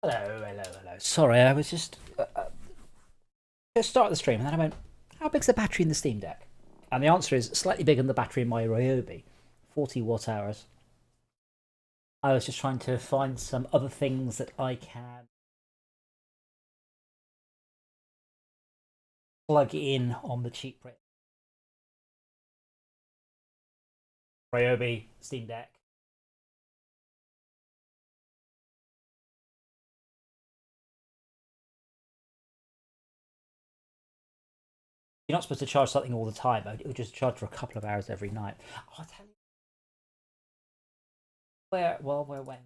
Hello. Sorry, I was just started the stream and then I went, how big's the battery in the Steam Deck? And the answer is slightly bigger than the battery in my Ryobi, 40 watt hours. I was just trying to find some other things that I can plug in on the cheap Ryobi Steam Deck. You're not supposed to charge something all the time. It would just charge for a couple of hours every night. Oh, I'll tell you when.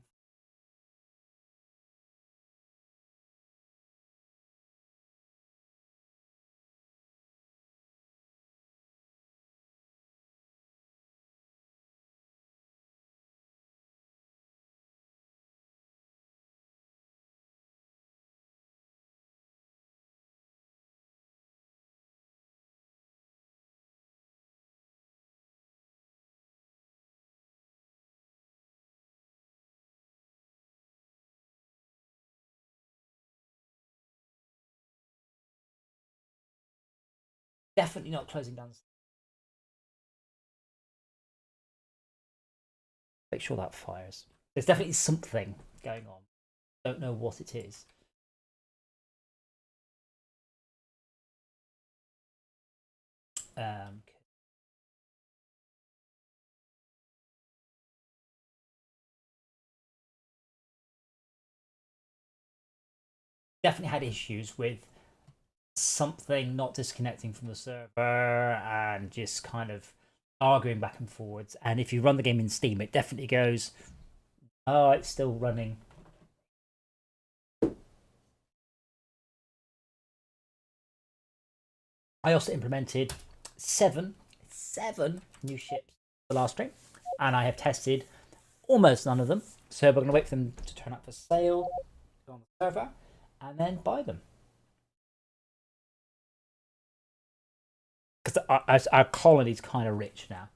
Definitely not closing down. Make sure that fires. There's definitely something going on. Don't know what it is. Um, Definitely had issues with something not disconnecting from the server and just kind of arguing back and forwards. And if you run the game in Steam, it definitely goes, oh, it's still running. I also implemented seven new ships the last stream, and I have tested almost none of them. So we're going to wait for them to turn up for sale, go on the server, and then buy them. Because our colony's kind of rich now.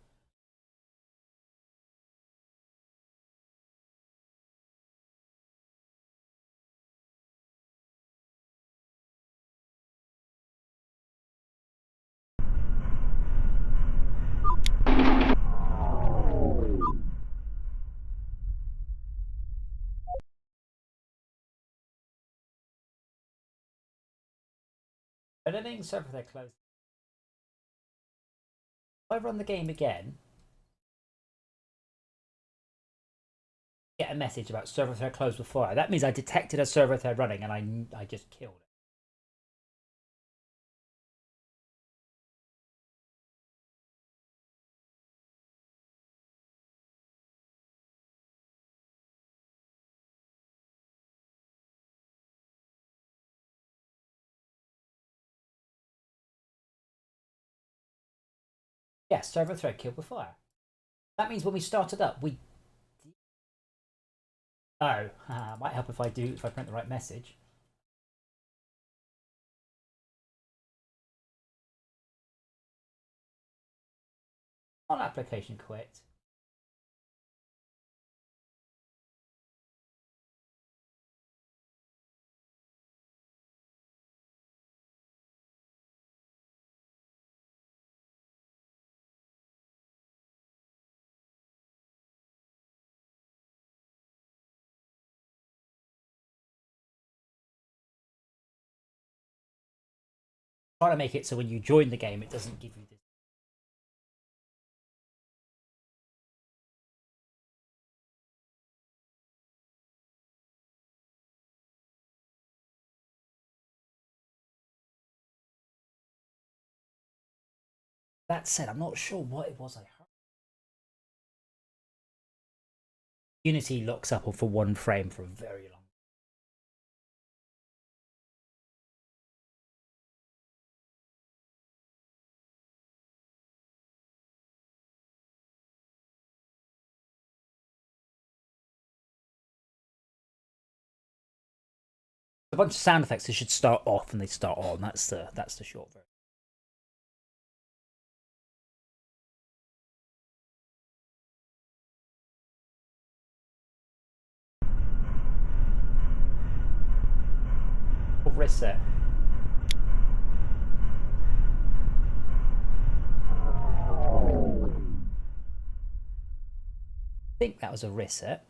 I don't think server they're closed. If I run the game again, get a message about server thread closed with fire. That means I detected a server thread running and I just killed it. Yes, server thread killed with fire. That means when we started up, we. Oh, might help if I print the right message. On application quit. Trying to make it so when you join the game, it doesn't give you this. That said, I'm not sure what it was I heard. Unity locks up for one frame for a very long. A bunch of sound effects that should start off and they start on. That's the short version. reset. I think that was a reset.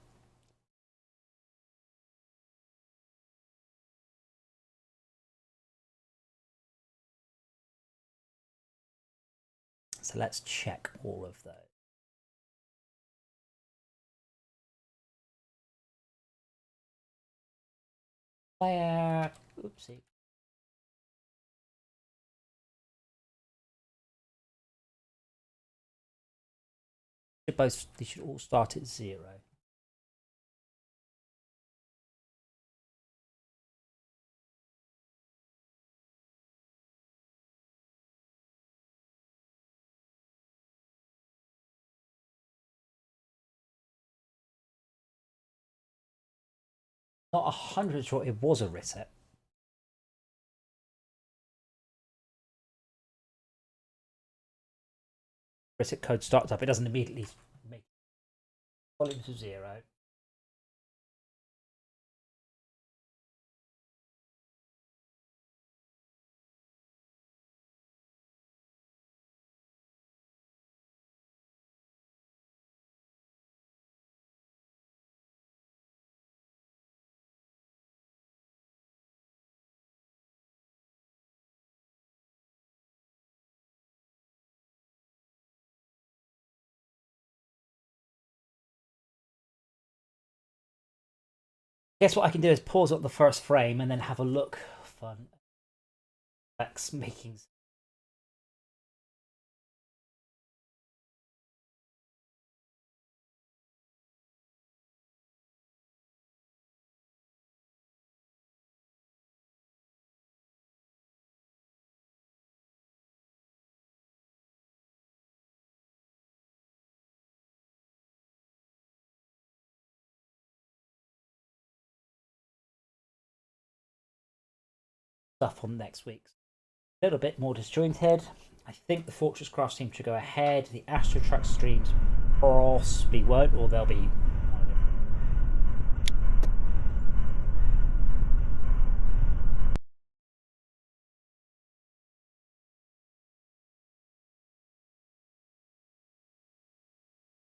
So let's check all of those. Where, oopsie. They should all start at 0. Not 100 sure it was a reset. Reset code starts up, it doesn't immediately make volume to 0. Guess what I can do is pause up the first frame and then have a look. Fun. That's making. Stuff on next week's. A little bit more disjointed. I think the Fortress Craft seem to go ahead. The AstroTrucks streams possibly won't, or they'll be.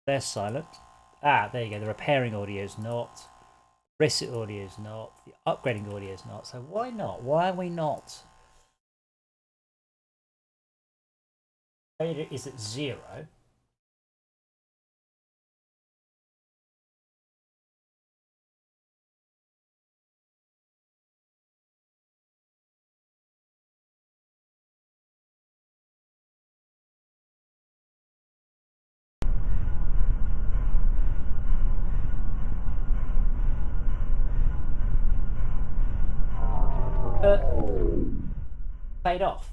They're silent. Ah, there you go. The repairing audio is not. Reset audio is not. The upgrading audio is not. So why not? Why are we not? Fader is at 0. Fade off.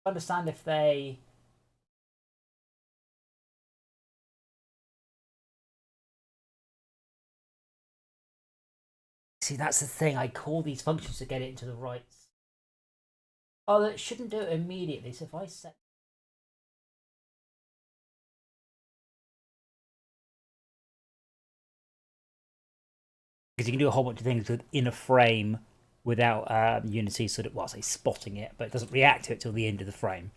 I understand if they. See, that's the thing. I call these functions to get it into the right. Oh, it shouldn't do it immediately. So if I set. Because you can do a whole bunch of things within a frame without Unity sort of, well, I'll say spotting it, but it doesn't react to it till the end of the frame.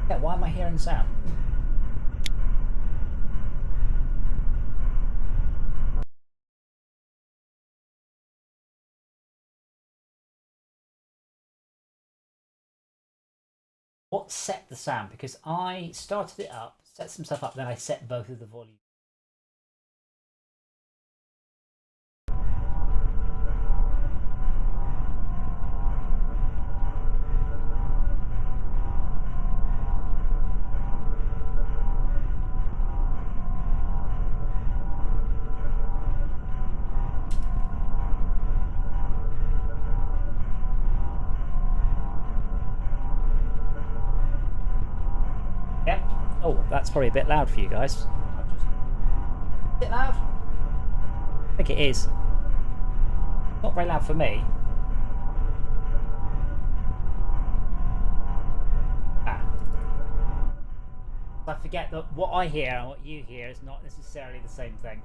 Yeah, why am I hearing sound? What set the sound? Because I started it up, set some stuff up, then I set both of the volumes. that's probably a bit loud for you guys. Is it loud? I think it is. Not very loud for me. I forget that what I hear and what you hear is not necessarily the same thing.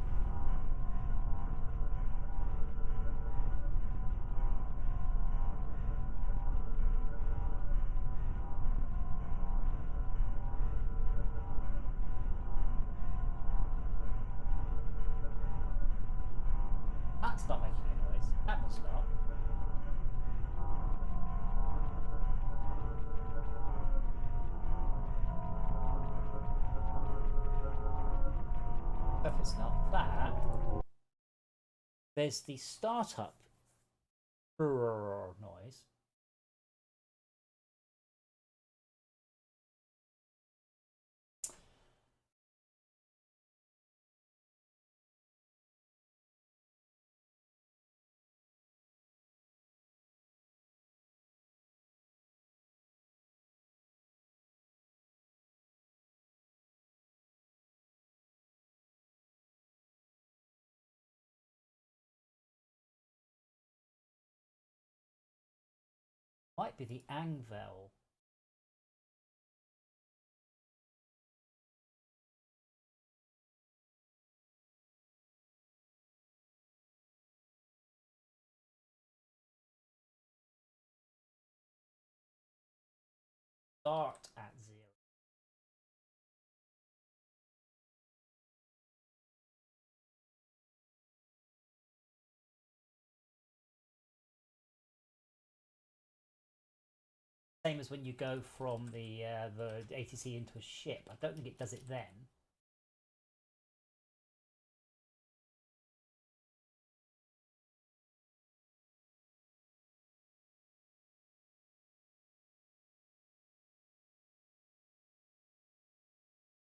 That's not making a noise. That was not. If it's not that, there's the startup noise. Might be the anvil. Start at 0. Same as when you go from the ATC into a ship. I don't think it does it then.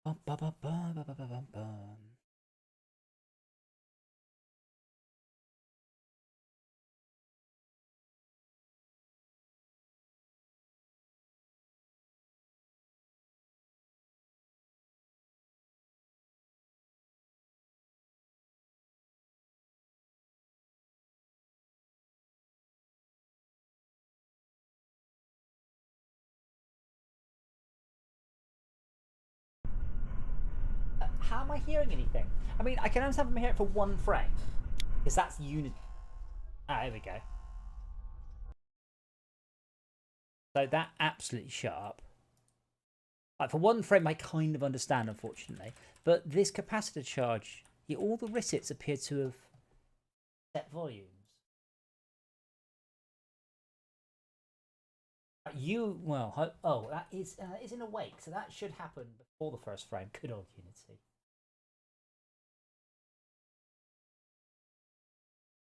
Bum, bum, bum, bum, bum, bum, bum, bum. How am I hearing anything? I mean, I can understand from here for one frame. Because that's unit. Ah, there we go. So that absolutely shut up. Like for one frame, I kind of understand, unfortunately. But this capacitor charge, all the risets appear to have set volumes. Well, oh, that is in awake, so that should happen before the first frame. Good old Unity.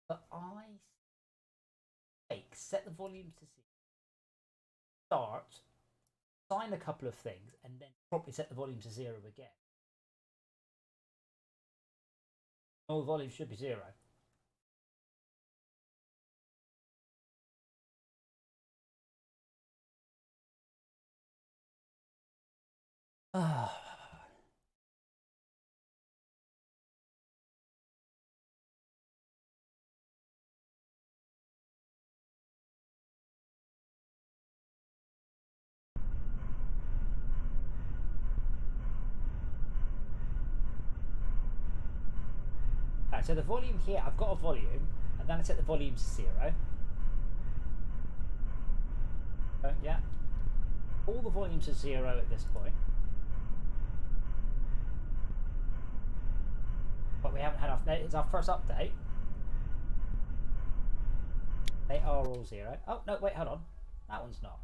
But set the volumes to 0, start, sign a couple of things, and then properly set the volume to 0 again. All the volumes should be 0. Right, so the volume here, I've got a volume, and then I set the volume to 0. Yeah. All the volumes are 0 at this point. But we haven't had it's our first update. They are all 0. Oh, no, wait, hold on. That one's not.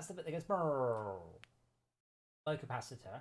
That's the bit that goes brrr. Low capacitor.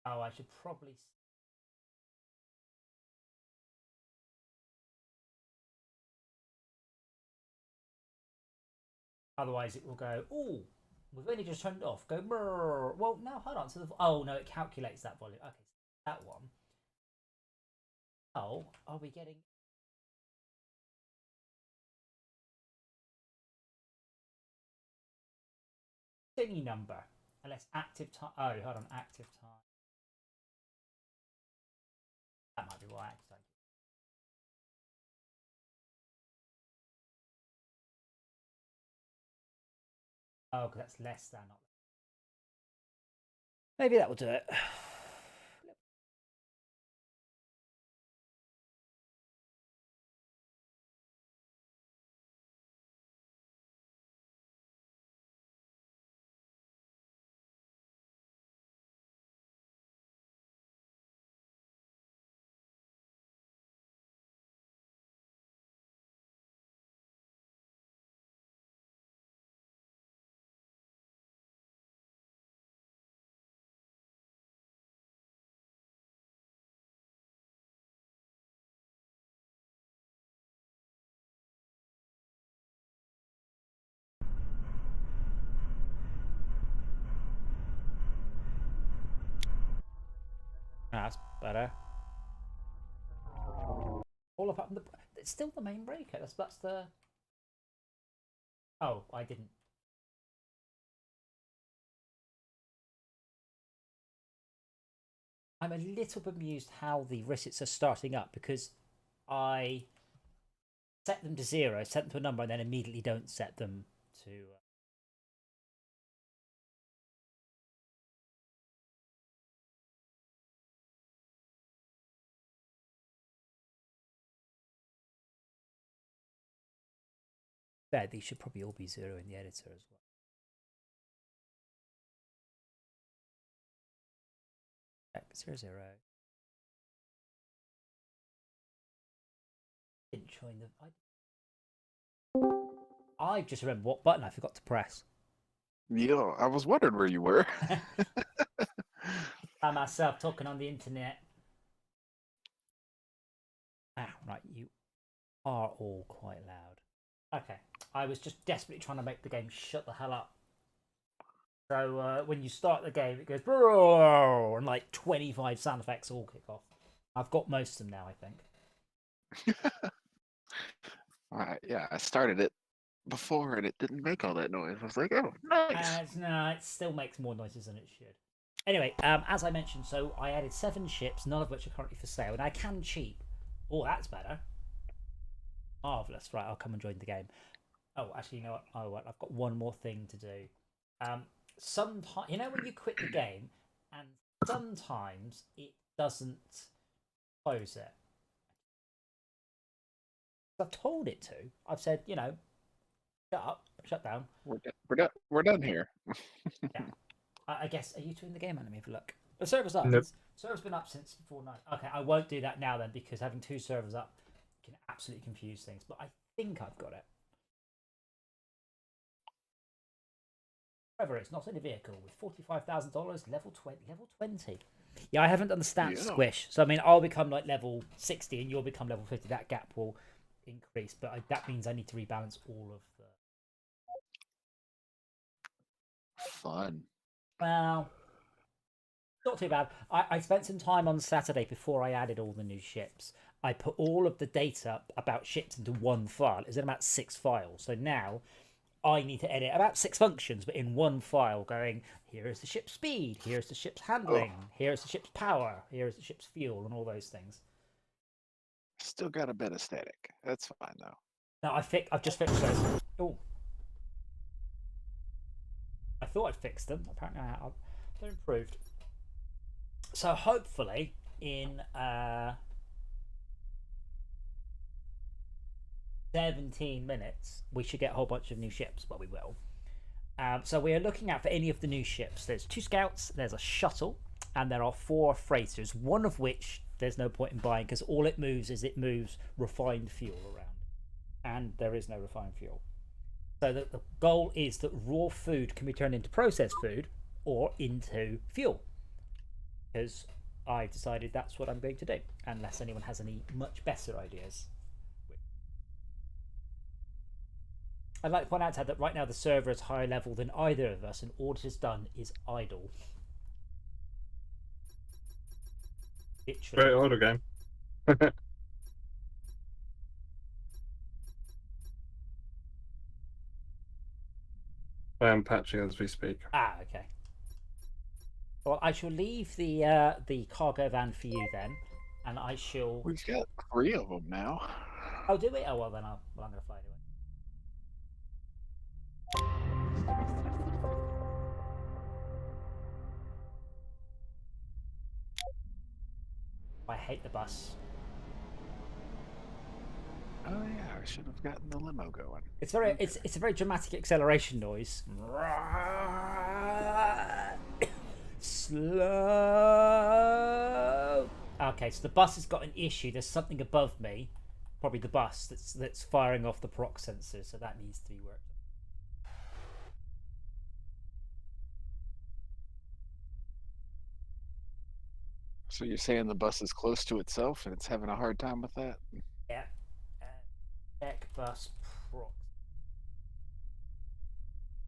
Oh, I should probably. Otherwise, it will go. Oh, we've only just turned it off. Go. Brrr. Well, no, hold on. So oh no, it calculates that volume. Okay, that one. Oh, are we getting? Thingy number. Unless active time. Oh, hold on. Active time. That might be why. Actually. Oh, because that's less than. Not. Maybe that will do it. That's better. All up the. It's still the main breaker. That's the. Oh, I didn't. I'm a little bemused how the risets are starting up because I set them to 0, set them to a number, and then immediately don't set them to. There, these should probably all be 0 in the editor as well. Check 0, 0. Didn't join the. I just remember what button I forgot to press. Yeah, I was wondering where you were. By myself talking on the internet. Ah, right, you are all quite loud. Okay, I was just desperately trying to make the game shut the hell up. So when you start the game, it goes and like 25 sound effects all kick off. I've got most of them now, I think. Yeah, I started it before and it didn't make all that noise. I was like, oh, nice. No, it still makes more noises than it should. Anyway, as I mentioned, so I added 7 ships, none of which are currently for sale, and I can cheap. Oh, that's better. Marvellous. Right, I'll come and join the game. Oh, actually, you know what? Oh, well, I've got one more thing to do. Sometimes, you know, when you quit the game, and sometimes it doesn't close it. I've told it to. I've said, you know, shut up, shut down. We're done here. Yeah. I guess, are you two in the game? Let me have a look. The server's up. Nope. Server's been up since before 9. Okay, I won't do that now then because having 2 servers up can absolutely confuse things. But I think I've got it. However, it's not in a vehicle with $45,000, level 20. Yeah, I haven't done the stats squish. So, I mean, I'll become like level 60 and you'll become level 50. That gap will increase. But that means I need to rebalance all of the. Fun. Well, not too bad. I spent some time on Saturday before I added all the new ships. I put all of the data about ships into one file. It's in about 6 files. So now I need to edit about 6 functions, but in one file going, here is the ship's speed, here's the ship's handling, here's the ship's power, here's the ship's fuel, and all those things. Still got a bit of static. That's fine, though. Now, I've just fixed those. Oh. I thought I'd fixed them. Apparently, they're improved. So hopefully, in 17 minutes, we should get a whole bunch of new ships. But we will. So we are looking out for any of the new ships. There's 2 scouts, there's a shuttle, and there are 4 freighters. One of which there's no point in buying because all it moves is it moves refined fuel around, and there is no refined fuel. So the goal is that raw food can be turned into processed food or into fuel. Because I've decided that's what I'm going to do, unless anyone has any much better ideas. I'd like to point out that right now the server is higher level than either of us, and all it has done is idle. Literally. Very idle game. I am patching as we speak. Ah, okay. Well, I shall leave the cargo van for you then, and I shall. We've got 3 of them now. Oh, do we? Oh well, then I'm going to fly anyway. I hate the bus. Oh yeah, I should have gotten the limo going. It's very it's a very dramatic acceleration noise. Slow. Okay, so the bus has got an issue. There's something above me, probably the bus that's firing off the proc sensor, so that needs to be worked on. So you're saying the bus is close to itself and it's having a hard time with that? Yeah. Check bus proc.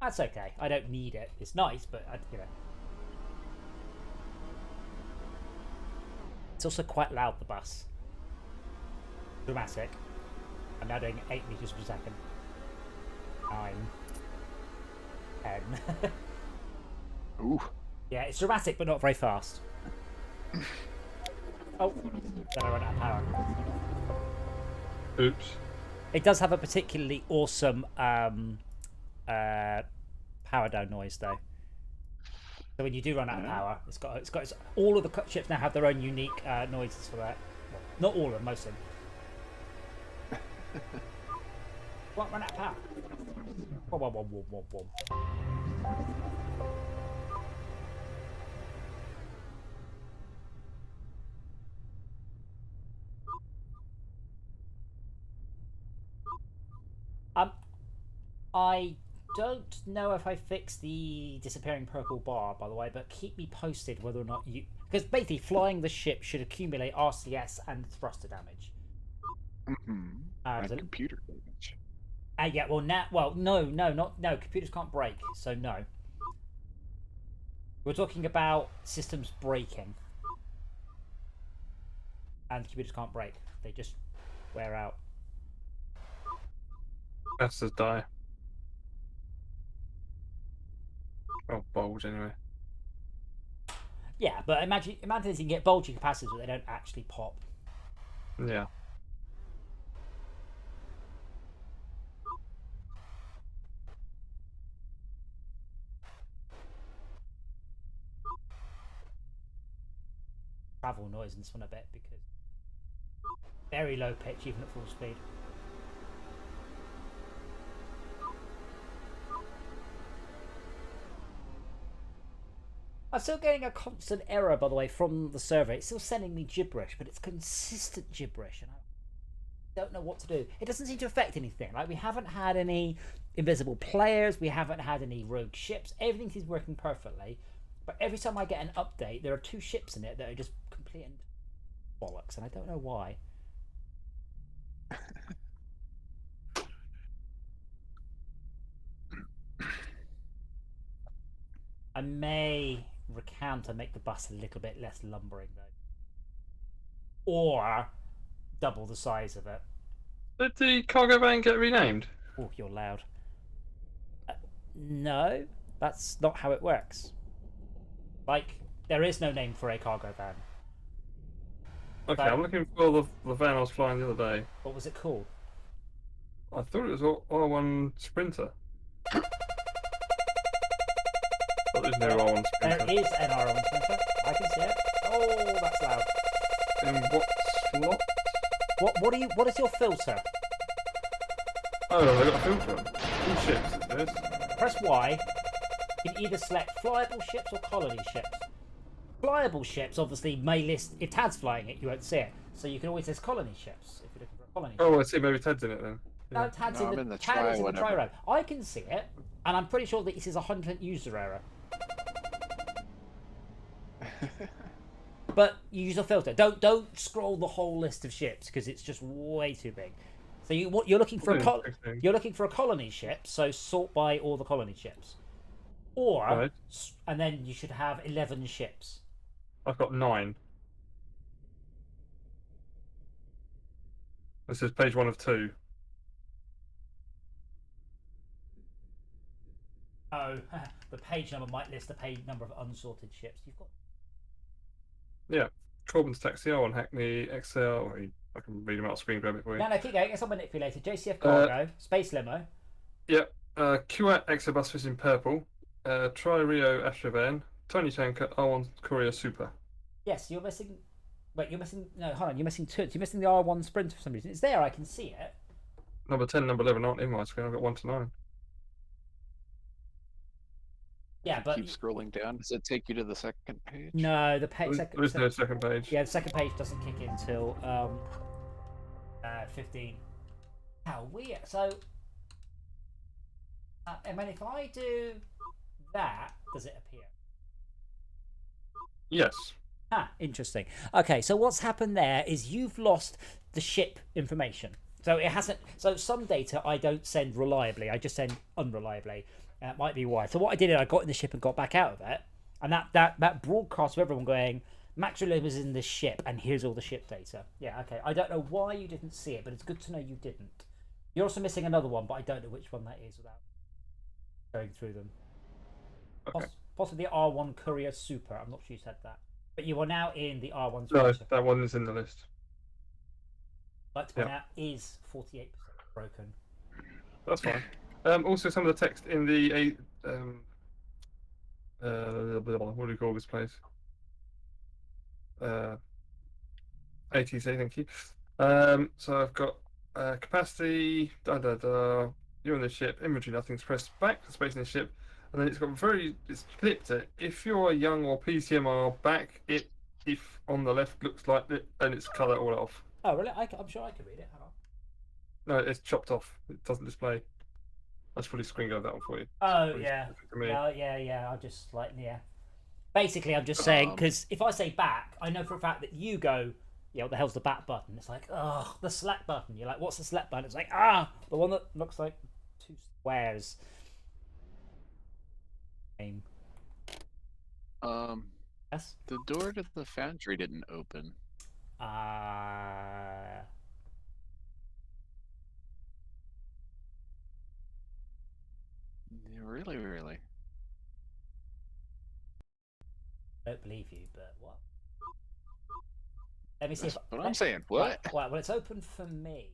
That's okay. I don't need it. It's nice, but It's also quite loud, the bus. Dramatic. I'm now doing 8 meters per second. 9. 10. Ooh. Yeah, it's dramatic, but not very fast. Oh, then I run out of power. Oops. It does have a particularly awesome power down noise, though. So when you do run out of power, all of the ships now have their own unique noises for that. Well, not all of them, most of them. What, run out of power? Whoa, whoa, whoa, whoa, whoa, whoa. I don't know if I fixed the disappearing purple bar, by the way, but keep me posted whether or not you... Because basically, flying the ship should accumulate RCS and thruster damage. Mm-hmm. And computer damage. Yeah, well, no. Computers can't break, so no. We're talking about systems breaking. And computers can't break. They just wear out. That's the die. Oh, bulge anyway. Yeah, but imagine if you can get bulgy capacitors, but they don't actually pop. Yeah. Travel noise in this one a bit because very low pitch even at full speed. I'm still getting a constant error, by the way, from the server. It's still sending me gibberish, but it's consistent gibberish, and I don't know what to do. It doesn't seem to affect anything. Like, we haven't had any invisible players, we haven't had any rogue ships. Everything is working perfectly, but every time I get an update, there are 2 ships in it that are just complete and bollocks, and I don't know why. I may recount and make the bus a little bit less lumbering, though. Or double the size of it. Did the cargo van get renamed? Oh, you're loud. No, that's not how it works. Like, there is no name for a cargo van. Okay, So, I'm looking for the van I was flying the other day. what was it called? I thought it was R1 Sprinter. But there's no R1 There Sprinter. is an R1 Sprinter. I can see it. Oh, that's loud. In what slot? What is your filter? Oh, I got a filter on. Two ships, it says. Press Y. You can either select flyable ships or colony ships. Flyable ships obviously may list if Tad's flying it, you won't see it. So you can always list colony ships if you're looking for a colony. Oh, I see. Maybe Ted's in it then. No, Yeah. Tad's No, in I'm the, in the Tad try is in the whatever. try row. I can see it, and I'm pretty sure that this is 100% user error. But you use a filter. Don't scroll the whole list of ships because it's just way too big. So you're looking for you're looking for a colony ship. So sort by all the colony ships, or Right. and then you should have 11 ships. I've got 9. This is page 1 of 2. Oh, the page number might list the page number of unsorted ships. You've got. Yeah. Corbin's Taxi, R1 Hackney, XL. I can read them out on screen, grab it for you. No, keep going. It's on manipulated. JCF Cargo, Space Limo. Yep. QAT Exobus is in purple. Tri-Rio Astrovan. Tiny Tanker, R1 Courier Super. Yes, you're missing. Wait, you're missing. No, hold on. You're missing two. You're missing the R1 Sprinter for some reason. It's there. I can see it. Number 10, number 11 aren't in my screen. I've got 1 to 9. Yeah, but Keep scrolling down. Does it take you to the second page? no, the page. There is no second page. Yeah, the second page doesn't kick in until 15. How weird. So, I mean, if I do that, does it appear? Yes. Ah, interesting. Okay, so what's happened there is you've lost the ship information. So it hasn't. So some data I don't send reliably. I just send unreliably. That might be why. So what I did is I got in the ship and got back out of it, and that broadcast to everyone going, Max Reload was in this ship, and here's all the ship data. Yeah, okay. I don't know why you didn't see it, but it's good to know you didn't. You're also missing another one, but I don't know which one that is without going through them. Okay. Possibly the R1 Courier Super. I'm not sure you said that. But you are now in the R1 No, Sprinter. that one is in the list. I'd like to point out is 48% broken. That's fine. Also, some of the text in the what do you call this place? ATC, thank you. So I've got capacity, you're on the ship, inventory, nothing's pressed back to space in the ship, and then it's clipped it. If you're a young or PCMR back, if on the left looks like it, and it's cut it all off. Oh, really? I'm sure I can read it. Hang on. No, it's chopped off. It doesn't display. I'll just probably screen grab that one for you. Oh, Pretty yeah. specific for me. Yeah. I'll just Basically, I'm just saying, because if I say back, I know for a fact that you go, yeah, what the hell's the back button? It's like, oh, the select button. You're like, what's the select button? It's like, the one that looks like 2 squares. Yes? The door to the foundry didn't open. Really, really. I don't believe you, but what? Let me see That's if what I'm saying. What? Well, it's open for me.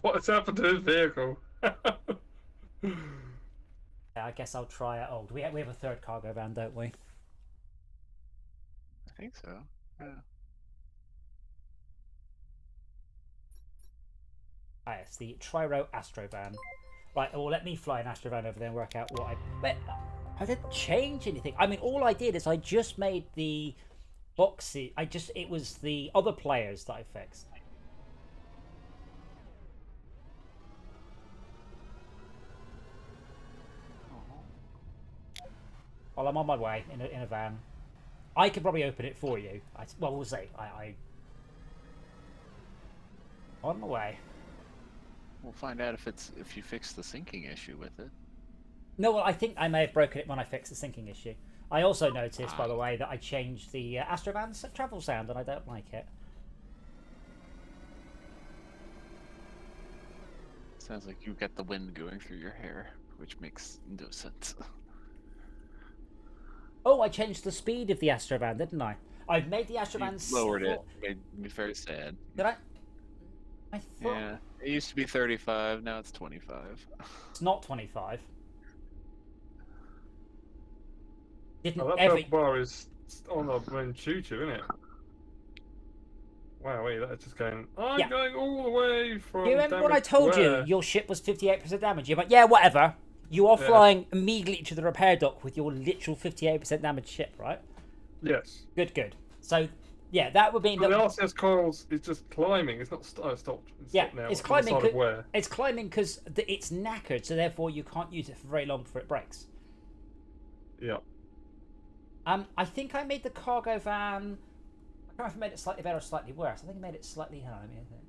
What's happened to this vehicle? Yeah, I guess I'll try it. Oh, we have a third cargo van, don't we? I think so. Yeah. Ah, yes, the Triro Astrovan. Right, well, let me fly an Astrovan over there and work out what But I didn't change anything. I mean, all I did is I just made the boxes. It was the other players that I fixed. Well, I'm on my way in a van. I could probably open it for you. Well, we'll see. On my way. We'll find out if you fix the syncing issue with it. No, well, I think I may have broken it when I fixed the syncing issue. I also noticed, by the way, that I changed the Astrovan travel sound, and I don't like it. Sounds like you got the wind going through your hair, which makes no sense. Oh, I changed the speed of the Astrovan, didn't I? I've made the You Astrovan lowered it. Made me very sad. Did I? I thought Yeah, it used to be 35. Now it's 25. it's not 25. Didn't Oh, that ever. purple bar is on a main choo-choo, isn't it? Wow, wait, that's just going. I'm Yeah. going all the way from. Do you remember when I damage told you where? your ship was 58% damage? You're like, yeah, whatever. You are Yeah. flying immediately to the repair dock with your literal 58% damage ship, right? Yes. Good, good. So, yeah, that would mean But the that. RCS coils is just climbing. It's not stopped. It's Yeah, stopped now. it's on the climbing. side of where? It's climbing because it's knackered, so therefore you can't use it for very long before it breaks. Yeah. I think I made the cargo van. I can't remember if I made it slightly better or slightly worse. I think I made it slightly. Hang on, let me think.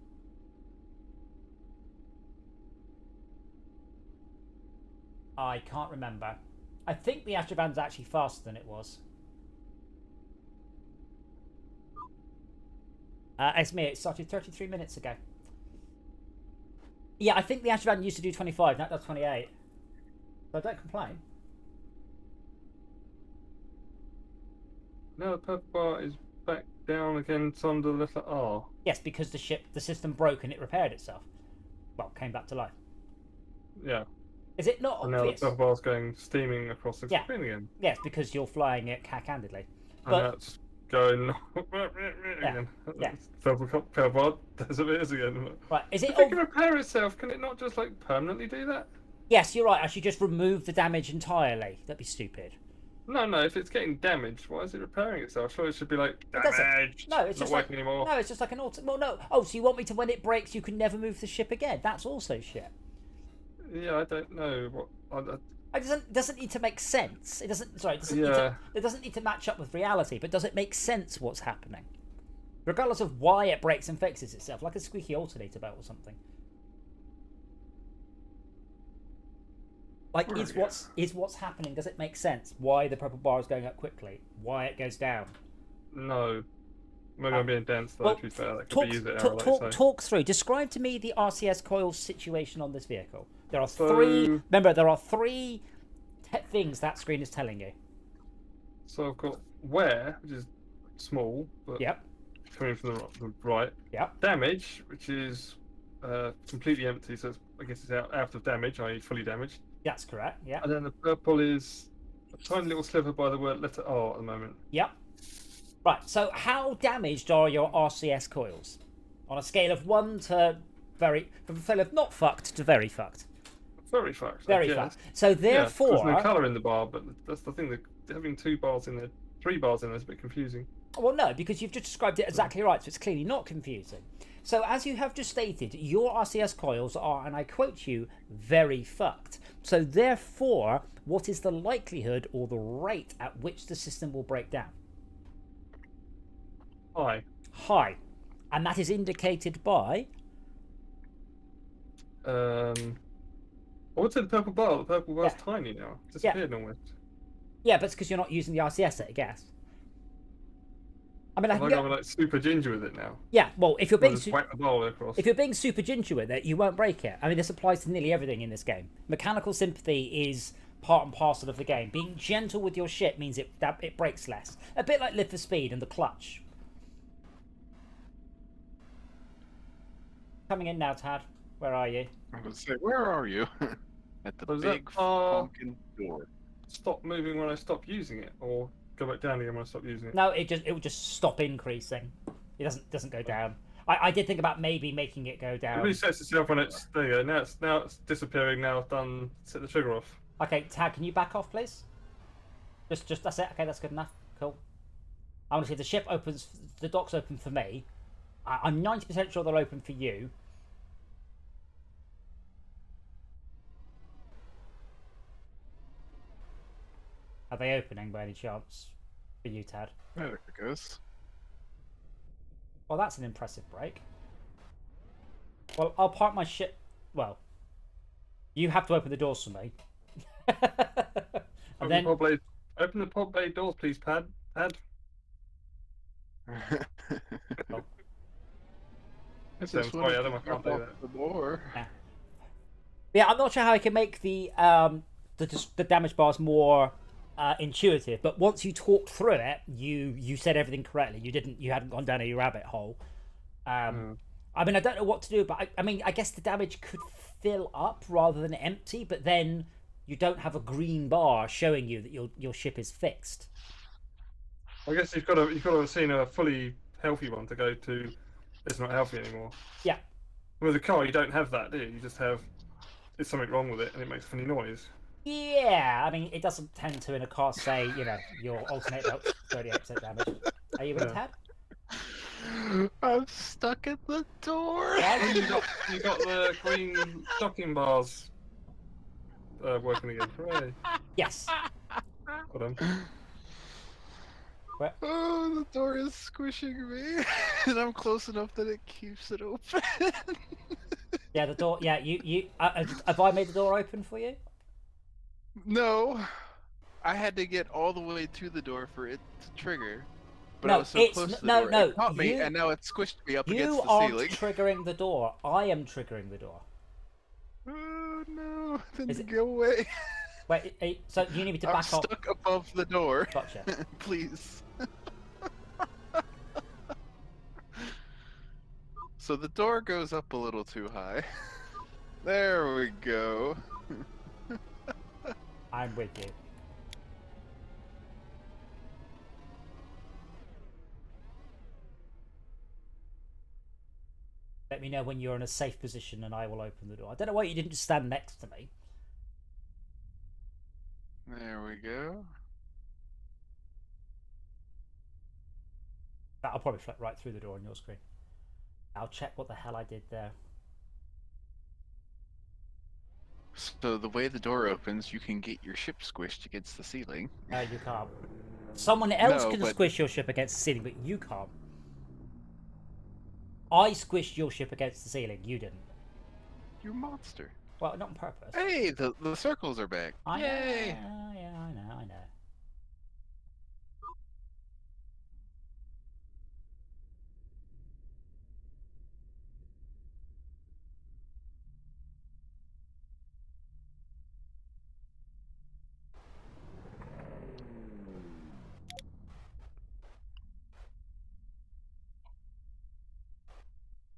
I can't remember. I think the Astrovan's actually faster than it was. It's me. It started 33 minutes ago. Yeah, I think the Astrovan used to do 25. Now it does 28. So don't complain. Now the purple bar is back down again. It's under the letter R. Yes, because the system broke and it repaired itself. Well, came back to life. Yeah. Is it not And now the obvious? purple bar's going steaming across the Yeah. screen again. Yes, because you're flying it cack-handedly. And But that's going again. yeah. Purple bar does what it is again. right, is it? If it can repair itself, can it not just like permanently do that? Yes, you're right. I should just remove the damage entirely. That'd be stupid. No. If it's getting damaged, why is it repairing itself? Surely it should be like It doesn't. damaged. No, it's not just working like anymore. no, it's just like an auto. Well, no. Oh, so you want me to when it breaks, you can never move the ship again? That's also shit. Yeah, I don't know what. It doesn't need to make sense. It doesn't. Sorry, it doesn't, Yeah. it doesn't need to match up with reality. But does it make sense what's happening, regardless of why it breaks and fixes itself, like a squeaky alternator belt or something? Like, is what's happening? Does it make sense? Why the purple bar is going up quickly? Why it goes down? No. Maybe I'm being dense though. Well, To be fair, that could talk, be used at talk, arrow, talk, talk through. Describe to me the RCS coil situation on this vehicle. There are So- three. Remember, there are three things that screen is telling you. So I've got wear, which is small, but Yep. coming from the right. Yep. Damage, which is completely empty, so I guess it's out of damage, i.e. fully damaged. That's correct. Yep. And then the purple is a tiny little sliver by the word letter R at the moment. Yep. Right. So, how damaged are your RCS coils on a scale of 1 to very, from a scale of not fucked to very fucked? Very fucked. Very I fucked. guess. So Yeah, therefore, there's no colour in the bar, but that's the thing. That having 2 bars in there, 3 bars in there is a bit confusing. well, no, because you've just described it exactly right, so it's clearly not confusing. So, as you have just stated, your RCS coils are, and I quote you, very fucked. So, therefore, what is the likelihood or the rate at which the system will break down? Hi. High. And that is indicated by. I would say the purple bar. The purple bar's Yeah. tiny now. It's disappeared almost. Yeah, but it's because you're not using the RCS at a gas. I mean, I I'm can like, get... I'm like super ginger with it now. Yeah, well, if you're I'll being just whack the ball across. if you're being super ginger with it, you won't break it. I mean, this applies to nearly everything in this game. Mechanical sympathy is part and parcel of the game. Being gentle with your ship means it breaks less. A bit like Live for Speed and the clutch. Coming in now, Tad. Where are you? I was say, where are you? At the Was that big honking door. Stop moving when I stop using it, or go back down again when I stop using it. No, it will just stop increasing. It doesn't go down. I did think about maybe making it go It down. resets itself when it's there. You go. Now it's disappearing. Now I've done set the trigger off. Okay, Tad, can you back off, please? Just that's it. Okay, that's good enough. Cool. I want to see if the ship opens. The dock's open for me. I'm 90% sure they're open for you. Are they opening by any chance for you, Tad? There it goes. Well, that's an impressive break. Well, I'll park my ship. Well, you have to open the doors for me. And then Open the pod bay doors, please, Pad. I I'm just sorry, wanted Adam, to I can't jump do off that. the door. yeah, I'm not sure how I can make the damage bars more intuitive, but once you talked through it, you said everything correctly. You hadn't gone down a rabbit hole. I I mean, I don't know what to do, but I mean, I guess the damage could fill up rather than empty, but then you don't have a green bar showing you that your ship is fixed. I guess you've got to have seen a fully healthy one to go to. It's not healthy anymore. Yeah. With a car, you don't have that, do you? You just have there's something wrong with it and it makes a funny noise. Yeah, I mean, it doesn't tend to in a car say, you know, your alternate dealt 38% damage. Are you in Yeah. tab? I'm stuck at the door. Why? You got the green stocking bars working again. Hooray! Yes. Well done. Where? Oh, the door is squishing me, and I'm close enough that it keeps it open. Yeah, the door. Yeah, you. Have I made the door open for you? No, I had to get all the way to the door for it to trigger. But I No, was so it's close to the no, door, no. it caught me, You and now it squished me up against you the aren't ceiling. triggering the door. I am triggering the door. Oh no! Then Is it- go away. Wait, so you need me to I'm back off. stuck above the door. Gotcha. Please. So the door goes up a little too high. There we go. I'm with you. Let me know when you're in a safe position, and I will open the door. I don't know why you didn't just stand next to me. There we go. That'll probably flip right through the door on your screen. I'll check what the hell I did there. So the way the door opens, you can get your ship squished against the ceiling. No, you can't. Someone else No, can but- squish your ship against the ceiling, but you can't. I squished your ship against the ceiling. You didn't. You monster. Well, not on purpose. Hey, the circles are back. I Yay! know, yeah, I know.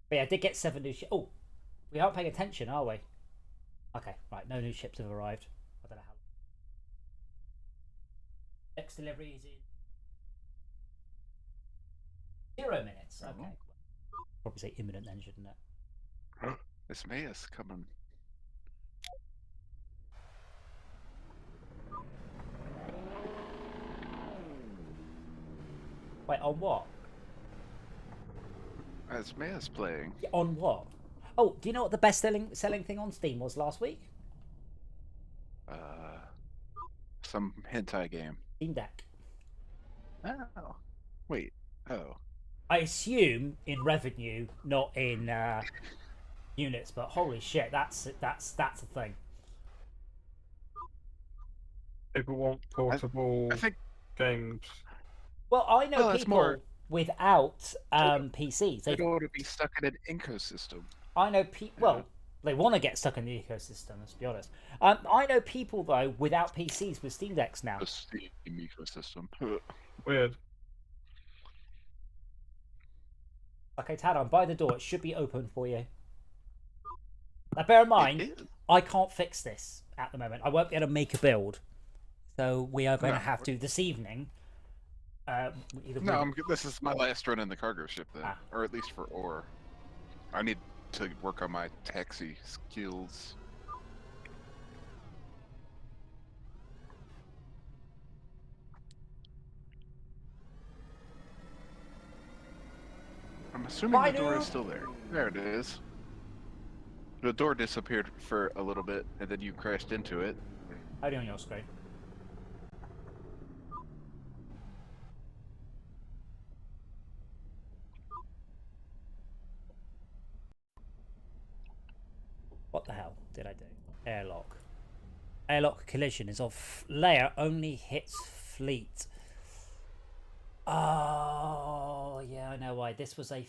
But yeah, I did get 7 new ships. Oh, we aren't paying attention, are we? Okay, right. No new ships have arrived. I don't know how. Next delivery is in 0 minutes. Oh. Okay. Probably say imminent then, shouldn't it? This Maya's coming. Wait, on what? As Maya's playing. Yeah, on what? Oh, do you know what the best selling thing on Steam was last week? Some hentai game. Steam Deck. Oh. Wait. Oh. I assume in revenue, not in units, but holy shit, that's a thing. People want portable I think. games. Well, I know Well, it's people more- without PCs. They don't want to be stuck in an ecosystem. I know people. Well, they want to get stuck in the ecosystem. Let's be honest. I know people though without PCs with Steam Decks now. The Steam ecosystem. Weird. Okay, Tadon, by the door. It should be open for you. Now, bear in mind, It is. I can't fix this at the moment. I won't be able to make a build, so we are going to No. have to this evening. Either No, this is my last run in the cargo ship then, Ah. or at least for ore. I need to work on my taxi skills. I'm assuming Bye, the door noob. is still there. There it is. The door disappeared for a little bit, and then you crashed into it. only on your screen. What the hell did I do? Airlock. Airlock collision is off. Layer only hits fleet. Oh, yeah, I know why. This was a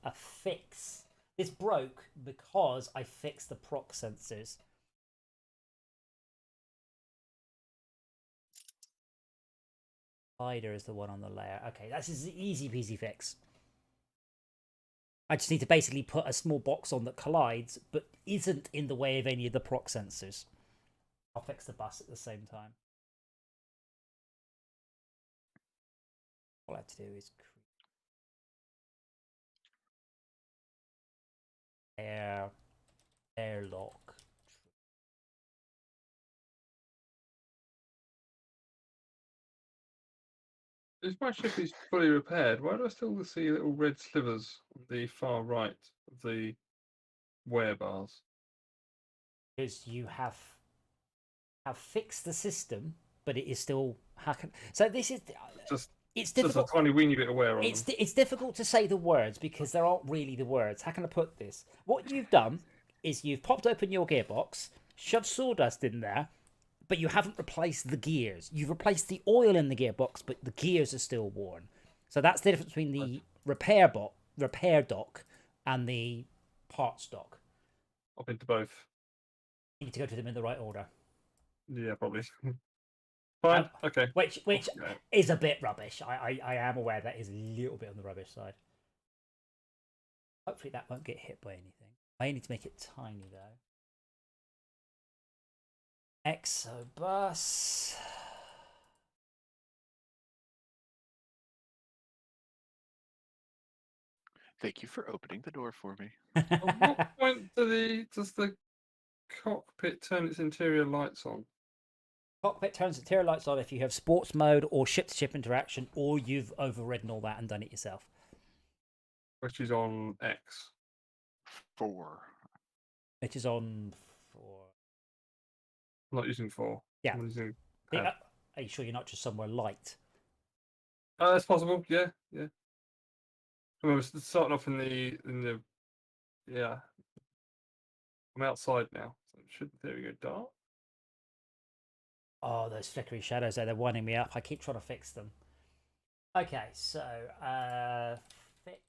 a fix. This broke because I fixed the proc sensors. Spider is the one on the layer. Okay, that's an easy peasy fix. I just need to basically put a small box on that collides, but isn't in the way of any of the proc sensors. I'll fix the bus at the same time. All I have to do is airlock. If my ship is fully repaired, why do I still see little red slivers on the far right of the wear bars? Because you have fixed the system, but it is still hacking. So this is Just it's just a difficult. tiny weeny bit of wear on them. It's difficult to say the words because there aren't really the words. How can I put this? What you've done is you've popped open your gearbox, shoved sawdust in there, but you haven't replaced the gears. You've replaced the oil in the gearbox, but the gears are still worn. So that's the difference between the repair dock, and the parts dock. I've been to both. You need to go to them in the right order. Yeah, probably. Fine. Okay. Which Okay. is a bit rubbish. I am aware that is a little bit on the rubbish side. Hopefully that won't get hit by anything. I need to make it tiny though. Exobus. Thank you for opening the door for me. At what point does the cockpit turn its interior lights on? Cockpit turns interior lights on if you have sports mode or ship-to-ship interaction, or you've overridden all that and done it yourself. Which is on X. 4. Which is on for. I'm not using 4. Yeah. I'm using Are you sure you're not just somewhere light? that's possible. Yeah, yeah. I remember starting off in the yeah. I'm outside now, so it should in theory go dark. Oh, those flickery shadows there, they're winding me up. I keep trying to fix them. Okay, so fix.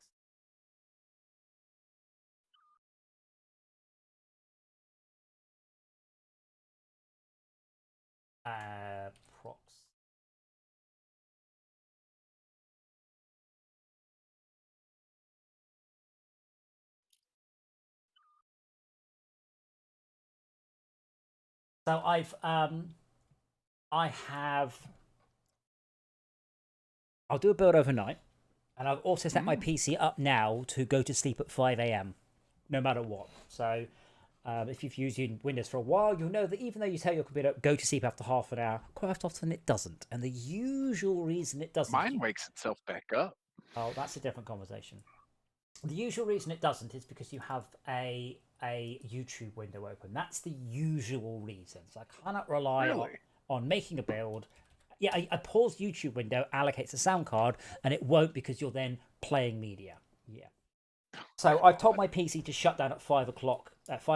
Props. So I'll do a build overnight, and I've also set my PC up now to go to sleep at 5 a.m. no matter what. So if you've used Windows for a while, you'll know that even though you tell your computer go to sleep after half an hour, quite often it doesn't. And the usual reason it doesn't. Mine wakes itself back up. Oh, that's a different conversation. The usual reason it doesn't is because you have a YouTube window open. That's the usual reason. So I cannot rely on making a build. Yeah, a paused YouTube window allocates a sound card, and it won't because you're then playing media. Yeah. So I've told my PC to shut down at 5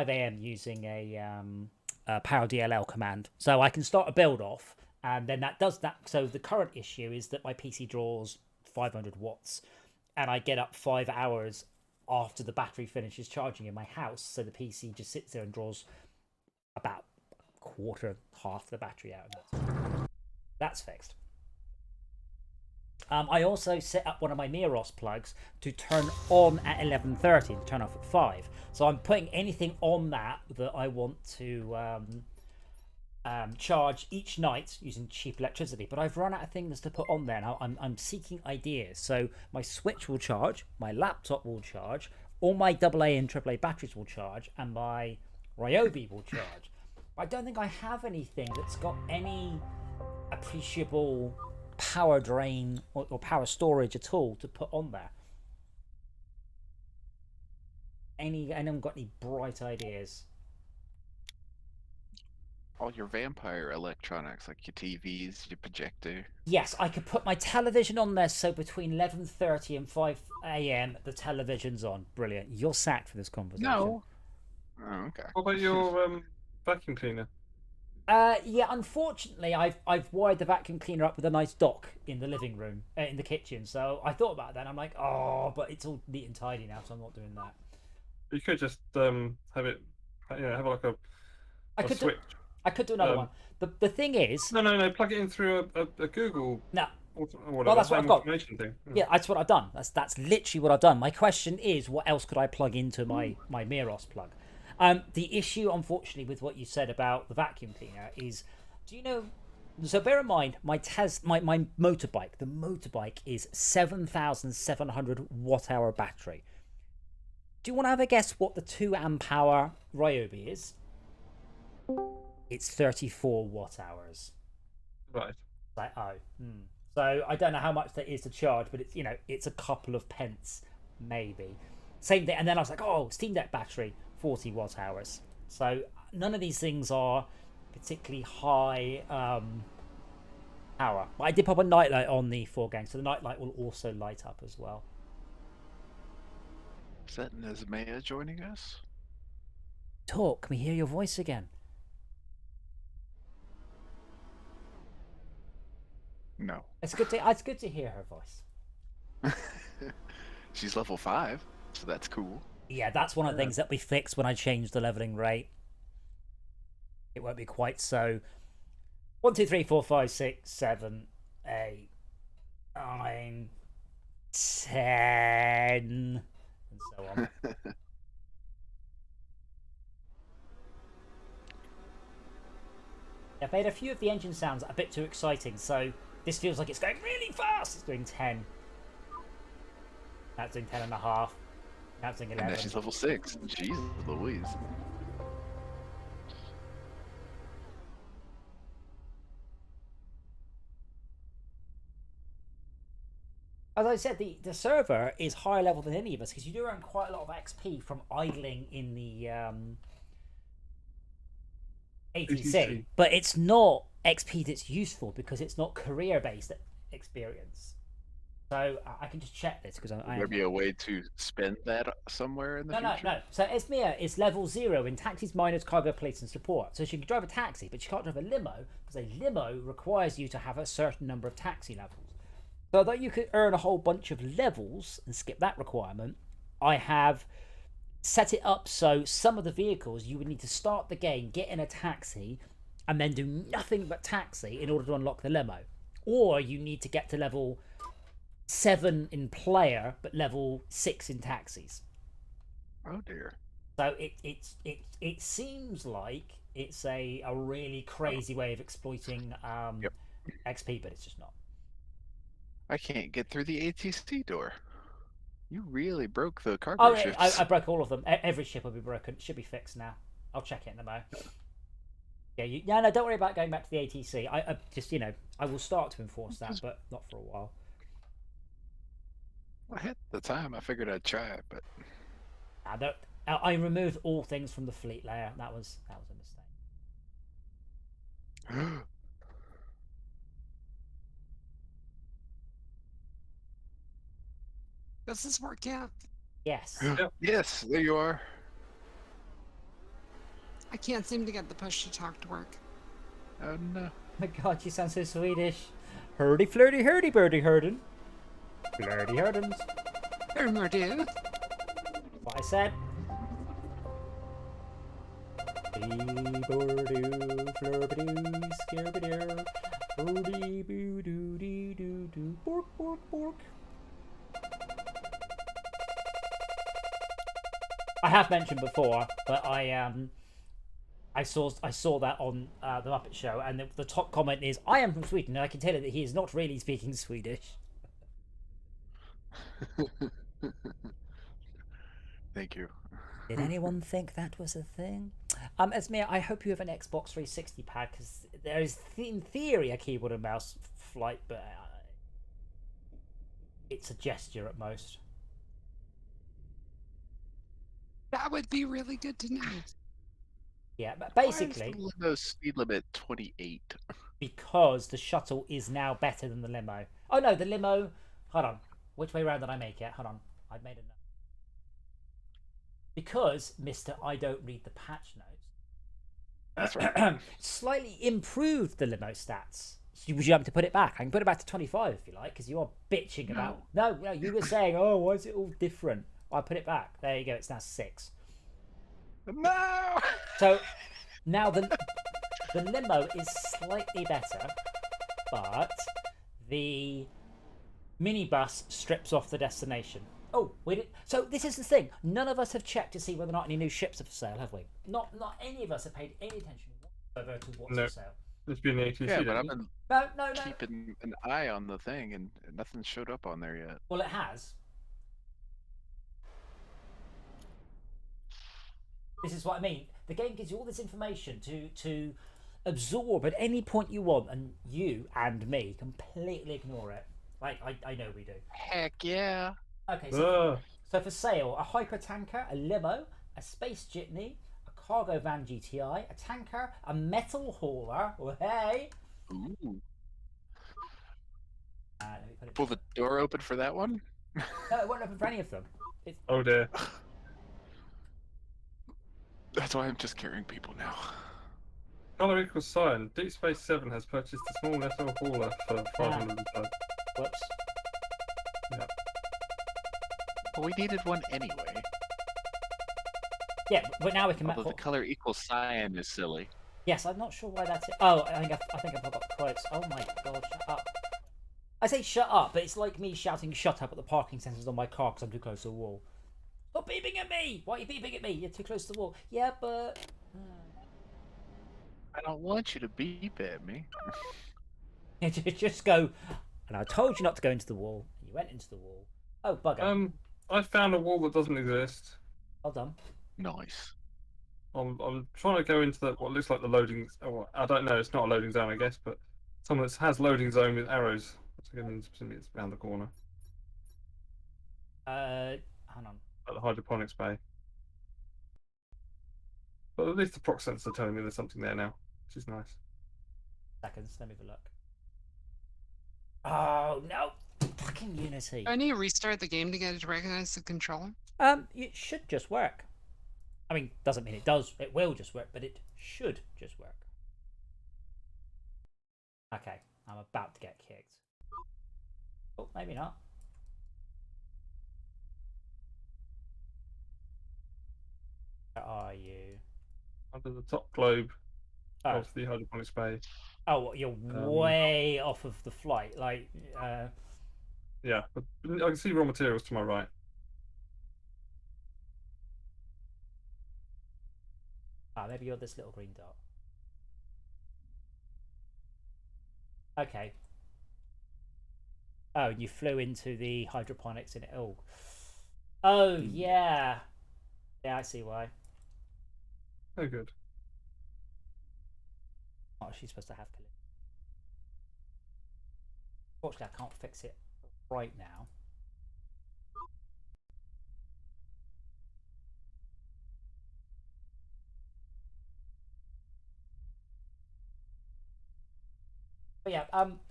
a.m. using a power DLL command. So I can start a build off, and then that does that. So the current issue is that my PC draws 500 watts, and I get up 5 hours after the battery finishes charging in my house. So the PC just sits there and draws about half the battery out. That's fixed. I also set up one of my Miros plugs to turn on at 11:30 and turn off at 5. So I'm putting anything on that I want to charge each night using cheap electricity. But I've run out of things to put on there now. I'm seeking ideas. So my Switch will charge, my laptop will charge, all my AA and AAA batteries will charge, and my Ryobi will charge. I don't think I have anything that's got any appreciable power drain or power storage at all to put on there. Anyone got any bright ideas? All your vampire electronics, like your TVs, your projector. Yes, I could put my television on there, so between 11:30 and 5 a.m. the television's on. Brilliant. You're sacked for this conversation. No. Oh, okay. What about your vacuum cleaner? Yeah, unfortunately, I've wired the vacuum cleaner up with a nice dock in the living room, in the kitchen. So I thought about that, and I'm like, oh, but it's all neat and tidy now, so I'm not doing that. You could just have it, have like a switch. I could do another one. The thing is, no. Plug it in through a Google. No, Whatever. that's what I've got. Information thing. Yeah, that's what I've done. That's literally what I've done. My question is, what else could I plug into my Miros plug? The issue, unfortunately, with what you said about the vacuum cleaner is, do you know? So bear in mind, my motorbike. The motorbike is 7,700 watt-hour battery. Do you want to have a guess what the 2 amp hour Ryobi is? It's 34 watt hours. Right. Like, oh. So I don't know how much that is to charge, but it's, it's a couple of pence, maybe. Same thing. And then I was like, oh, Steam Deck battery, 40 watt hours. So none of these things are particularly high power. But I did pop a nightlight on the 4-gang, so the nightlight will also light up as well. Is that Nesmea joining us? Talk, can we hear your voice again? No. It's good to hear her voice. She's level 5, so that's cool. Yeah, that's one of the things that we fixed when I changed the leveling rate. It won't be quite so 1, 2, 3, 4, 5, 6, 7, 8, 9, 10, and so on. I've made a few of the engine sounds a bit too exciting, so this feels like it's going really fast. It's doing 10. Now it's doing 10 and a half. Now it's doing 11. And now she's level 6. Jesus Louise. As I said, the server is higher level than any of us because you do earn quite a lot of XP from idling in the ATC. But it's not XP that's useful because it's not career-based experience. So I can just check this because I There be a way to spend that somewhere in the future? No. So Esmea is level 0 in taxis, miners, cargo plates, and support. So she can drive a taxi, but she can't drive a limo because a limo requires you to have a certain number of taxi levels. So although you could earn a whole bunch of levels and skip that requirement, I have set it up so some of the vehicles you would need to start the game, get in a taxi, and then do nothing but taxi in order to unlock the limo. Or you need to get to level 7 in player, but level 6 in taxis. Oh dear. So it seems like it's a really crazy way of exploiting XP, but it's just not. I can't get through the ATC door. You really broke the cargo ships. I broke all of them. Every ship will be broken. It should be fixed now. I'll check it in a moment. Yeah, no, don't worry about going back to the ATC. I just, I will start to enforce that, but not for a while. I had the time. I figured I'd try it, but I removed all things from the fleet layer. That was a mistake. Does this work out? Yes. Yes, there you are. I can't seem to get the push to talk to work. Oh no. Oh my god, you sound so Swedish. Hurdy flirty hurdy birdie hurden. Flirty hurdens. Murdu. What I said. Bee-boo-doo, flirby-doo, skirby-doo, hurdy-boo-doo-dee-doo-doo, bork, bork, bork. I have mentioned before, but I saw that on the Muppet Show, and the top comment is, "I am from Sweden, and I can tell you that he is not really speaking Swedish." Thank you. Did anyone think that was a thing? Esmea, I hope you have an Xbox 360 pad, because there is, in theory, a keyboard and mouse flight, but it's a gesture at most. That would be really good to know. Yeah, but basically, why is the limo speed limit 28? Because the shuttle is now better than the limo. Oh no, the limo. Hold on. Which way round did I make it? Hold on. I made a note. Because, Mr. I don't read the patch notes. That's right. Slightly improved the limo stats. Would you like to put it back? I can put it back to 25 if you like, because you are bitching about. No, you were saying, oh, why is it all different? I put it back. There you go. It's now 6. No. So now the limo is slightly better, but the minibus strips off the destination. Oh, we did. So this is the thing. None of us have checked to see whether or not any new ships are for sale, have we? Not any of us have paid any attention whatsoever to what's No. for sale. It's been the ATC. Yeah, but didn't I've it? been No. keeping an eye on the thing, and nothing showed up on there yet. Well, it has. This is what I mean. The game gives you all this information to absorb at any point you want, and you and me completely ignore it. Like I know we do. Heck yeah! Okay, Ah, so for sale, a hyper tanker, a limo, a space jitney, a cargo van GTI, a tanker, a metal hauler. Well, hey. Ooh. Let me put it. Will the door open for that one? No, it won't open for any of them. It's... oh dear. That's why I'm just carrying people now. Color equals cyan. Deep Space 7 has purchased a small metal hauler for 500 pounds. Whoops. But we needed one anyway. Yeah, but now we can. Although the color equals cyan is silly. Yes, I'm not sure why that's it. Oh, I think I forgot the quotes. Oh my god, shut up. I say shut up, but it's like me shouting shut up at the parking sensors on my car because I'm too close to the wall. Stop beeping at me! Why are you beeping at me? You're too close to the wall. Yeah, but... I don't want you to beep at me. Just go, and I told you not to go into the wall. You went into the wall. Oh, bugger. I found a wall that doesn't exist. Well done. Nice. I'm trying to go into what looks like the loading. Oh, I don't know. It's not a loading zone, I guess, but someone that has loading zone with arrows. So it's around the corner Hang on. at the hydroponics bay. But at least the proc sensor telling me there's something there now, which is nice. Seconds, let me have a look. Oh, no! Fucking Unity. Do I need to restart the game to get it to recognize the controller? It should just work. I mean, doesn't mean it does. It will just work, but it should just work. Okay, I'm about to get kicked. Oh, maybe not. Where are you? Under the top globe Oh, of the hydroponics bay. oh, what, you're way off of the flight. Like, Yeah, but I can see raw materials to my right. maybe you're this little green dot. Okay. Oh, you flew into the hydroponics in it. Oh, yeah. Yeah, I see why. Oh, good. Oh, she's supposed to have collision. Fortunately, I can't fix it right now. But yeah,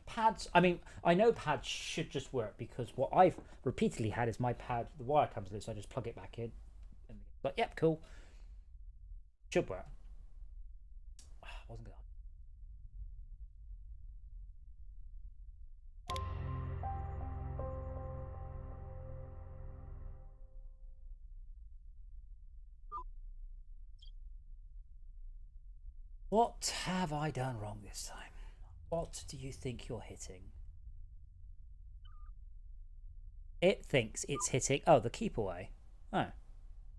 pads. I mean, I know pads should just work because what I've repeatedly had is my pad, the wire comes loose, so I just plug it back in. And like, yep, cool. Should work. Wasn't good. What have I done wrong this time? What do you think you're hitting? It thinks it's hitting... Oh, the keep away. Oh.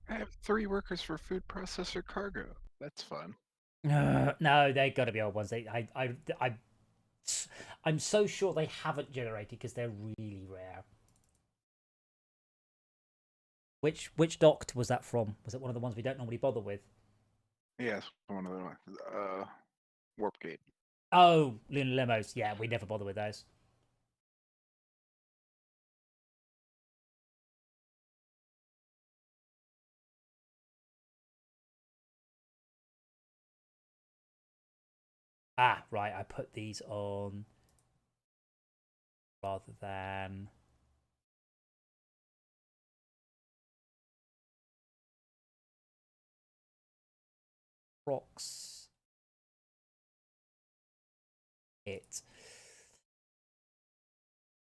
I have 3 workers for food processor cargo. That's fun. No, they got to be old ones. I'm so sure they haven't generated because they're really rare. Which docked was that from? Was it one of the ones we don't normally bother with? Yes, one of them. Warp gate. Oh, Lunar Limos. Yeah, we never bother with those. Ah, right. I put these on rather than... Rocks.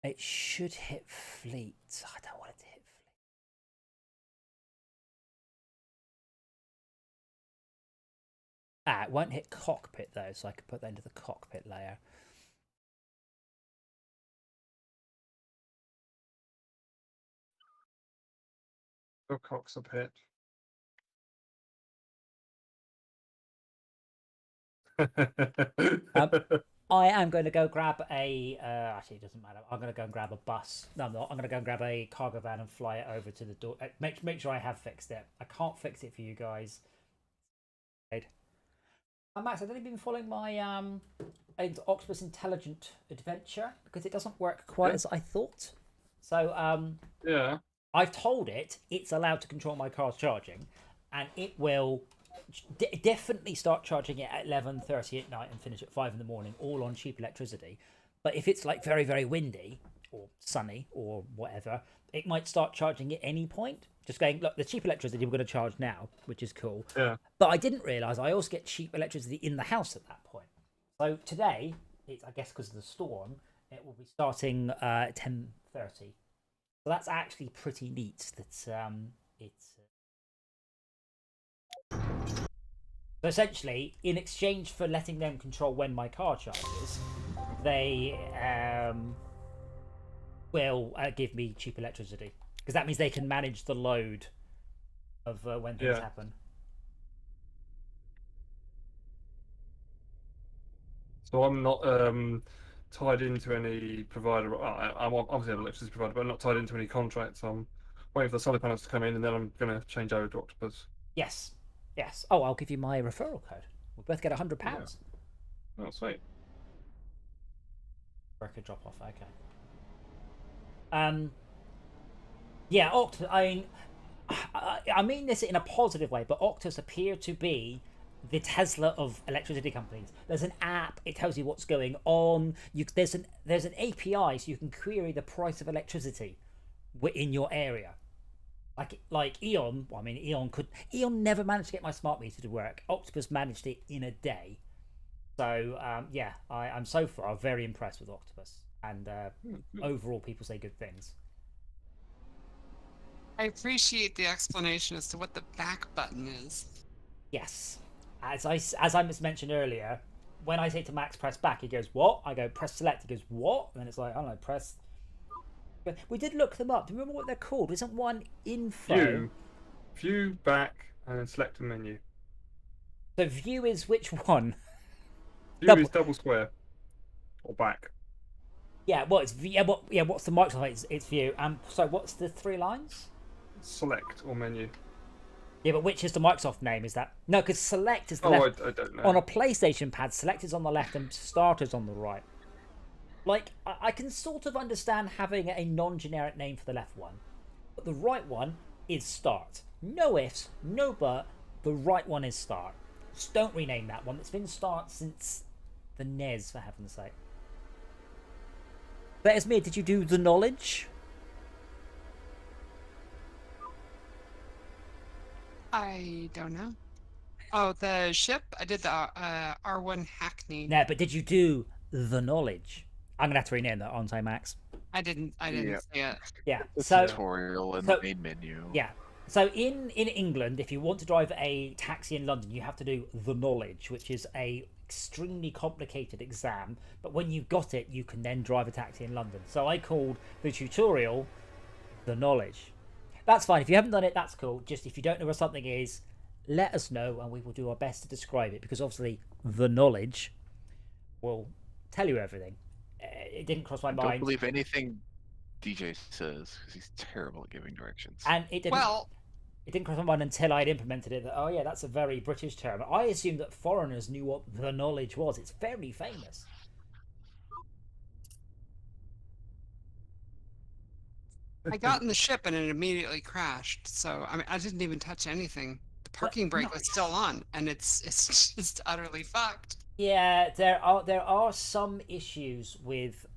It should hit fleet. I don't want it to hit fleet. It won't hit cockpit though, so I could put that into the cockpit layer. Wilcox a pit. I am going to go grab a. Actually, it doesn't matter. I'm going to go and grab a bus. No, I'm not. I'm going to go and grab a cargo van and fly it over to the door. Make sure I have fixed it. I can't fix it for you guys. Max, I've only been following my Octopus Intelligent Adventure because it doesn't work quite as I thought. So yeah. I've told it it's allowed to control my car's charging, and it will definitely start charging it at 11:30 at night and finish at 5 in the morning, all on cheap electricity. But if it's like very, very windy or sunny or whatever, it might start charging at any point. Just going, look, the cheap electricity we're going to charge now, which is cool. Yeah. But I didn't realise I also get cheap electricity in the house at that point. So today, it's, I guess because of the storm, it will be starting at 10:30. So that's actually pretty neat. That's it's. So essentially, in exchange for letting them control when my car charges, they will give me cheap electricity because that means they can manage the load of when things happen. So I'm not tied into any provider. I'm obviously an electricity provider, but I'm not tied into any contracts. I'm waiting for the solar panels to come in, and then I'm going to change over to Octopus. Yes. Yes. Oh, I'll give you my referral code. We'll both get £100. Yeah. Oh, sweet. Record drop off. Okay. Yeah, Octus. I mean this in a positive way, but Octus appear to be the Tesla of electricity companies. There's an app; it tells you what's going on. There's an API, so you can query the price of electricity in your area. Like Eon. Well, I mean, Eon never managed to get my smart meter to work. Octopus managed it in a day. So yeah, I'm so far very impressed with Octopus, and overall, people say good things. I appreciate the explanation as to what the back button is. Yes, as I mentioned earlier, when I say to Max press back, he goes what? I go press select. He goes what? And it's like I don't know, press. But we did look them up. Do you remember what they're called? Isn't one info? View back and then select a menu. So view is which one? View is double square or back. Yeah, well, it's what's the Microsoft? It's view. So what's the 3 lines? Select or menu. Yeah, but which is the Microsoft name? Is that no? Because select is the left. I don't know. On a PlayStation pad, select is on the left and start is on the right. Like, I can sort of understand having a non-generic name for the left one, but the right one is start. No ifs, no but. The right one is start. Just don't rename that one. It's been start since the NES, for heaven's sake. But Esmir, did you do the knowledge? I don't know. Oh, the ship? I did the R1 Hackney. No, but did you do the knowledge? I'm gonna have to rename that, aren't I, Max? I didn't see it. Yeah. The So tutorial in the main menu. yeah. So in England, if you want to drive a taxi in London, you have to do the knowledge, which is a extremely complicated exam. But when you got it, you can then drive a taxi in London. So I called the tutorial the knowledge. That's fine. If you haven't done it, that's cool. Just if you don't know where something is, let us know and we will do our best to describe it, because obviously the knowledge will tell you everything. It didn't cross my mind. Don't believe anything DJ says because he's terrible at giving directions. And it didn't. Well, it didn't cross my mind until I'd implemented it. That oh yeah, that's a very British term. I assumed that foreigners knew what the knowledge was. It's very famous. I got in the ship and it immediately crashed. So I mean, I didn't even touch anything. The parking brake was still on, and it's just utterly fucked. Yeah, there are some issues with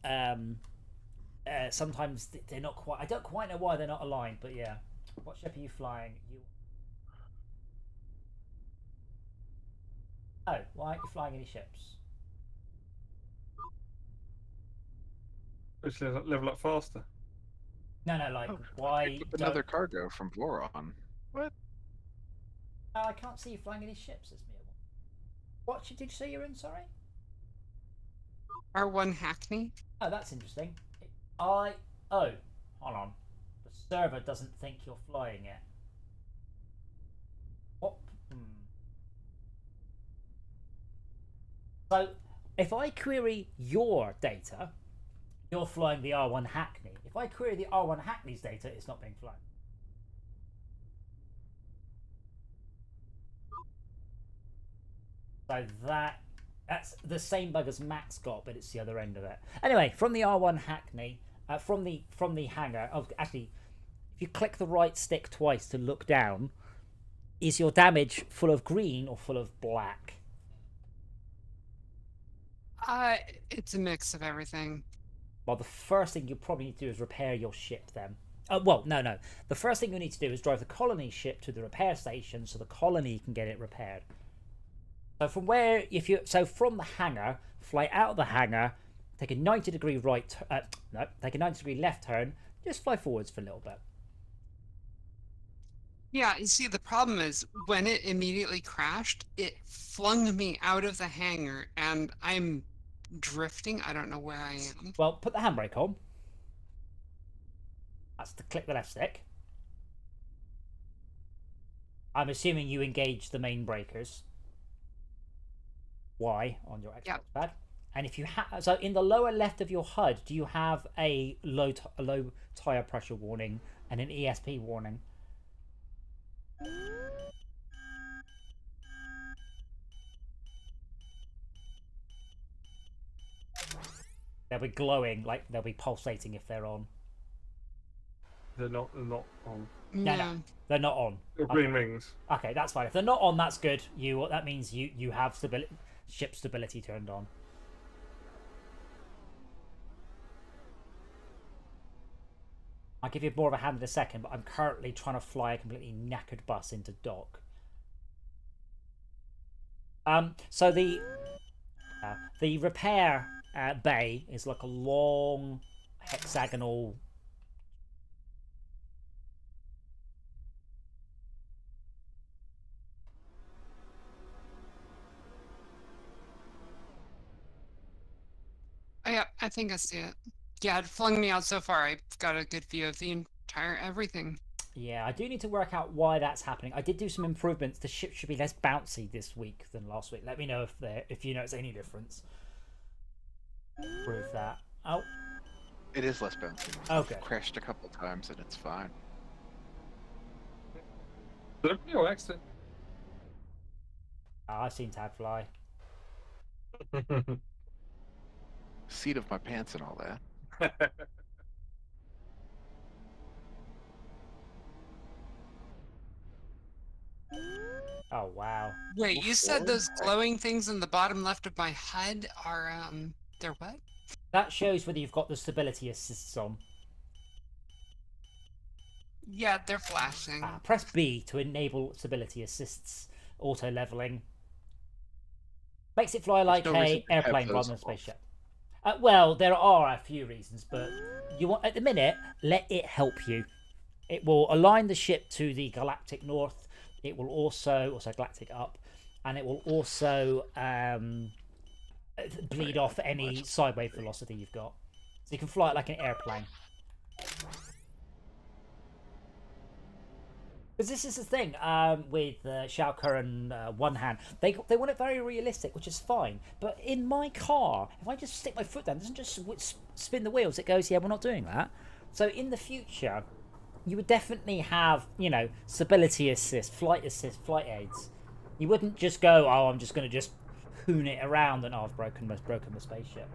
sometimes they're not quite. I don't quite know why they're not aligned, but yeah. What ship are you flying? Oh, why aren't you flying any ships? Which level up faster. No, like Oh, why? Picked up another cargo from Voron. What? I can't see you flying any ships. It's me. What ship did you say you're in? Sorry. R1 Hackney. Oh, that's interesting. Oh, hold on. The server doesn't think you're flying it. So if I query your data, you're flying the R1 Hackney. If I query the R1 Hackney's data, it's not being flown. So that's the same bug as Max got, but it's the other end of it. Anyway, from the R1 Hackney, from the hangar. Oh, actually, if you click the right stick twice to look down, is your damage full of green or full of black? It's a mix of everything. Well, the first thing you probably need to do is repair your ship then. Well, no. The first thing you need to do is drive the colony ship to the repair station so the colony can get it repaired. So from from the hangar, fly out of the hangar, take a 90-degree take a 90-degree left turn, just fly forwards for a little bit. Yeah, you see, the problem is when it immediately crashed, it flung me out of the hangar, and I'm drifting. I don't know where I am. Well, put the handbrake on. That's to click the left stick. I'm assuming you engage the main breakers. Y on your Xbox pad. And if you so in the lower left of your HUD, do you have a low tire pressure warning and an ESP warning? They'll be glowing, like they'll be pulsating if they're on. They're not on. No, they're not on. They're green rings. Okay, that's fine. If they're not on, that's good. That means you have ship stability turned on. I'll give you more of a hand in a second, but I'm currently trying to fly a completely knackered bus into dock. So the repair bay is like a long hexagonal. Oh, yeah, I think I see it. Yeah, it flung me out so far. I've got a good view of the entire everything. Yeah, I do need to work out why that's happening. I did do some improvements. The ship should be less bouncy this week than last week. Let me know if you notice any difference. Prove that. Oh. It is less bouncy. Okay. Crashed a couple times and it's fine. No accident. I've seen Tad fly. Seat of my pants and all that. Oh wow. Wait, you said those glowing things in the bottom left of my HUD are they're what? That shows whether you've got the stability assists on. Yeah, they're flashing. Press B to enable stability assists auto leveling. Makes it fly like an airplane rather than a spaceship. Well, there are a few reasons, but you want at the minute, let it help you. It will align the ship to the galactic north. It will also galactic up, and it will also bleed off any sideways velocity you've got, so you can fly it like an airplane. Because this is the thing with Shao Kahn One Hand. They want it very realistic, which is fine. But in my car, if I just stick my foot down, it doesn't just spin the wheels. It goes, yeah, we're not doing that. So in the future, you would definitely have, stability assist, flight aids. You wouldn't just go, oh, I'm just going to just hoon it around and oh, I've broken the spaceship.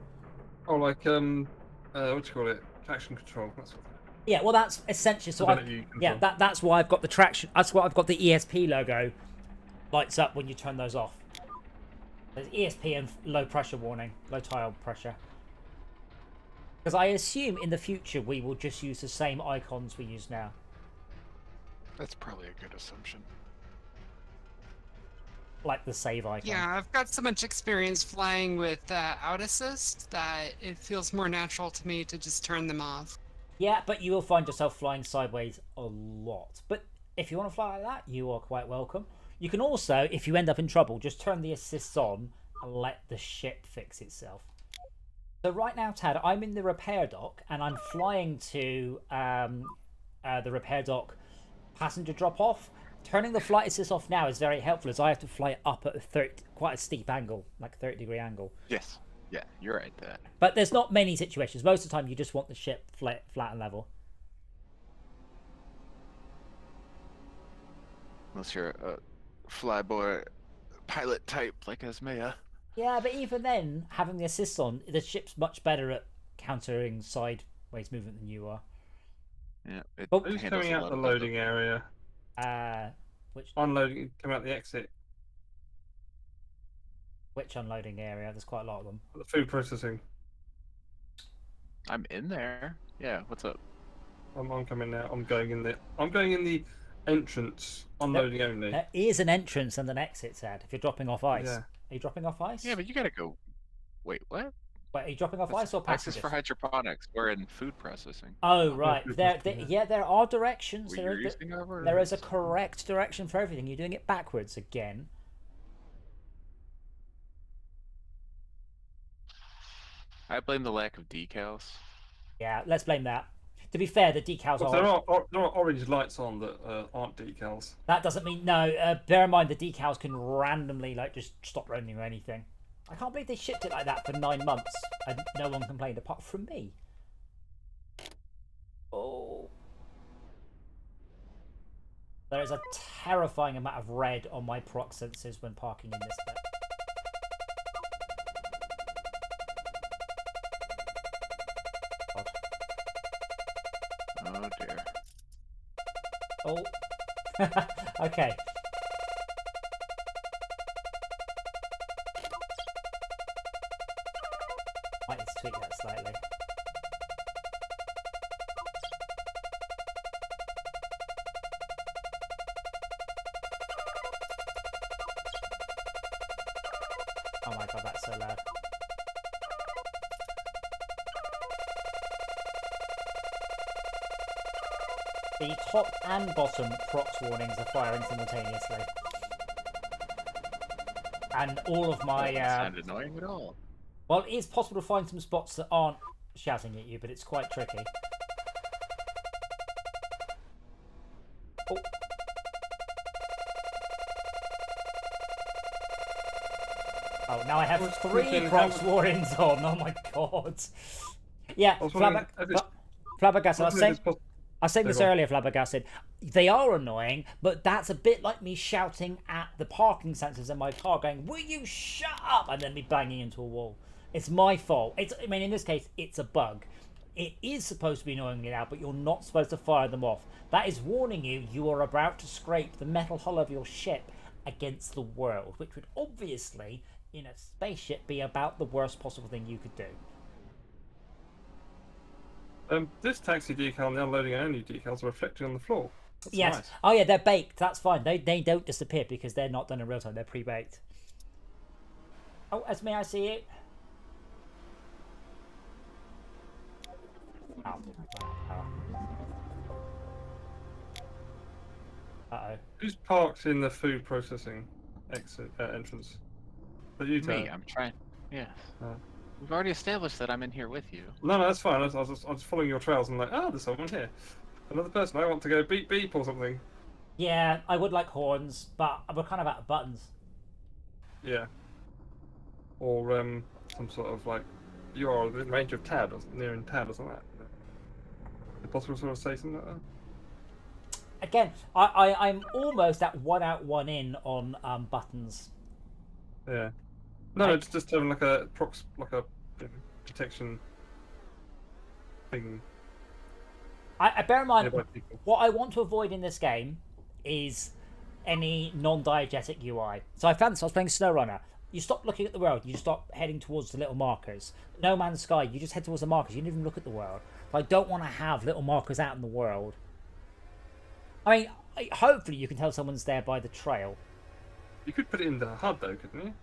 Oh, like what do you call it? Traction control. That's what. Yeah, well, that's essentially so. That's why I've got the traction. That's why I've got the ESP logo lights up when you turn those off. There's ESP and low pressure warning, low tire pressure. Because I assume in the future we will just use the same icons we use now. That's probably a good assumption. Like the save icon. Yeah, I've got so much experience flying with out assist that it feels more natural to me to just turn them off. Yeah, but you will find yourself flying sideways a lot. But if you want to fly like that, you are quite welcome. You can also, if you end up in trouble, just turn the assists on and let the ship fix itself. So right now, Tad, I'm in the repair dock and I'm flying to the repair dock passenger drop-off. Turning the flight assist off now is very helpful, as I have to fly up at quite a steep angle, like a 30-degree angle. Yes. Yeah, you're right there. But there's not many situations. Most of the time, you just want the ship flat and level. Unless you're a flyboy pilot type like Esmea. Yeah, but even then, having the assist on, the ship's much better at countering sideways movement than you are. Yeah. It Oh. Who's handles coming a out lot the of loading area? Which Coming out the exit. unloading area? There's quite a lot of them. The food processing. I'm in there. Yeah. What's up? I'm coming now. I'm going in the entrance. Unloading only. There is an entrance and an exit, Sad. If you're dropping off ice. Yeah. Are you dropping off ice? Yeah, but you gotta go. Wait, what? Wait, are you dropping off That's ice or access passengers? for hydroponics. We're in food processing. Oh, right. food There, processing, yeah, there are directions. Were you using over? There is a correct direction for everything. You're doing it backwards again. I blame the lack of decals. Yeah, let's blame that. To be fair, the decals Well, there are orange lights on that aren't decals. That doesn't mean no. Bear in mind the decals can randomly like just stop running or anything. I can't believe they shipped it like that for 9 months and no one complained apart from me. Oh, there is a terrifying amount of red on my proc sensors when parking in this bit. Oh dear. Oh, okay. Might need to tweak that slightly. Oh my god, that's so loud. The top and bottom procs warnings are firing simultaneously. And all of my... That doesn't sound annoying at all. Well, it is possible to find some spots that aren't shouting at you, but it's quite tricky. Oh. Oh, now I have was 3 thinking, procs warnings on. Oh my god. Yeah, I was wondering Flabbergasted. I was saying this Go on. earlier, Flabbergasted. They are annoying, but that's a bit like me shouting at the parking sensors in my car going, "Will you shut up?" and then me banging into a wall. It's my fault. I mean, in this case, it's a bug. It is supposed to be annoyingly loud, but you're not supposed to fire them off. That is warning you you are about to scrape the metal hull of your ship against the world, which would obviously, in a spaceship, be about the worst possible thing you could do. This taxi decal and the unloading only decals are reflecting on the floor. That's Yes. nice. Oh yeah, they're baked. That's fine. They don't disappear because they're not done in real time. They're pre-baked. Oh, Esme, I see it. Oh. Uh-oh. Who's parked in the food processing exit entrance? That you Me, Ted? I'm trying. Yeah. Oh. We've already established that I'm in here with you. No, that's fine. I was just following your trails and like, there's someone here. Another person. I want to go beep beep or something. Yeah, I would like horns, but we're kind of out of buttons. Yeah. Or some sort of like, you are in range of Tad or near in Tad or something like that. Is it possible to sort of say something like that? Again, I'm almost at 1 out, 1 in on buttons. Yeah. No, it's just having like a protection thing. I bear in mind, nearby people. what I want to avoid in this game is any non-diegetic UI. So I was playing SnowRunner. You stop looking at the world, you just stop heading towards the little markers. No Man's Sky, you just head towards the markers, you don't even look at the world. I don't want to have little markers out in the world. I mean, hopefully you can tell someone's there by the trail. You could put it in the HUD though, couldn't you?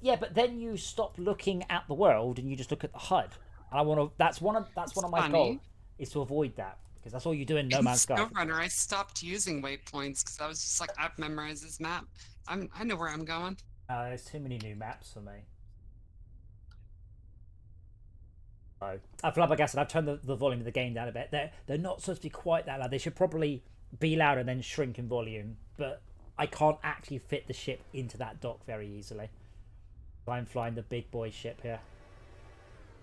Yeah, but then you stop looking at the world and you just look at the HUD. And I want to. That's one of my funny. goals is to avoid that because that's all you do in No Man's Sky. SnowRunner, I stopped using waypoints because I was just like, I've memorized this map. I know where I'm going. There's too many new maps for me. So, Flabbergasted, I've turned the volume of the game down a bit. They're not supposed to be quite that loud. They should probably be loud and then shrink in volume, but I can't actually fit the ship into that dock very easily. I'm flying the big boy ship here.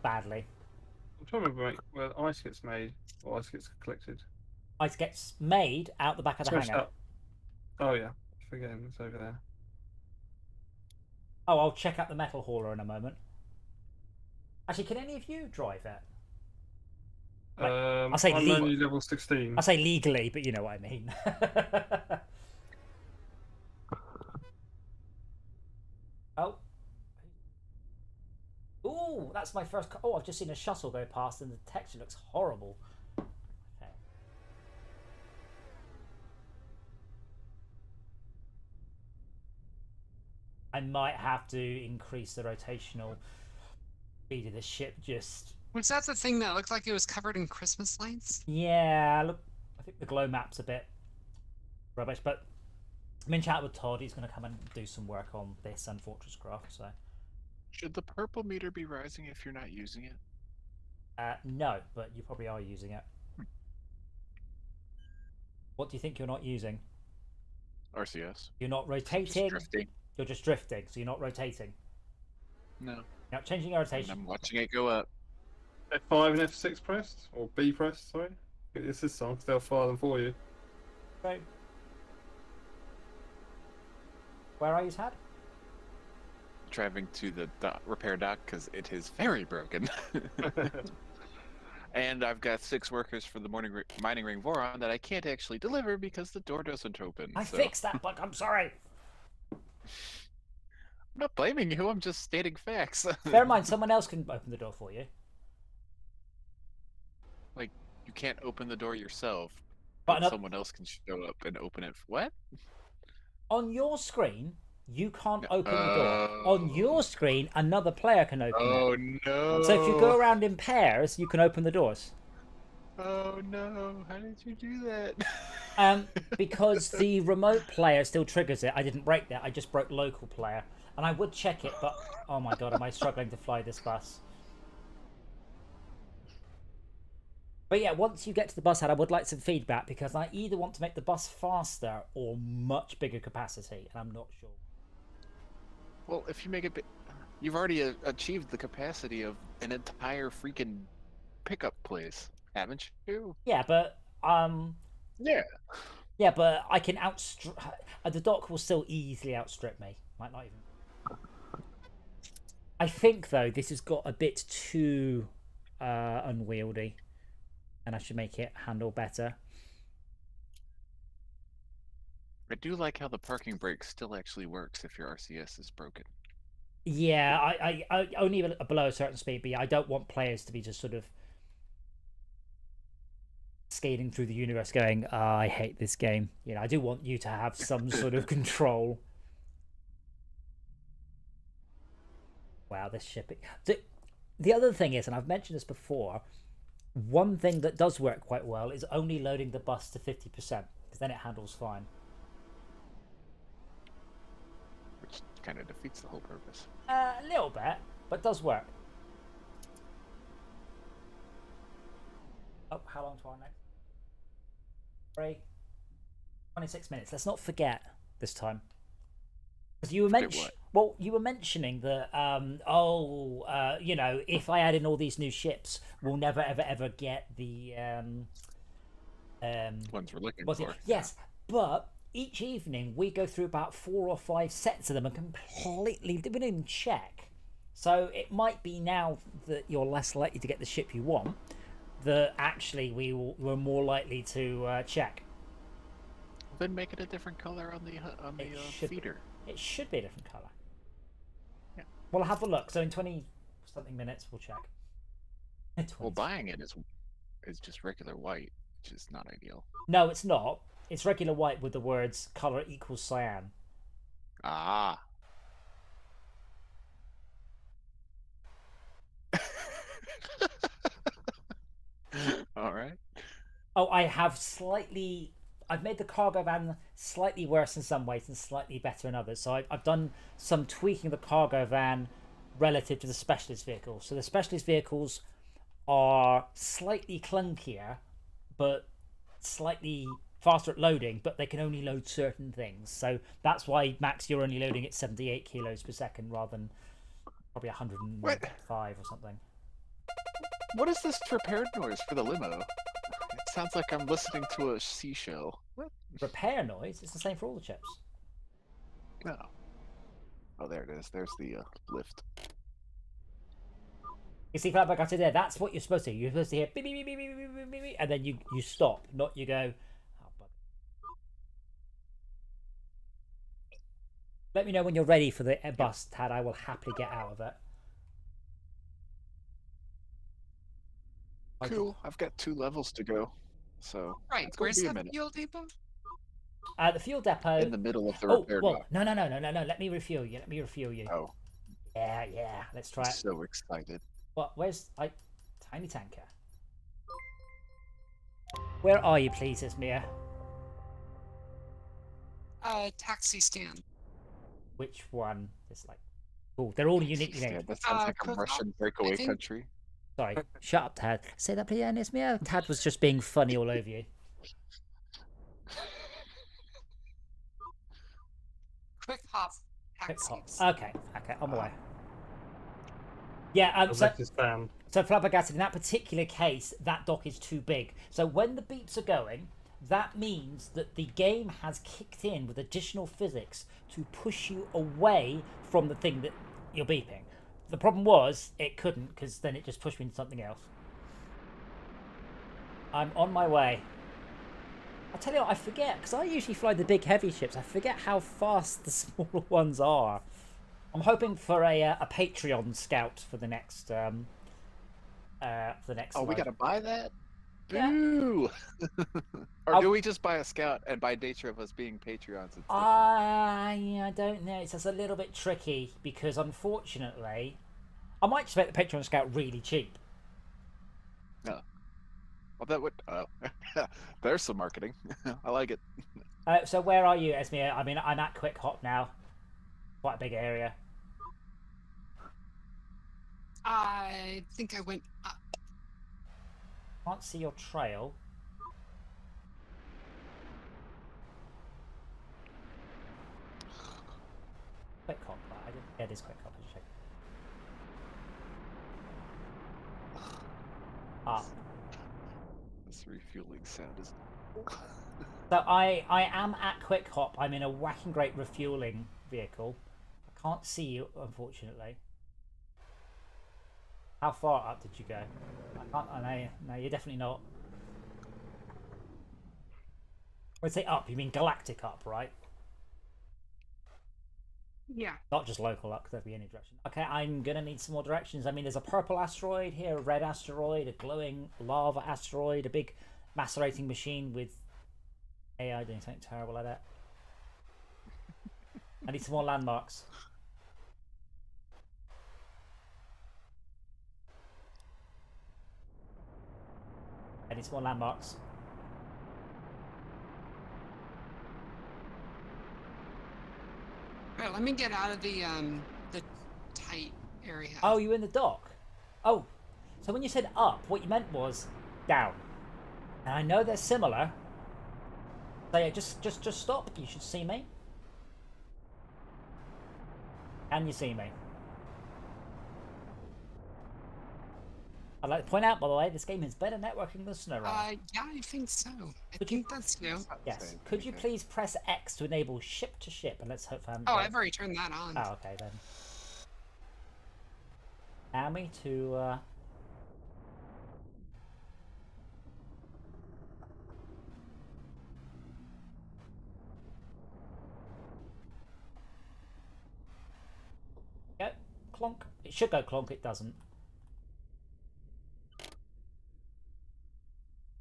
Badly. I'm trying to remember where ice gets made or ice gets collected. Ice gets made out the back of the Smashed hangar. up. Oh yeah, forgetting it's over there. Oh, I'll check out the metal hauler in a moment. Actually, can any of you drive it? Like, I'll say I'm only level 16. I say legally, but you know what I mean. Oh. Ooh, that's my first. Oh, I've just seen a shuttle go past, and the texture looks horrible. Okay. I might have to increase the rotational speed of the ship. Just Was that the thing that looked like it was covered in Christmas lights? yeah. Look, I think the glow map's a bit rubbish, but I'm in chat with Todd. He's going to come and do some work on this and Fortress Craft. So Should the purple meter be rising if you're not using it? no, but you probably are using it. What do you think you're not using? RCS. You're not Just rotating. drifting. You're just drifting, so you're not rotating. No. You're not changing your And rotation. I'm watching it go up. F5 and F6 pressed or B pressed. Sorry, it's this song. They'll fire them for you. So, where are you, Tad? Driving to the repair dock because it is very broken. And I've got 6 workers for the mining ring Voron that I can't actually deliver because the door doesn't open. I so. fixed that bug. I'm sorry. I'm not blaming you. I'm just stating facts. Bear in mind, someone else can open the door for you. Like, you can't open the door yourself, But but another- someone else can show up and open it. What? On your screen, you can't No. open the door. On your screen, another player can open it. Oh no! So if you go around in pairs, you can open the doors. Oh no! How did you do that? Because the remote player still triggers it. I didn't break that. I just broke local player, and I would check it, but oh my god, am I struggling to fly this bus? But yeah, once you get to the bus head, I would like some feedback because I either want to make the bus faster or much bigger capacity, and I'm not sure. Well, if you make it, you've already achieved the capacity of an entire freaking pickup place, haven't you? Yeah, but Yeah. yeah, but I can outstrip. The dock will still easily outstrip me. Might not even. I think though this has got a bit too unwieldy, and I should make it handle better. I do like how the parking brake still actually works if your RCS is broken. Yeah, I only below a certain speed, but yeah, I don't want players to be just sort of skating through the universe going, oh, I hate this game. You know, I do want you to have some sort of control. Wow, this shipping. The other thing is, and I've mentioned this before, one thing that does work quite well is only loading the bus to 50%, because then it handles fine. Which kind of defeats the whole purpose. A little bit, but does work. Oh, how long to our next? 26 minutes. Let's not forget this time. Because you were you were mentioning that you know, if I add in all these new ships, we'll never ever get the Ones we're looking what's it? for. Yes, but each evening we go through about 4 or 5 sets of them and completely we don't even check. So it might be now that you're less likely to get the ship you want, that actually we're more likely to check. Then make it a different color on the feeder. It should be a different color. Yeah. Well, I'll have a look. So in 20 something minutes, we'll check. Well, buying it is just regular white, which is not ideal. No, it's not. It's regular white with the words color equals cyan. Ah. All right. Oh, I've made the cargo van slightly worse in some ways and slightly better in others. So I've done some tweaking of the cargo van relative to the specialist vehicles. So the specialist vehicles are slightly clunkier, but slightly faster at loading, but they can only load certain things. So that's why, Max, you're only loading at 78 kilos per second rather than probably 105 or something. What is this repair noise for the limo? It sounds like I'm listening to a seashell. What? Repair noise? It's the same for all the chips. No. Oh, there it is. There's the lift. You see, Flatback, I said there, that's what you're supposed to do. You're supposed to hear beep, beep, beep, beep, beep, beep, beep, beep, and then you stop, not you go, oh, bugger. Let me know when you're ready for the bus, Tad. I will happily get out of it. Cool. I've got 2 levels to go. So Right, it's going where's to be a that minute. fuel depot? The fuel depot. In the middle of the Oh, repair well, dock. no. Let me refuel you. Let me refuel you. Oh, Yeah. Let's try I'm it. so excited. What? Where's tiny tanker? Where are you, please, Esmir? Taxi stand. Which one? It's like, oh, they're all uniquely Yeah, named. that sounds like a Cliff Russian Top, breakaway I think. country. Sorry, shut up, Tad. Say that, please, Esmir. Tad was just being funny all over you. Quick hop Quick hop. taxis. Okay, I'm away. Yeah, The so lift is found. Flabbergasted, in that particular case, that dock is too big. So when the beeps are going, that means that the game has kicked in with additional physics to push you away from the thing that you're beeping. The problem was, it couldn't, because then it just pushed me into something else. I'm on my way. I tell you what, I forget, because I usually fly the big heavy ships. I forget how fast the smaller ones are. I'm hoping for a Patreon scout for the next Oh, we live. gotta buy that? Yeah. Boo! Or I'll- do we just buy a scout, and by nature of us being Patreons, it's different? I don't know. It's just a little bit tricky because, unfortunately, I might just make the Patreon scout really cheap. No. Well, that would. There's some marketing. I like it. So where are you, Esmir? I mean, I'm at Quick Hop now. Quite a big area. I think I went up. Can't see your trail. Quick Hop. I didn't. Yeah, it is Quick Hop. I should check. This refueling sound is. So I am at Quick Hop. I'm in a whacking great refueling vehicle. I can't see you, unfortunately. How far up did you go? I can't. I know. No, you're definitely not. When I say up, you mean galactic up, right? Yeah. Not just local up, because that'd be any direction. Okay, I'm gonna need some more directions. I mean, there's a purple asteroid here, a red asteroid, a glowing lava asteroid, a big macerating machine with AI doing something terrible like that. I need some more landmarks. I need some more landmarks. Right, let me get out of the tight area. Oh, you're in the dock. Oh, so when you said up, what you meant was down. And I know they're similar. So yeah, just stop. You should see me. Can you see me? I'd like to point out, by the way, this game is better networking than SnowRunner. Yeah, I think so. I Could you- think that's new. Yes. Could you please press X to enable ship to ship? And let's hope for. Oh, I've already turned that on. Oh, okay then. Allow me to. Go clonk. It should go clonk. It doesn't.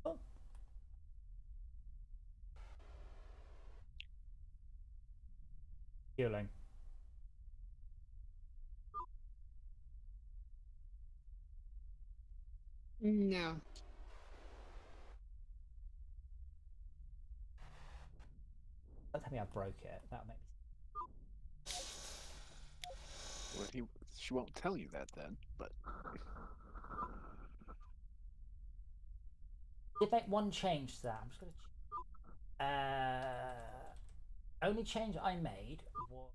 Oh. Fueling. No. Don't tell me I broke it. That'll make me. Well, she won't tell you that then, but. Did make one change to that. I'm just gonna. Only change I made was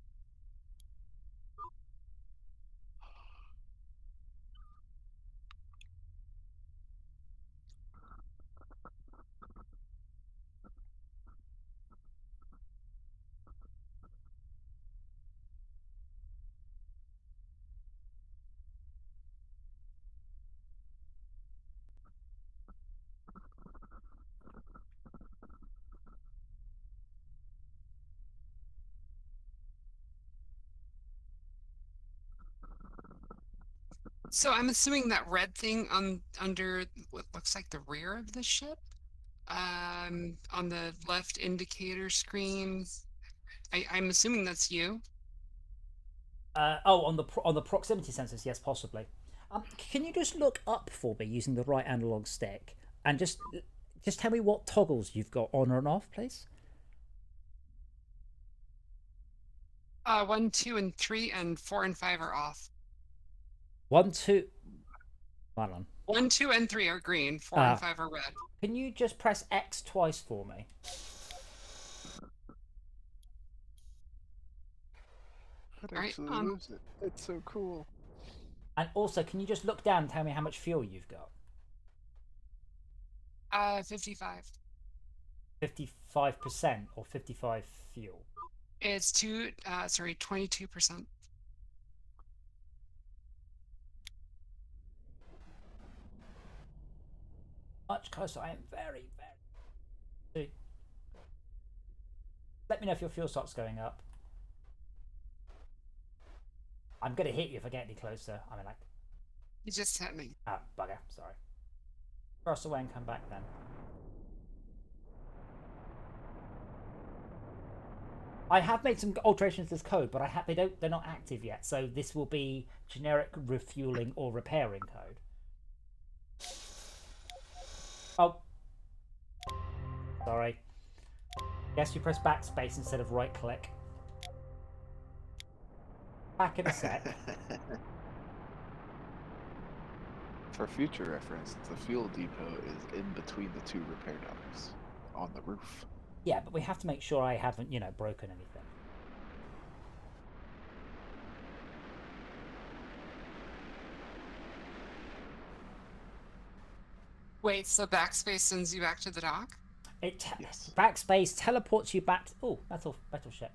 So I'm assuming that red thing on under what looks like the rear of the ship, on the left indicator screen. I'm assuming that's you. oh, on the proximity sensors, yes, possibly. Can you just look up for me using the right analog stick and just tell me what toggles you've got on and off, please? 1, 2, and 3, and 4 and 5 are off. 1, 2. Hold on. 1, 2, and 3 are green. 4 Ah. and 5 are red. Can you just press X twice for me? That Alright, actually moves it. It's so cool. And also, can you just look down and tell me how much fuel you've got? 55. 55% or 55 fuel? It's 22%. Much closer. I am very, very. Let me know if your fuel starts going up. I'm gonna hit you if I get any closer. I mean, like. You just hit me. Ah, bugger. Sorry. Cross away and come back then. I have made some alterations to this code, but they're not active yet. So this will be generic refueling or repairing code. Oh. Sorry. Guess you press backspace instead of right click. Back in a sec. For future reference, the fuel depot is in between the two repair docks on the roof. Yeah, but we have to make sure I haven't, broken anything. Wait, so backspace sends you back to the dock? Yes. Backspace teleports you back. Oh, metal shit.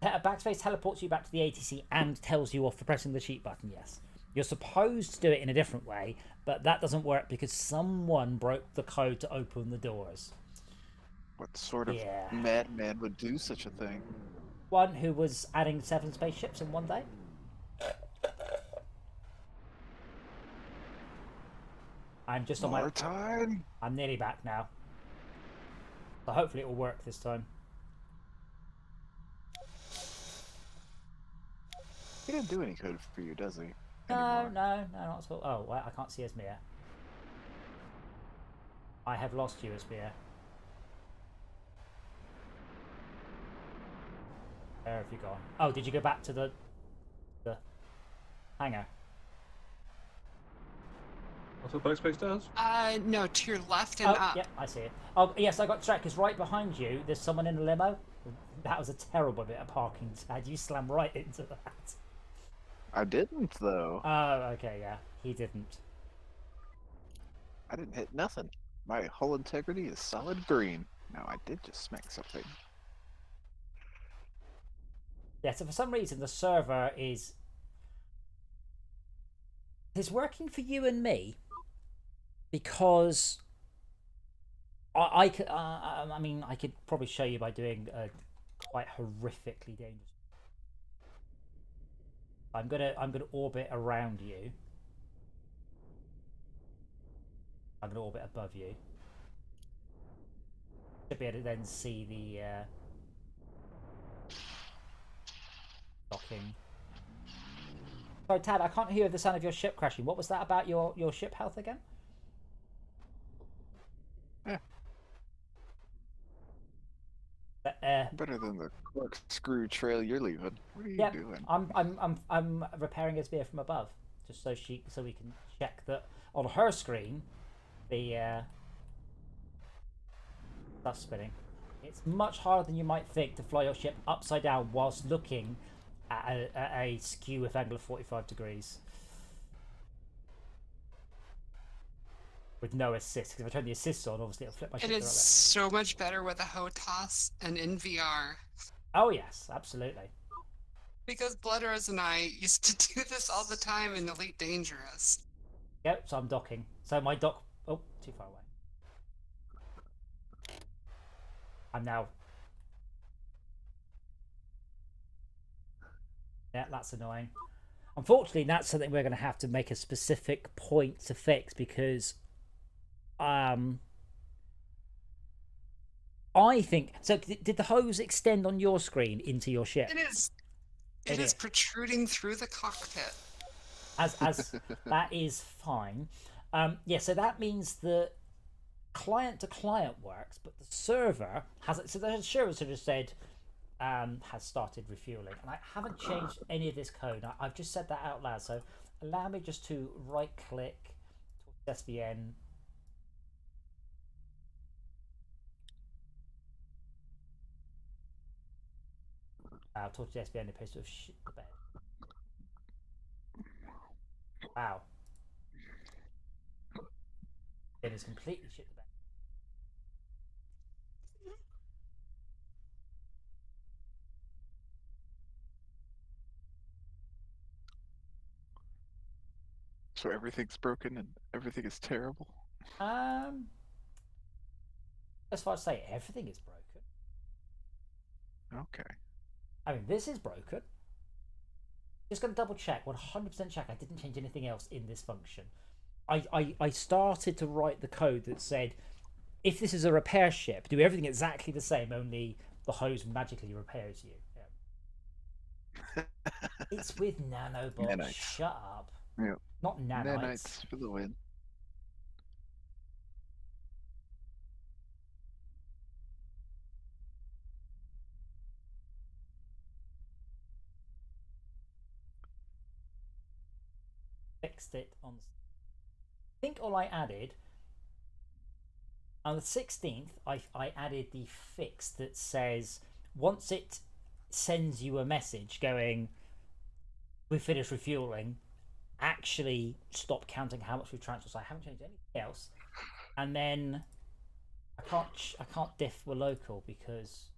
Backspace teleports you back to the ATC and tells you off for pressing the cheat button. Yes, you're supposed to do it in a different way, but that doesn't work because someone broke the code to open the doors. What sort of madman would do such a thing? One who was adding 7 spaceships in one day. I'm just on More time. I'm nearly back now. So hopefully it will work this time. He didn't do any code for you, does he? No, Anymore? no, not at all. Oh, well, I can't see Esmir. I have lost you, Esmir. Where have you gone? Oh, did you go back to the hangar? That's what backspace does. No, to your left and up. Yep, I see it. Oh, yes, I got distracted because right behind you, there's someone in a limo. That was a terrible bit of parking. Had you slammed right into that? I didn't, though. Oh, okay, yeah, he didn't. I didn't hit nothing. My hull integrity is solid green. Now, I did just smack something. Yeah, so for some reason the server is working for you and me because I mean I could probably show you by doing a quite horrifically dangerous. I'm gonna orbit around you. I'm gonna orbit above you. Should be able to then see the docking. Sorry, Tad, I can't hear the sound of your ship crashing. What was that about your ship health again? Better than the corkscrew trail you're leaving. What are you doing? I'm repairing his beer from above, just so we can check that on her screen the stuff's spinning. It's much harder than you might think to fly your ship upside down whilst looking at a skew with angle of 45 degrees. With no assist, because if I turn the assist on, obviously it'll flip my ship It the is right way. so much better with a HOTAS and in VR. Oh yes, absolutely. Because Blood Rose and I used to do this all the time in Elite Dangerous. Yep, so I'm docking. So my dock... Oh, too far away. I'm now... Yeah, that's annoying. Unfortunately, that's something we're going to have to make a specific point to fix, because... I think... So, did the hose extend on your screen into your ship? It is. It is protruding through the cockpit. As that is fine. Yeah, so that means that client to client works, but the server hasn't. So the server sort of said has started refueling, and I haven't changed any of this code. I've just said that out loud. So allow me just to right click SVN. Talk to SVN appears to have shit the bed. Wow. It is completely shit the bed. So everything's broken and everything is terrible. As far as say everything is broken. Okay. I mean, this is broken. Just going to double check, 100% check I didn't change anything else in this function. I started to write the code that said, if this is a repair ship, do everything exactly the same, only the hose magically repairs you. Yeah. It's with nanobots. Nanites. Shut up. Yep. Not nanites. Nanites for the win. Fixed it on... I think all I added... On the 16th, I added the fix that says, once it sends you a message going, we finished refueling, actually stop counting how much we've transferred. So I haven't changed anything else. And then I can't diff for local because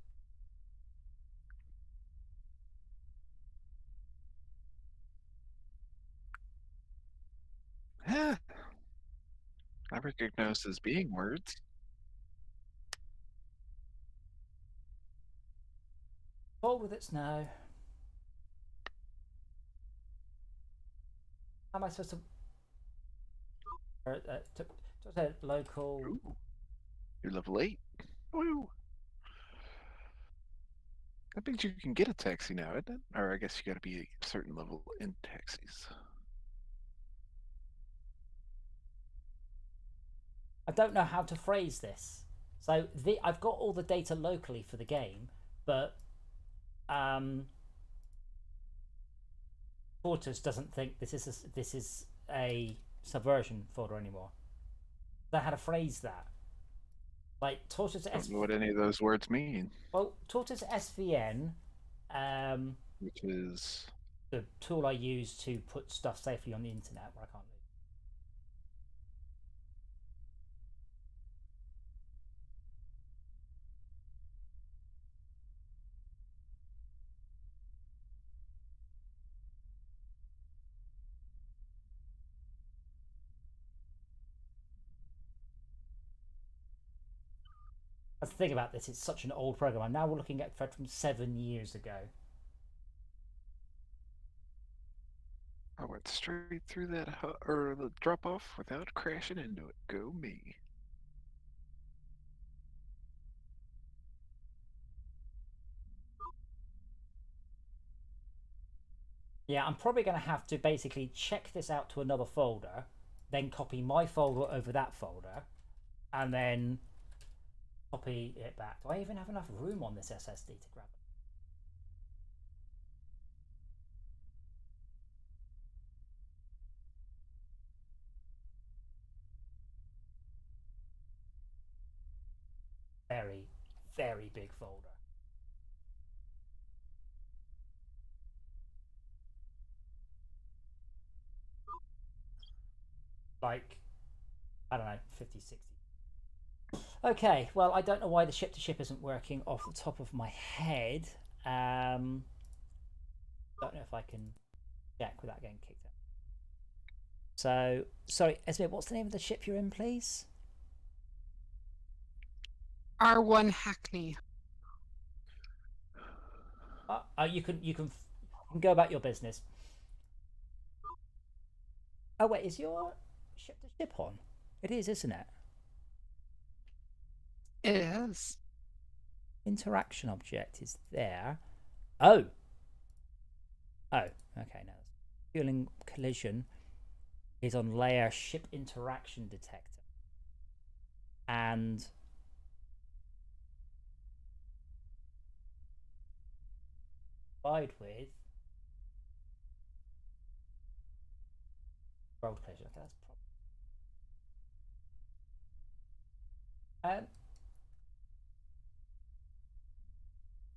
I recognize as being words. forward with it now. How am I supposed to local? Ooh. You're level 8. Woo! That means you can get a taxi now, isn't it? Or I guess you gotta be a certain level in taxis. I don't know how to phrase this. So I've got all the data locally for the game, but Fortus doesn't think this is a subversion folder anymore. They had to phrase that. Like Tortoise I don't know what any of those words mean. Well, Tortoise SVN, which is the tool I use to put stuff safely on the internet where I can't leave. That's the thing about this, it's such an old program. I'm now looking at thread from 7 years ago. I went straight through that or the drop off without crashing into it. Go me. Yeah, I'm probably going to have to basically check this out to another folder, then copy my folder over that folder, and then copy it back. Do I even have enough room on this SSD to grab it? Very, very big folder. Like, I don't know, 50, 60. Okay, well, I don't know why the ship to ship isn't working off the top of my head. Don't know if I can check without getting kicked out. So, sorry, Esme, what's the name of the ship you're in, please? R1 Hackney. You can go about your business. Oh wait, is your ship to ship on? It is, isn't it? It is. Interaction object is there. Oh. Oh, okay. Now, fueling collision is on layer ship interaction detector, and combined with world collision. Okay, that's probably.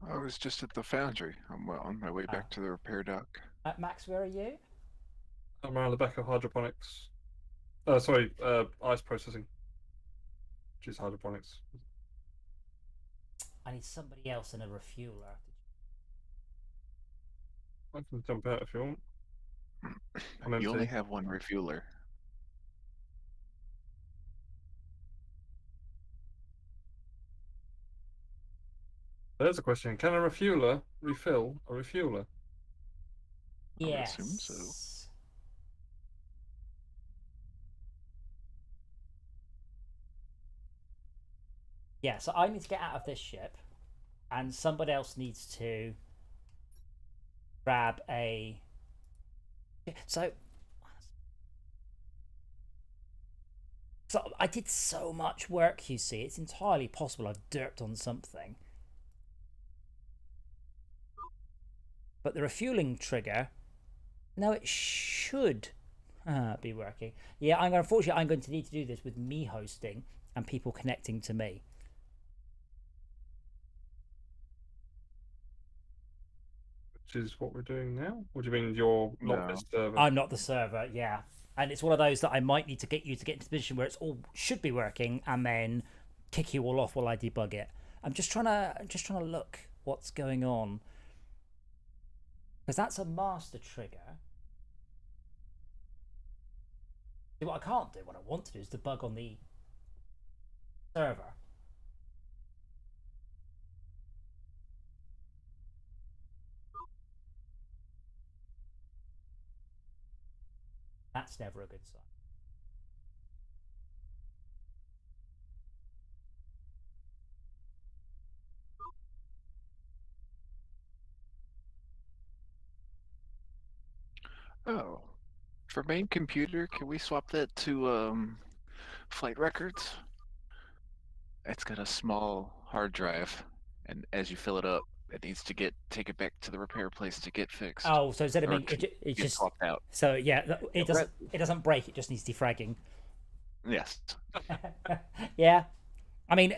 I was just at the foundry. I'm on my way back to the repair dock. Max, where are you? I'm around the back of hydroponics. Ice processing. Which is hydroponics. I need somebody else in a refueler. I can jump out if you want. I'm You only empty. have one refueler. There's a question. Can a refueler refill a refueler? I would Yes. assume so. Yeah, so I need to get out of this ship, and somebody else needs to grab a. So I did so much work, you see. It's entirely possible I've derped on something. But the refueling trigger, no, it should be working. Yeah, unfortunately, I'm going to need to do this with me hosting and people connecting to me. Which is what we're doing now? What do you mean you're not No. this server? I'm not the server, yeah. And it's one of those that I might need to get you to get into a position where it's all should be working and then kick you all off while I debug it. I'm just trying to look what's going on. Because that's a master trigger. See, what I can't do, what I want to do is debug on the server. That's never a good sign. Oh. For main computer, can we swap that to flight records? It's got a small hard drive, and as you fill it up, it needs to take it back to the repair place to get fixed. Oh, so instead of Or being to it get just swapped out. so yeah, it doesn't break. It just needs defragging. Yes. Yeah, I mean,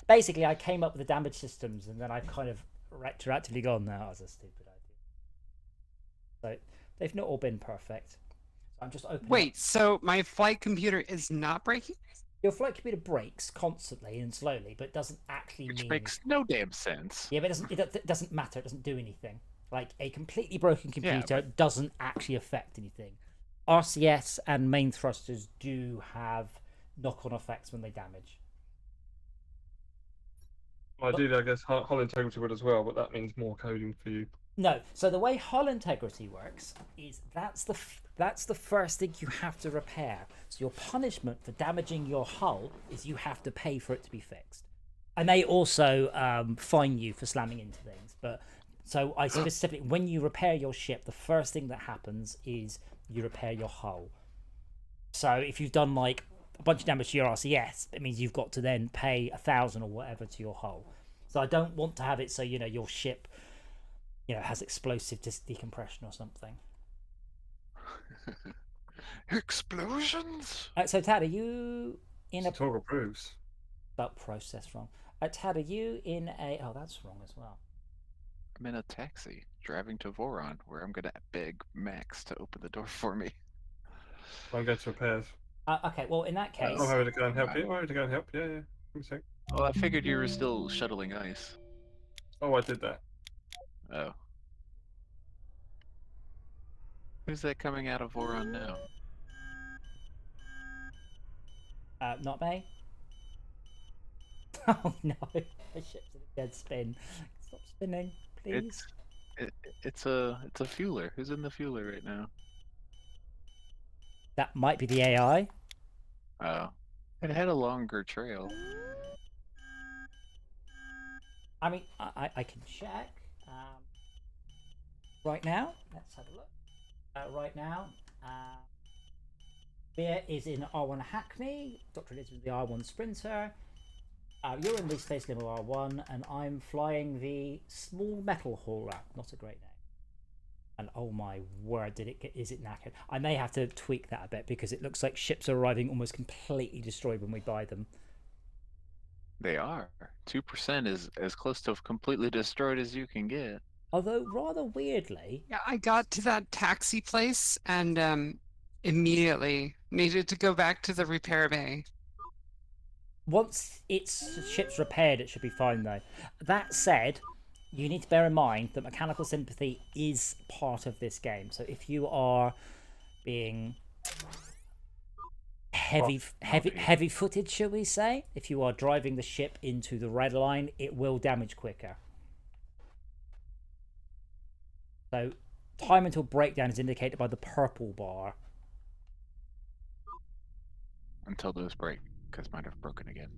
basically, I came up with the damage systems, and then I've kind of retroactively gone, "No, that was a stupid idea." So they've not all been perfect. I'm just opening. Wait, so my flight computer is not breaking? Your flight computer breaks constantly and slowly, but doesn't actually Which mean. makes no damn sense. Yeah, but it doesn't matter. It doesn't do anything. Like a completely broken computer doesn't actually affect anything. RCS and main thrusters do have knock-on effects when they damage. Ideally, I guess hull integrity would as well, but that means more coding for you. No, so the way hull integrity works is that's the first thing you have to repair. So your punishment for damaging your hull is you have to pay for it to be fixed, and they also fine you for slamming into things. But so I specifically, when you repair your ship, the first thing that happens is you repair your hull. So if you've done like a bunch of damage to your RCS, it means you've got to then pay 1,000 or whatever to your hull. So I don't want to have it so your ship has explosive decompression or something. Explosions? So Tad, are you in a? Toggle proofs. Spelt process wrong. Tad, are you in a... Oh, that's wrong as well. I'm in a taxi driving to Voron, where I'm gonna beg Max to open the door for me. I'll go to repairs. Okay, well, in that case... I'm happy to go and help you. I'm happy to go and help. Yeah. Give me a sec. Well, I figured you were still shuttling ice. Oh, I did that. Oh. Who's that coming out of Voron now? Not me. Oh no, the ship's in a dead spin. Stop spinning, please. It's a fueler. Who's in the fueler right now? That might be the AI. Oh. It had a longer trail. I mean, I can check. Right now, let's have a look. Right now, Beer is in R1 Hackney. Dr. Liz is the R1 Sprinter. You're in the Space Limo R1, and I'm flying the Small Metal Hauler. Not a great name. And oh my word, is it knackered? I may have to tweak that a bit because it looks like ships are arriving almost completely destroyed when we buy them. They are. 2% is as close to completely destroyed as you can get. Although rather weirdly, Yeah, I got to that taxi place and immediately needed to go back to the repair bay. once its ship's repaired, it should be fine though. That said, you need to bear in mind that mechanical sympathy is part of this game. So if you are being heavy-footed, shall we say, if you are driving the ship into the red line, it will damage quicker. So time until breakdown is indicated by the purple bar. Until those break, because mine have broken again.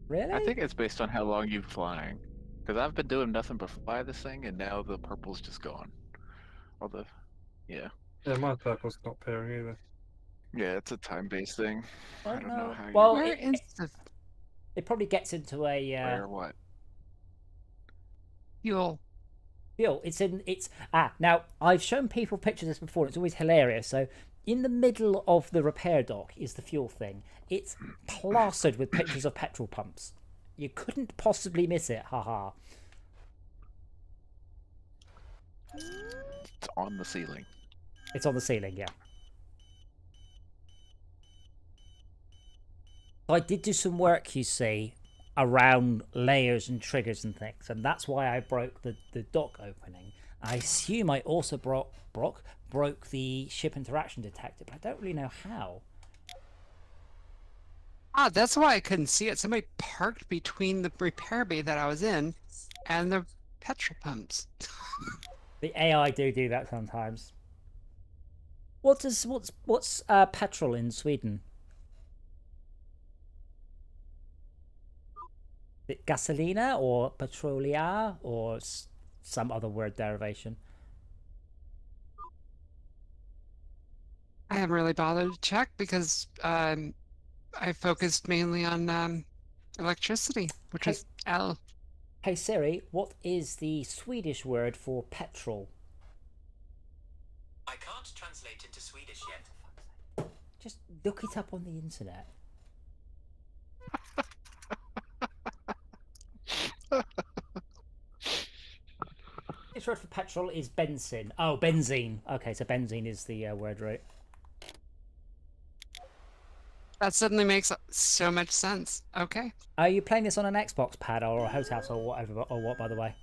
Really? I think it's based on how long you've flying. Because I've been doing nothing but fly this thing, and now the purple's just gone. Although, yeah. Yeah, my purple's not pairing either. Yeah, it's a time-based thing. I don't know how Well, Where is the it probably gets into a where what? fuel? fuel. Now I've shown people pictures of this before. It's always hilarious. So in the middle of the repair dock is the fuel thing. It's plastered with pictures of petrol pumps. You couldn't possibly miss it. Haha. It's on the ceiling. It's on the ceiling, yeah. I did do some work, you see, around layers and triggers and things, and that's why I broke the dock opening. I assume I also broke the ship interaction detector, but I don't really know how. Ah, that's why I couldn't see it. Somebody parked between the repair bay that I was in and the petrol pumps. The AI do that sometimes. What's petrol in Sweden? Is it gasolina or petrolia or some other word derivation? I haven't really bothered to check because I focused mainly on electricity, which is L. Hey Siri, what is the Swedish word for petrol? I can't translate into Swedish yet. Just look it up on the internet. This word for petrol is benzene. Oh, benzene. Okay, so benzene is the word, right? That suddenly makes so much sense. Okay. Are you playing this on an Xbox pad or a house or whatever, or what, by the way?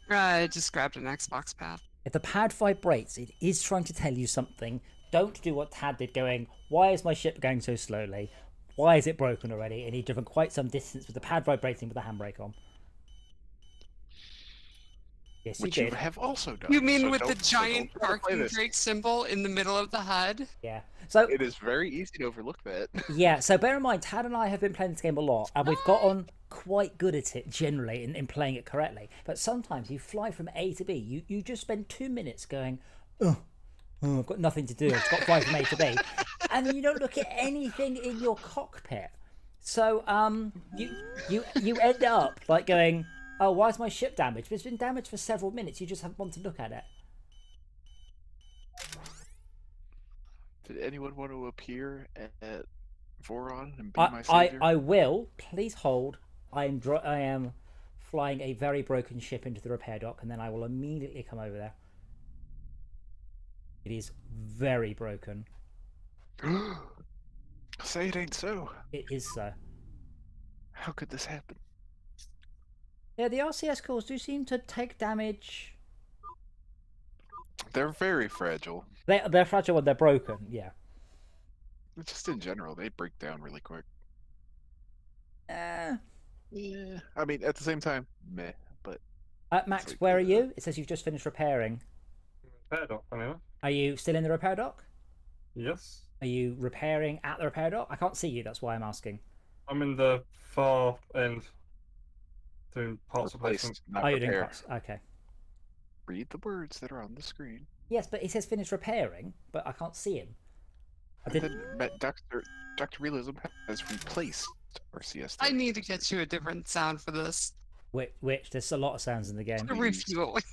I just grabbed an Xbox pad. If the pad vibrates, it is trying to tell you something. Don't do what Tad did going, why is my ship going so slowly? Why is it broken already? And he'd driven quite some distance with the pad vibrating with the handbrake on. Yes, Which you you did. have also done. You mean so with the don't- giant don't try to play parking this. brake symbol in the middle of the HUD? Yeah. So It is very easy to overlook that. yeah, so bear in mind, Tad and I have been playing this game a lot, and we've gotten quite good at it generally in playing it correctly. But sometimes you fly from A to B. You just spend 2 minutes going, oh, I've got nothing to do. I've just got to fly from A to B. And then you don't look at anything in your cockpit. So you end up like going, oh, why is my ship damaged? But it's been damaged for several minutes. You just haven't wanted to look at it. Did anyone want to appear at Voron and be my savior? I will. Please hold. I am flying a very broken ship into the repair dock, and then I will immediately come over there. It is very broken. Say it ain't so. It is so. How could this happen? Yeah, the RCS cores do seem to take damage. They're very fragile. They're fragile when they're broken. Yeah. Just in general, they break down really quick. Uh, Yeah. I mean, at the same time, meh. But Max, like, where are you? It says you've just finished repairing. Repair dock, anyway. Are you still in the repair dock? Yes. Are you repairing at the repair dock? I can't see you. That's why I'm asking. I'm in the far end doing parts replacement. replaced, not Oh, you're doing repair. parts. Okay. Read the words that are on the screen. Yes, but it says finished repairing, but I can't see him. I And did. then Dr. Realism has replaced RCS. I need to get you a different sound for this. Which there's a lot of sounds in the game. The refueling.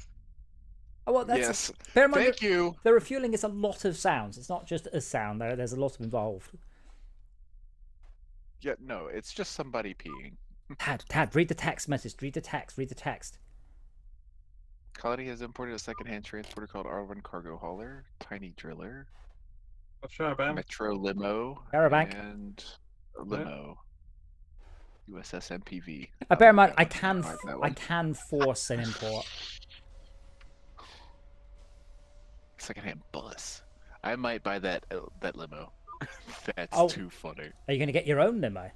Oh well, that's Yes. bear in mind Thank you. the refueling is a lot of sounds. It's not just a sound. There's a lot involved. Yeah, no, it's just somebody peeing. Tad, read the text message. Read the text. Read the text. Colony has imported a second-hand transporter called R1 Cargo Hauler, Tiny Driller, What's your bam? Metro Limo, Carabank. and a Limo. USS MPV. Bear in mind, God, I can like that I one. can force an import. Second-hand bus. I might buy that limo. That's Oh. too funny. Are you going to get your own limo?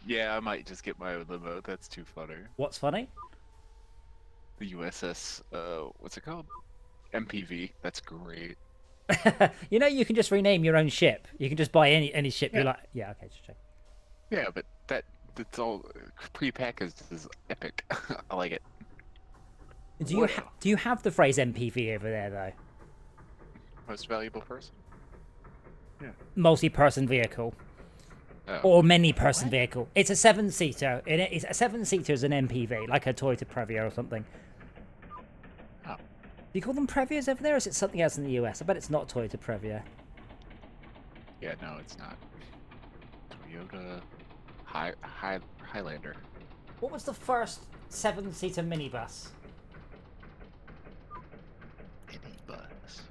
Yeah, I might just get my own limo. That's too funny. What's funny? The USS, what's it called? MPV. That's great. You know, you can just rename your own ship. You can just buy any ship you like. Yeah, okay, just check. Yeah, but that's all pre-packaged is epic. I like it. Do you have the phrase MPV over there though? Most valuable person? Multi-person vehicle Oh. or many-person vehicle. It's a 7-seater. It's a 7-seater is an MPV, like a Toyota Previa or something. Oh. Do you call them Previas over there, or is it something else in the US? I bet it's not Toyota Previa. Yeah, no, it's not. Toyota Highlander. What was the first 7-seater minibus? Any bus.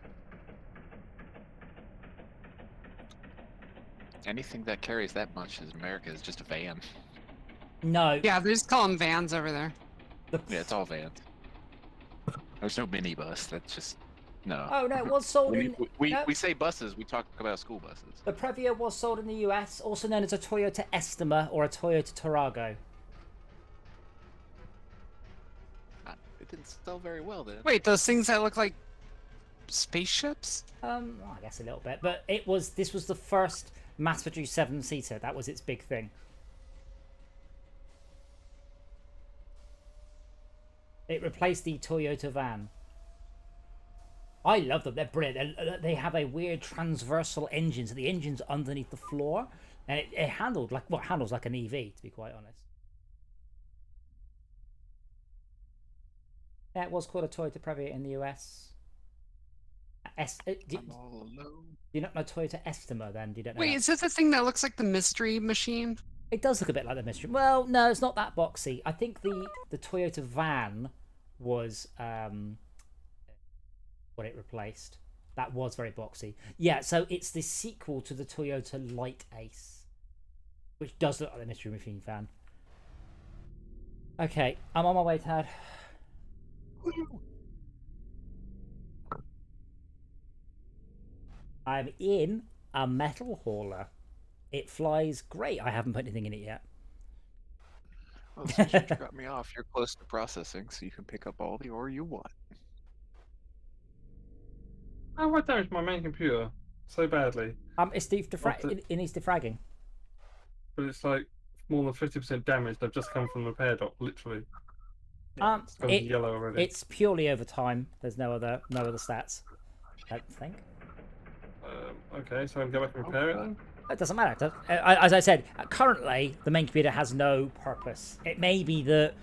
Anything that carries that much as America is just a van. No. Yeah, they just call them vans over there. Yeah, it's all vans. There's no minibus. That's just no. Oh no, it was sold in. no, We say buses. We talk about school buses. The Previa was sold in the US, also known as a Toyota Estima or a Toyota Tarago. It didn't sell very well then. Wait, those things that look like spaceships? Well, I guess a little bit, but this was the first mass-produced 7-seater. That was its big thing. It replaced the Toyota van. I love them. They're brilliant. They have a weird transversal engine, so the engine's underneath the floor, and it handled like handles like an EV, to be quite honest. Yeah, it was called a Toyota Previa in the US. Do I'm all alone. you not know Toyota Estima then? Do you don't know Wait, that? is it the thing that looks like the mystery machine? It does look a bit like the mystery. Well, no, it's not that boxy. I think the Toyota van was what it replaced. That was very boxy. Yeah, so it's the sequel to the Toyota Light Ace, which does look like the mystery machine van. Okay, I'm on my way, Tad. I'm in a metal hauler. It flies great. I haven't put anything in it yet. Well, since you got me off, you're close to processing, so you can pick up all the ore you want. How have I damaged my main computer so badly? It's it needs defragging. But it's like more than 50% damage. They've just come from the repair dock, literally. It's gone yellow already. It's purely over time. There's no other stats, I don't think. Okay, so I can go back and repair it then? It doesn't matter. As I said, currently the main computer has no purpose. It may be that,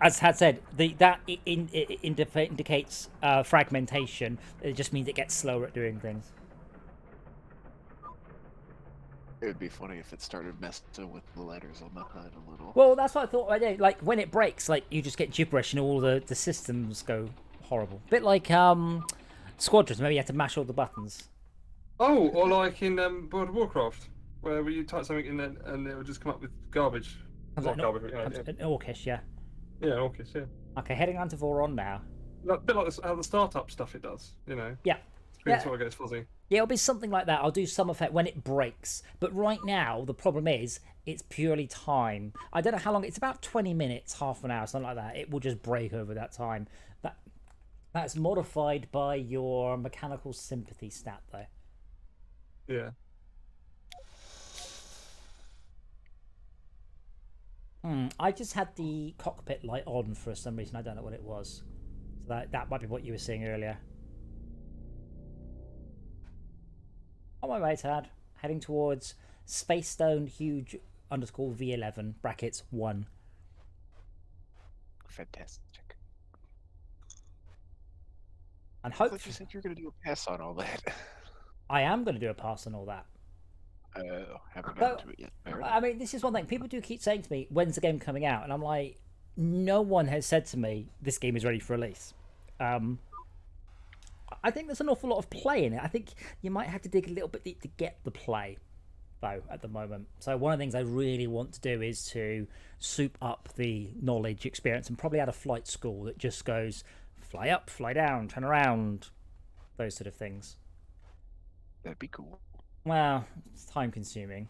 as Had said, that indicates fragmentation. It just means it gets slower at doing things. It would be funny if it started messing with the letters on the HUD a little. Well, that's what I thought. I did. Like when it breaks, like you just get gibberish and all the systems go horrible. Bit like Squadrons. Maybe you have to mash all the buttons. Oh, or like in World of Warcraft, where you type something in and it will just come up with garbage. Comes Not out garbage, but, an Orcish, yeah. yeah, Orcus, yeah. Okay, heading on to Voron now. A bit like how the startup stuff it does, you know. Yeah. That's Yeah. why it goes fuzzy. Yeah, it'll be something like that. I'll do some effect when it breaks. But right now, the problem is it's purely time. I don't know how long. It's about 20 minutes, half an hour, something like that. It will just break over that time. That's modified by your mechanical sympathy stat, though. Yeah. I just had the cockpit light on for some reason. I don't know what it was. So that might be what you were seeing earlier. On my way, Tad. Heading towards Space Stone Huge _ V11 brackets 1. Fantastic. And I thought hopefully, you said you were going to do a pass on all that. I am going to do a pass on all that. Haven't Well, gotten to it yet. Fair I mean, this is one thing. People do keep saying to me, when's the game coming out? And I'm like, no one has said to me, this game is ready for release. I think there's an awful lot of play in it. I think you might have to dig a little bit deep to get the play, though, at the moment. So one of the things I really want to do is to soup up the knowledge experience and probably add a flight school that just goes fly up, fly down, turn around, those sort of things. That'd be cool. Well, it's time consuming.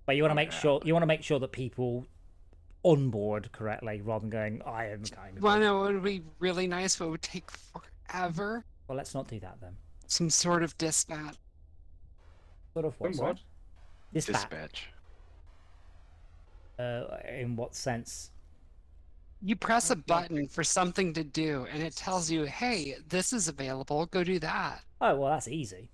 But you want to make Yeah. sure that people onboard correctly rather than going, I am kind of. Well, no, it would be really nice, but it would take forever. Well, let's not do that then. Some sort of dispatch. Sort of what? What? Sorry? Dispatch. In what sense? You press a button for something to do, and it tells you, hey, this is available, go do that. Oh, well, that's easy.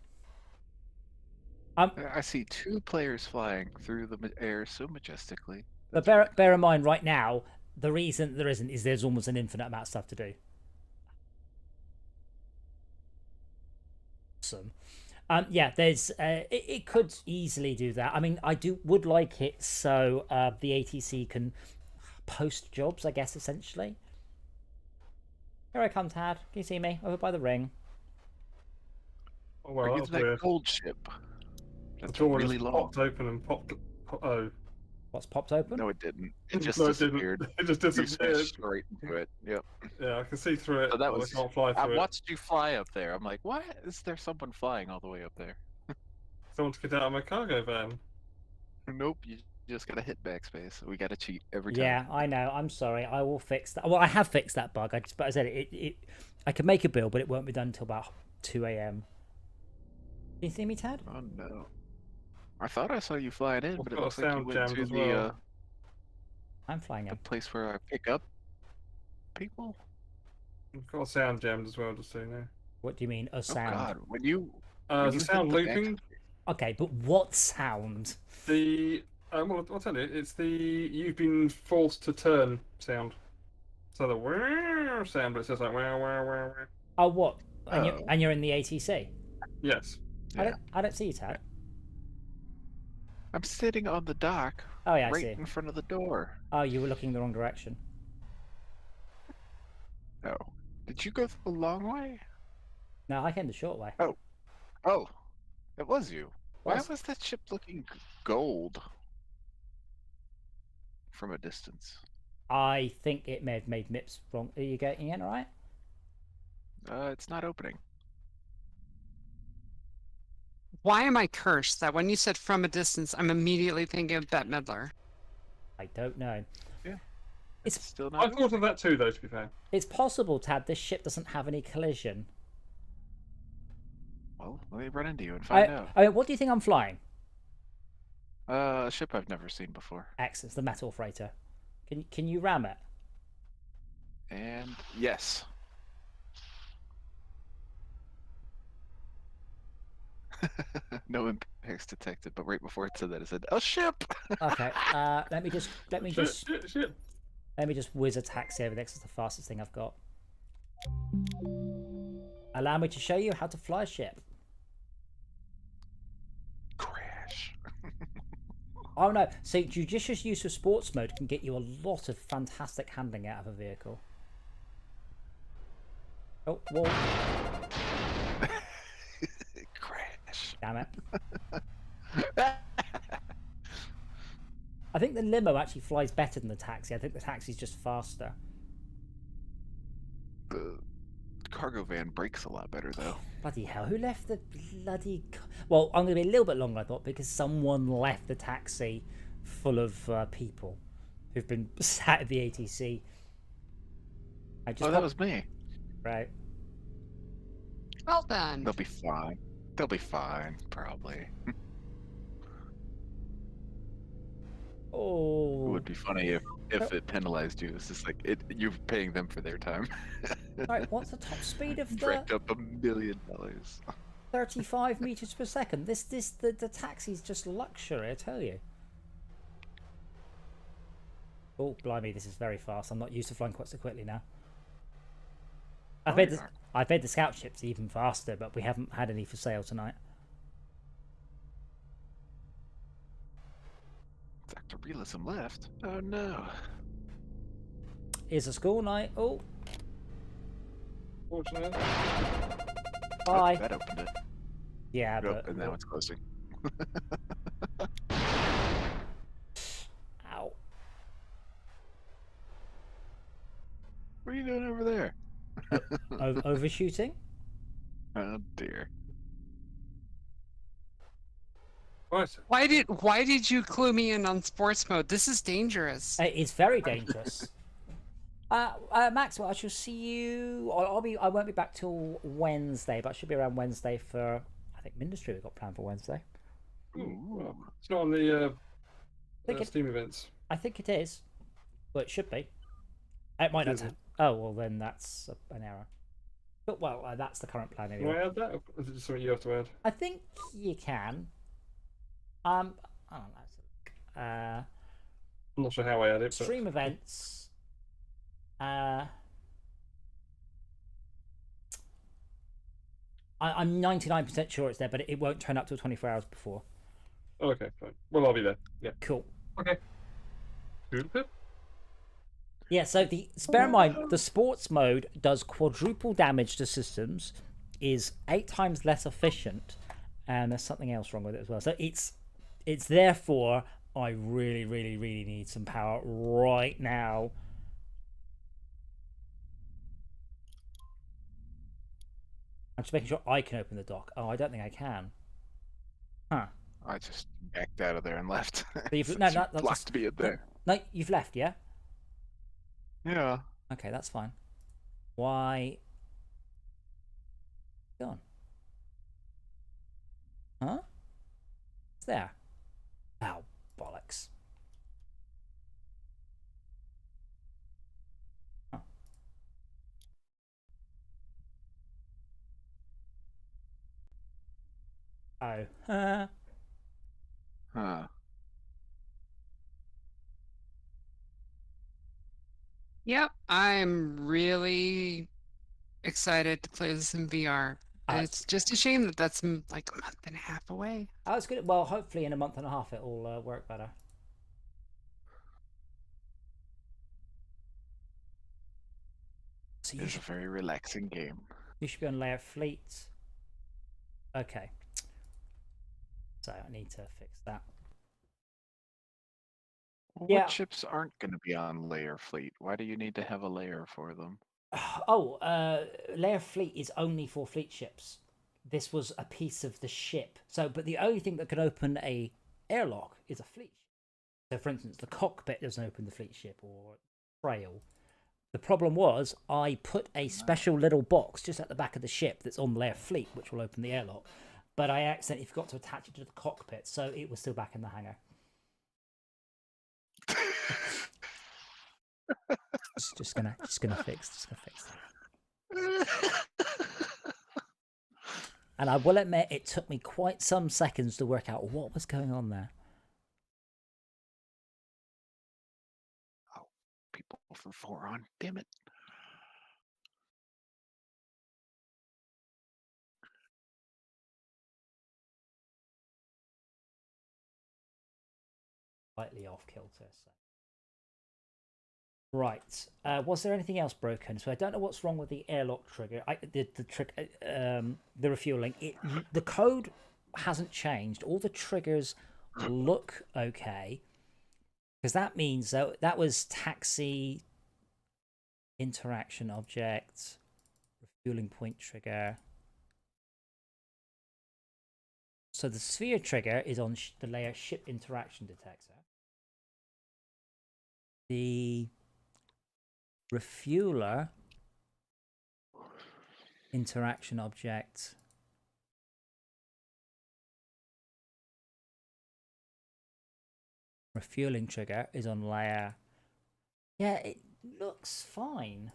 I see 2 players flying through the air so majestically. But bear in mind, right now, the reason there isn't is there's almost an infinite amount of stuff to do. Awesome. Yeah, there's. It could easily do that. I mean, would like it so the ATC can post jobs, I guess, essentially. Here I come, Tad. Can you see me over by the ring? Oh, Are well, you that was that weird. gold ship? The That's door really just long. popped open and oh. What's popped open? No, it didn't. It just No, it didn't. disappeared. It just You disappeared. smashed straight into it. Yep. Yeah, I can see through it. So that but was. I can't fly I through it. watched you fly up there. I'm like, why is there someone flying all the way up there? Someone to get out of my cargo van. Nope. You just gotta hit backspace. We gotta cheat every time. Yeah, I know. I'm sorry. I will fix that. Well, I have fixed that bug. But I said I can make a build, but it won't be done until about 2 a.m. Can you see me, Tad? Oh no. I thought I saw you flying in, I've but it got a looks like you sound went jammed to as the well. I'm flying the in. place where I pick up people. I've got a sound jammed as well, just so you know. What do you mean, a Oh sound? god, when you Is you the hit sound the looping? Okay, but what sound? The well, I'll tell you, it's the you've been forced to turn sound. So the wow sound, but it says like wow wow wow wow. Oh, what? And, Oh. you're in the ATC? Yes. Yeah. I don't see you, Tad. I'm sitting on the dock Oh, yeah, I right see. in front of the door. Oh, you were looking the wrong direction. Oh. Did you go the long way? No, I came the short way. Oh, it was you. Why Was- was that ship looking gold from a distance? I think it may have made MIPS wrong. Are you getting in, all right? It's not opening. Why am I cursed that when you said from a distance, I'm immediately thinking of Bette Midler? I don't know. Yeah. It's Still I not. thought of that too, though. To be fair. It's possible, Tad, this ship doesn't have any collision. Well, let me run into you and find out. I mean, what do you think I'm flying? A ship I've never seen before. X, it's the metal freighter. Can you ram it? And yes. No impacts detected, but right before it said that, it said, "A ship." Okay. Let me just Shit. whiz a taxi over there 'cause it's the fastest thing I've got. Allow me to show you how to fly a ship. Crash. Oh no, so judicious use of sports mode can get you a lot of fantastic handling out of a vehicle. Oh, whoa, Crash. damn it. I think the limo actually flies better than the taxi. I think the taxi's just faster. The cargo van brakes a lot better though. Bloody hell, who left the bloody... Well, I'm going to be a little bit longer, I thought, because someone left the taxi full of people who've been sat at the ATC. Oh, that was me. Right. Well done. They'll be fine. They'll be fine, probably. It Oh. would be funny if it penalized you. It's just like you're paying them for their time. Right, what's the top speed of the... Racked up $1 million. 35 meters per second. The taxi's just luxury, I tell you. Oh, blimey, this is very fast. I'm not used to flying quite so quickly now. I've made the scout ships even faster, but we haven't had any for sale tonight. Dr. Realism left. Oh no. Here's a school night. Oh, Fortunately. bye. That opened it. Yeah, Nope, but... and now it's closing. Ow. What are you doing over there? Overshooting? Oh dear. Right. Why did you clue me in on sports mode? This is dangerous. It's very dangerous. Max, well, I shall see you. I won't be back till Wednesday, but I should be around Wednesday for, I think, Ministry we've got planned for Wednesday. Well, it's not on the think Steam events. I think it is. Well, it should be. It might not. Isn't. Oh, well, then that's an error. But, well, that's the current plan Can anyway. I add that? Or is it just something you have to add? I think you can. I don't know. I'm not sure how I add it, but Stream events. I'm 99% sure it's there, but it won't turn up till 24 hours before. oh, okay, fine. Well, I'll be there. Yeah. Cool. Okay. Good. Yeah, so bear in mind, the sports mode does quadruple damage to systems, is 8 times less efficient, and there's something else wrong with it as well. So it's therefore, I really, really, really need some power right now. I'm just making sure I can open the dock. Oh, I don't think I can. Huh. I just backed out of there and left. So you've, Since no, you that's blocked me in there. No, you've left, yeah? Yeah. Okay, that's fine. Why? Gone. Huh? It's there. Ow, bollocks. Huh. Oh. Huh. Yep, I'm really excited to play this in VR. It's just a shame that that's like a month and a half away. Oh, it's good. Well, hopefully in a month and a half it'll work better. So It's a very relaxing game. you should be on layer fleet. Okay. So I need to fix that. Well, Yeah. what ships aren't going to be on layer fleet? Why do you need to have a layer for them? Oh, layer fleet is only for fleet ships. This was a piece of the ship. So, but the only thing that can open a airlock is a fleet ship. So, for instance, the cockpit doesn't open the fleet ship or trail. The problem was I put a special little box just at the back of the ship that's on layer fleet, which will open the airlock. But I accidentally forgot to attach it to the cockpit, so it was still back in the hangar. just gonna fix that. And I will admit, it took me quite some seconds to work out what was going on there. Oh, people for 4 on. Damn it. slightly off kilter. So. Right. Was there anything else broken? So I don't know what's wrong with the airlock trigger. The refueling. The code hasn't changed. All the triggers look okay, because that means that was taxi, interaction object, refueling point trigger. So the sphere trigger is on the layer ship interaction detector. The refueler interaction object refueling trigger is on layer. Yeah, it looks fine.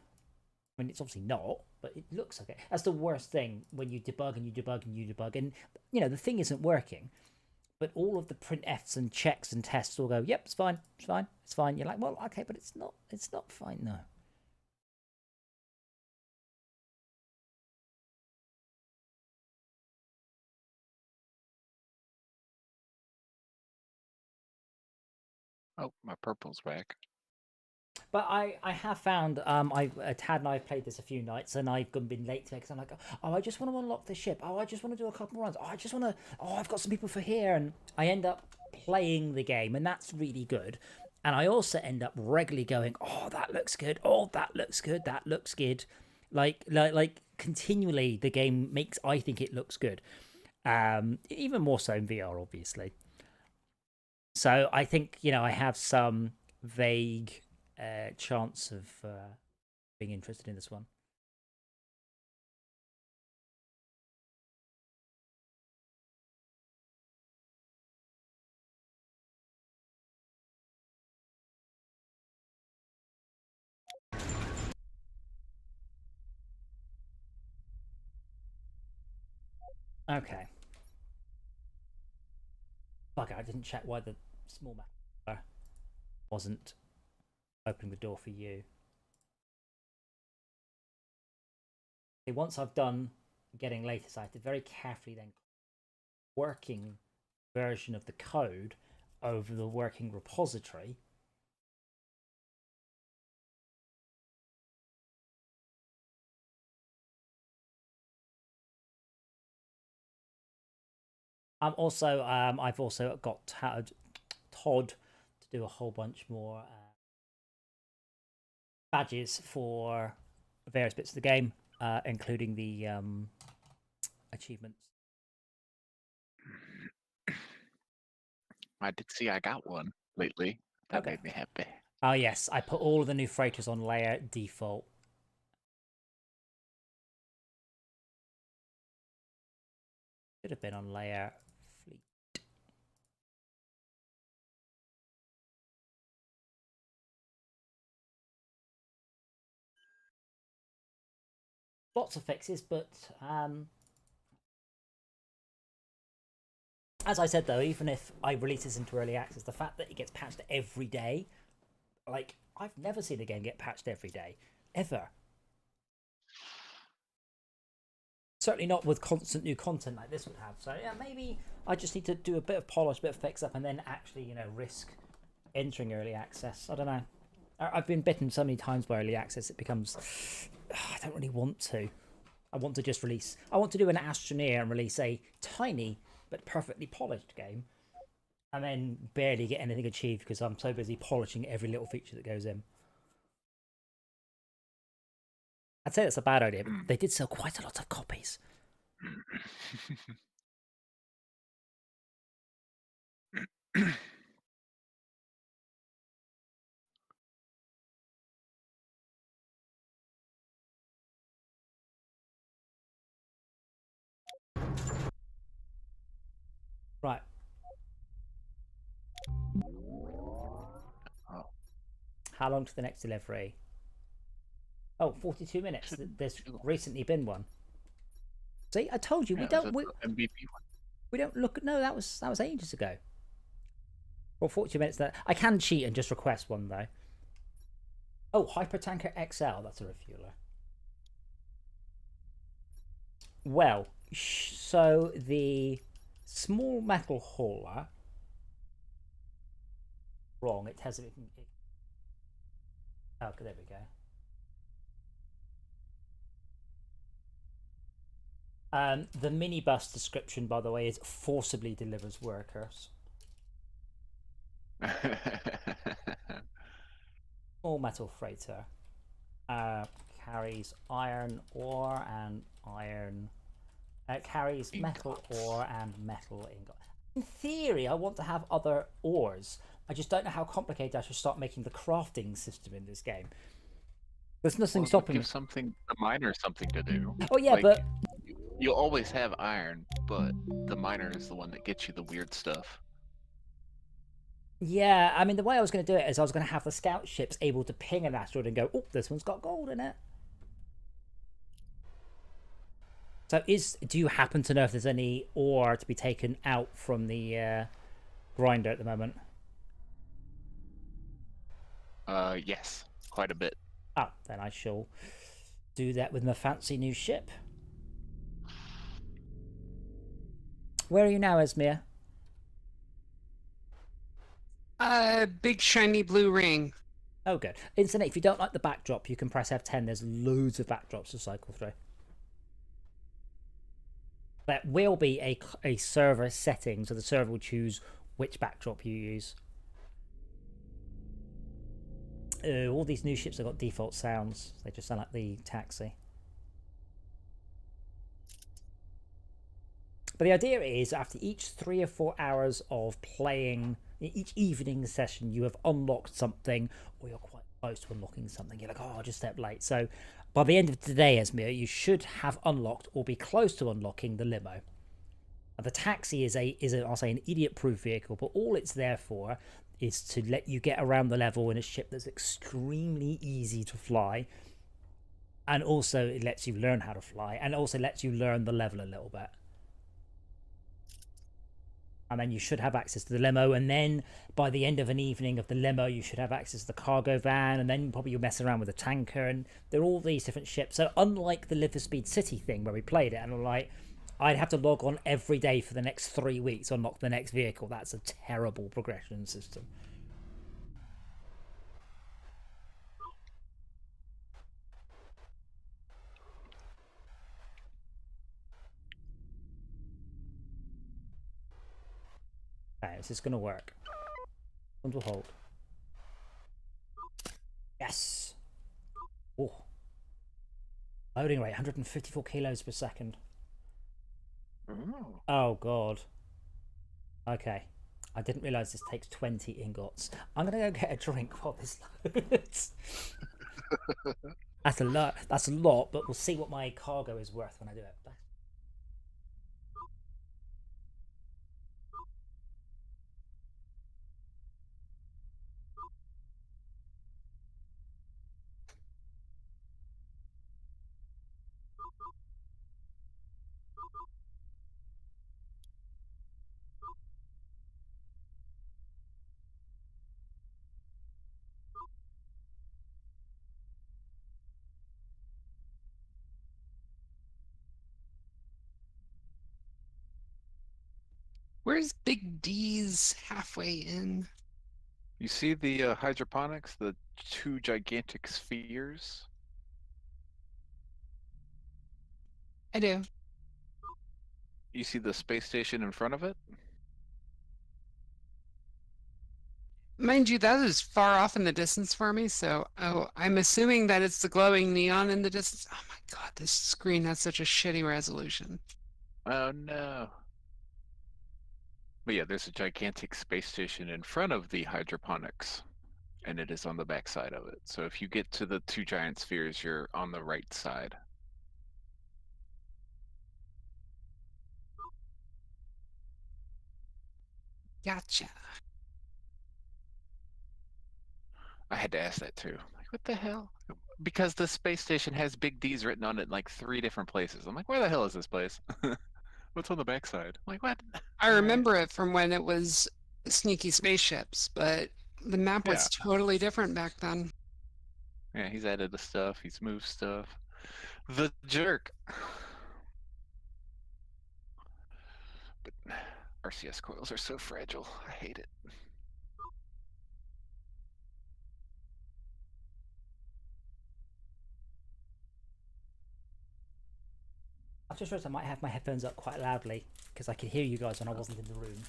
I mean, it's obviously not, but it looks okay. That's the worst thing when you debug and you debug and you debug, and you know the thing isn't working, but all of the printfs and checks and tests all go, "Yep, it's fine, it's fine, it's fine." You're like, "Well, okay, but it's not fine, no." Oh, my purple's back. But I have found Tad and I have played this a few nights, and I've been late to it because I'm like, oh, I just want to unlock the ship. Oh, I just want to do a couple more runs. Oh, I just want to. Oh, I've got some people for here, and I end up playing the game, and that's really good. And I also end up regularly going, oh, that looks good. Oh, that looks good. That looks good. Like continually, the game makes I think it looks good. Even more so in VR, obviously. So I think I have some vague chance of being interested in this one. Okay. Fuck it, I didn't check why the small map wasn't opening the door for you. Okay, once I've done getting latest, I have to very carefully then working version of the code over the working repository. I've also got Todd to do a whole bunch more badges for various bits of the game, including the achievements. I did see I got one lately. That Okay. made me happy. Oh yes, I put all of the new freighters on layer default. Should have been on layer fleet. Lots of fixes, but as I said though, even if I release this into early access, the fact that it gets patched every day, like I've never seen a game get patched every day, ever. Certainly not with constant new content like this would have. So yeah, maybe I just need to do a bit of polish, a bit of fix up, and then actually, risk entering early access. I don't know. I've been bitten so many times by early access, it becomes, I don't really want to. I want to just release, I want to do an Astroneer and release a tiny but perfectly polished game, and then barely get anything achieved because I'm so busy polishing every little feature that goes in. I'd say that's a bad idea, but they did sell quite a lot of copies. Right. Oh. How long to the next delivery? Oh, 42 minutes. There's recently been one. See, I told you we don't. MVP one. We don't look. No, that was ages ago. Well, 40 minutes. That I can cheat and just request one though. Oh, Hypertanker XL. That's a refueler. Well, so the small metal hauler wrong. It has it. Oh, there we go. The minibus description, by the way, is forcibly delivers workers. Small metal freighter. Carries iron ore and iron. Carries metal ore and metal ingot. In theory, I want to have other ores. I just don't know how complicated I should start making the crafting system in this game. There's nothing stopping me. Give something the miner something to do. Oh yeah, Like, but you'll always have iron, but the miner is the one that gets you the weird stuff. yeah, I mean the way I was going to do it is I was going to have the scout ships able to ping an asteroid and go, oh, this one's got gold in it. So do you happen to know if there's any ore to be taken out from the grinder at the moment? Yes, quite a bit. Oh, then I shall do that with my fancy new ship. Where are you now, Esmir? Big shiny blue ring. Oh, good. Incidentally, if you don't like the backdrop, you can press F10. There's loads of backdrops to cycle through. That will be a server setting, so the server will choose which backdrop you use. All these new ships have got default sounds. They just sound like the taxi. But the idea is after each 3 or 4 hours of playing, each evening session, you have unlocked something, or you're quite close to unlocking something. You're like, oh, I just stepped late. So by the end of today, Esmir, you should have unlocked or be close to unlocking the limo. Now, the taxi is I'll say, an idiot-proof vehicle, but all it's there for is to let you get around the level in a ship that's extremely easy to fly. And also it lets you learn how to fly, and also lets you learn the level a little bit. And then you should have access to the limo, and then by the end of an evening of the limo, you should have access to the cargo van, and then probably you'll mess around with the tanker, and they're all these different ships. So unlike the Live for Speed City thing where we played it, and I'm like, I'd have to log on every day for the next 3 weeks to unlock the next vehicle. That's a terrible progression system. Okay, is this going to work? One will hold. Yes! Oh. Loading rate, 154 kilos per second. Ooh. Oh, God. Okay. I didn't realise this takes 20 ingots. I'm going to go get a drink while this loads. That's a lot. That's a lot, but we'll see what my cargo is worth when I do it. Where's Big D's halfway in? You see the hydroponics, the 2 gigantic spheres? I do. You see the space station in front of it? Mind you, that is far off in the distance for me, so I'm assuming that it's the glowing neon in the distance. Oh my god, this screen has such a shitty resolution. Oh no. But yeah, there's a gigantic space station in front of the hydroponics, and it is on the back side of it. So if you get to the 2 giant spheres, you're on the right side. Gotcha. I had to ask that too. Like, what the hell? Because the space station has Big D's written on it in like 3 different places. I'm like, where the hell is this place? What's on the backside? I'm like, what? I remember it from when it was sneaky spaceships, but the map was totally different back then. Yeah, he's added the stuff. He's moved stuff. The jerk. But RCS coils are so fragile. I hate it. just realized I might have my headphones up quite loudly because I could hear you guys when I wasn't in the room.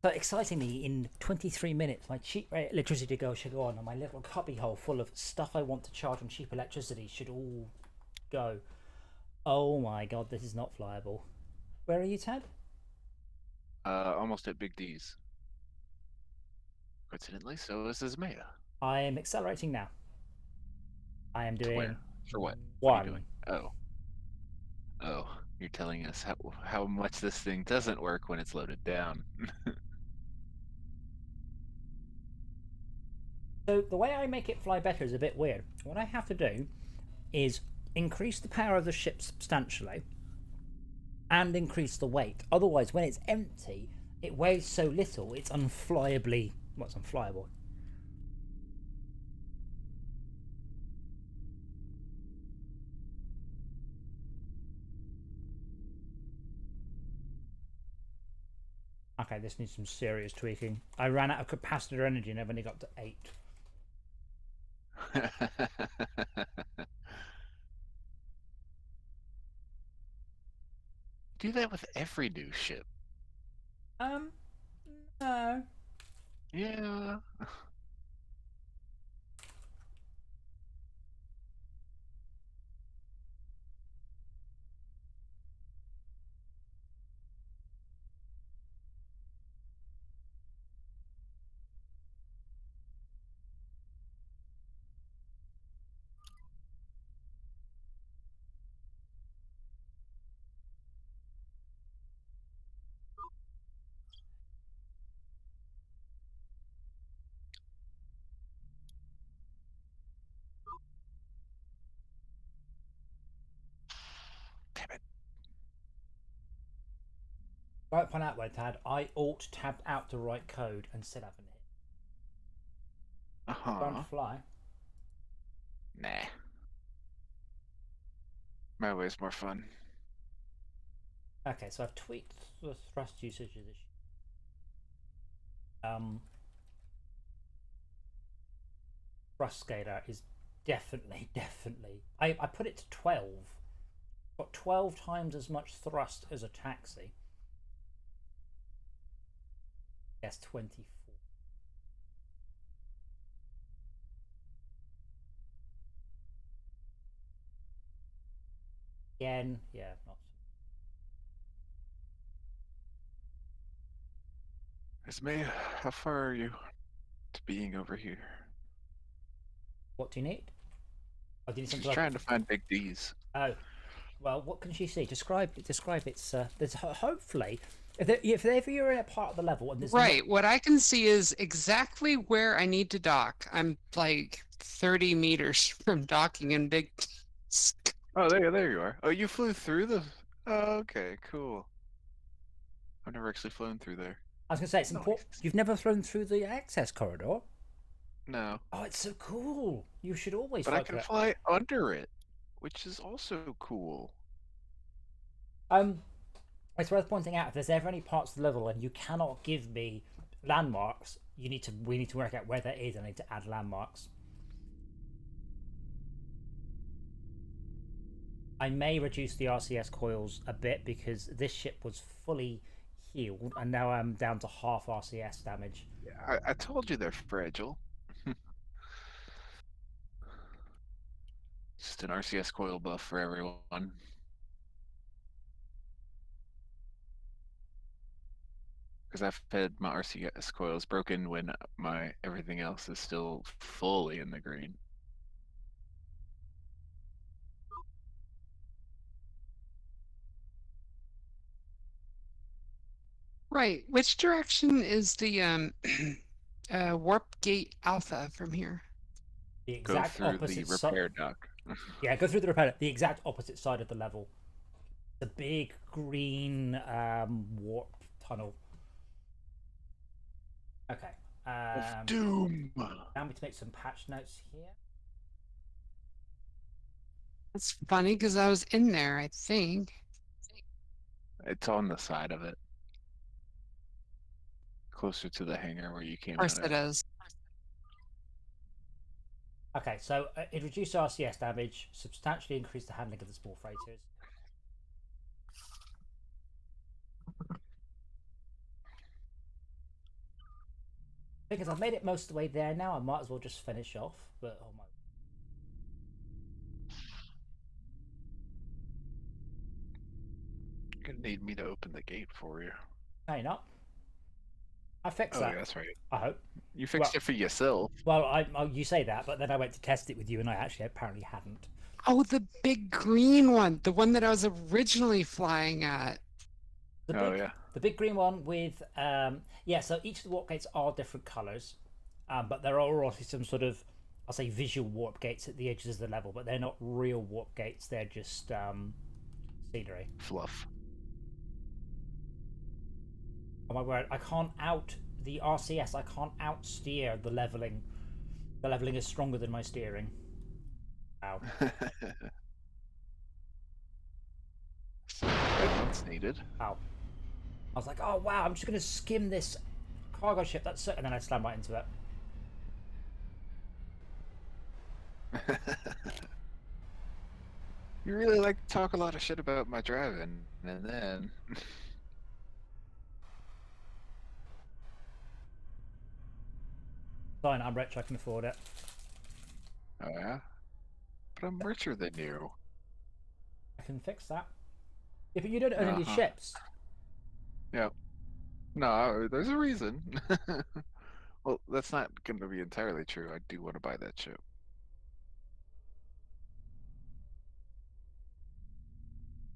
But excitingly, in 23 minutes, my cheap electricity bill should go on, and my little cubby hole full of stuff I want to charge on cheap electricity should all go. Oh my god, this is not flyable. Where are you, Ted? Almost at Big D's. Coincidentally, so is Ismaya. I am accelerating now. I am doing Where? For what? one. What are you doing? Oh. Oh, you're telling us how much this thing doesn't work when it's loaded down. So the way I make it fly better is a bit weird. What I have to do is increase the power of the ship substantially and increase the weight. Otherwise, when it's empty, it weighs so little, it's unflyably... What's unflyable? Okay, this needs some serious tweaking. I ran out of capacitor energy and I've only got to 8. Do that with every new ship. No. Yeah. Damn it. Right point out where, Tad, I alt-tabbed out to write code and still haven't hit. Trying to fly. Nah. My way's more fun. Okay, so I've tweaked the thrust usage of this. Thrust scaler is definitely. I put it to 12. Got 12 times as much thrust as a taxi. Yes, 24. Again, yeah, not. Ismaya, how far are you to being over here? What do you need? Oh, do you need She's something trying to find Big D's. Oh, well, what can she see? Describe its. There's hopefully, if ever you're in a part of the level and there's Right. What I can see is exactly where I need to dock. I'm like 30 meters from docking in Big. Oh, there you are. Oh, you flew through the... Oh, okay, cool. I've never actually flown through there. I was gonna say it's important. Nice. You've never flown through the access corridor. No. Oh, it's so cool. You should always. But I fly can through it. fly under it, which is also cool. It's worth pointing out if there's ever any parts of the level and you cannot give me landmarks, we need to work out where that is. I need to add landmarks. I may reduce the RCS coils a bit because this ship was fully healed and now I'm down to half RCS damage. Yeah, I told you they're fragile. Just an RCS coil buff for everyone. Because I've had my RCS coils broken when my everything else is still fully in the green. Right. Which direction is the warp gate alpha from here? The Go exact through opposite the repair dock. Yeah, go through the repair. The exact opposite side of the level. The big green warp tunnel. Okay. Of doom. Allow me to make some patch notes here. It's funny because I was in there, I think. It's on the side of it. Closer to the hangar where you came Of course out it of. is. Okay, so it reduced RCS damage, substantially increased the handling of the small freighters. Because I've made it most of the way there now, I might as well just finish off. But oh my, You're gonna need me to open the gate for you. no, you're not. I fixed Oh, that. yeah, that's right. I hope. You fixed Well- it for yourself. Well, you say that, but then I went to test it with you, and I actually apparently hadn't. Oh, the big green one, the one that I was originally flying at. The Oh, big, yeah. the big green one with yeah. So each of the warp gates are different colours, but there are also some sort of, I'll say, visual warp gates at the edges of the level, but they're not real warp gates. They're just scenery. Fluff. Oh my word! I can't out the RCS. I can't outsteer the leveling. The leveling is stronger than my steering. Wow. That's needed. Wow. I was like, oh wow, I'm just gonna skim this cargo ship. That's it, and then I slammed right into it. You really like to talk a lot of shit about my driving, and then Fine, I'm rich. I can afford it. oh yeah, but I'm richer than you. I can fix that. Yeah, but you don't own any Uh-huh. ships. Yep. No, there's a reason. Well, that's not going to be entirely true. I do want to buy that ship.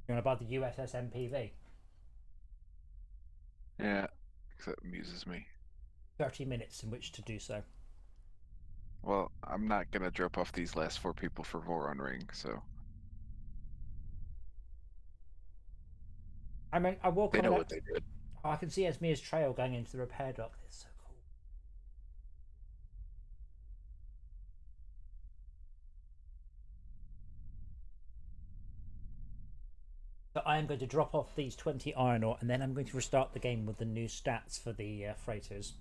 You want to buy the USS MPV? Yeah, 'cause that amuses me. 30 minutes in which to do so. Well, I'm not going to drop off these last 4 people for Voron Ring, so I mean, I walk they on know that. what they did. Oh, I can see Esmia's trail going into the repair dock. It's so cool. So I am going to drop off these 20 iron ore, and then I'm going to restart the game with the new stats for the freighters.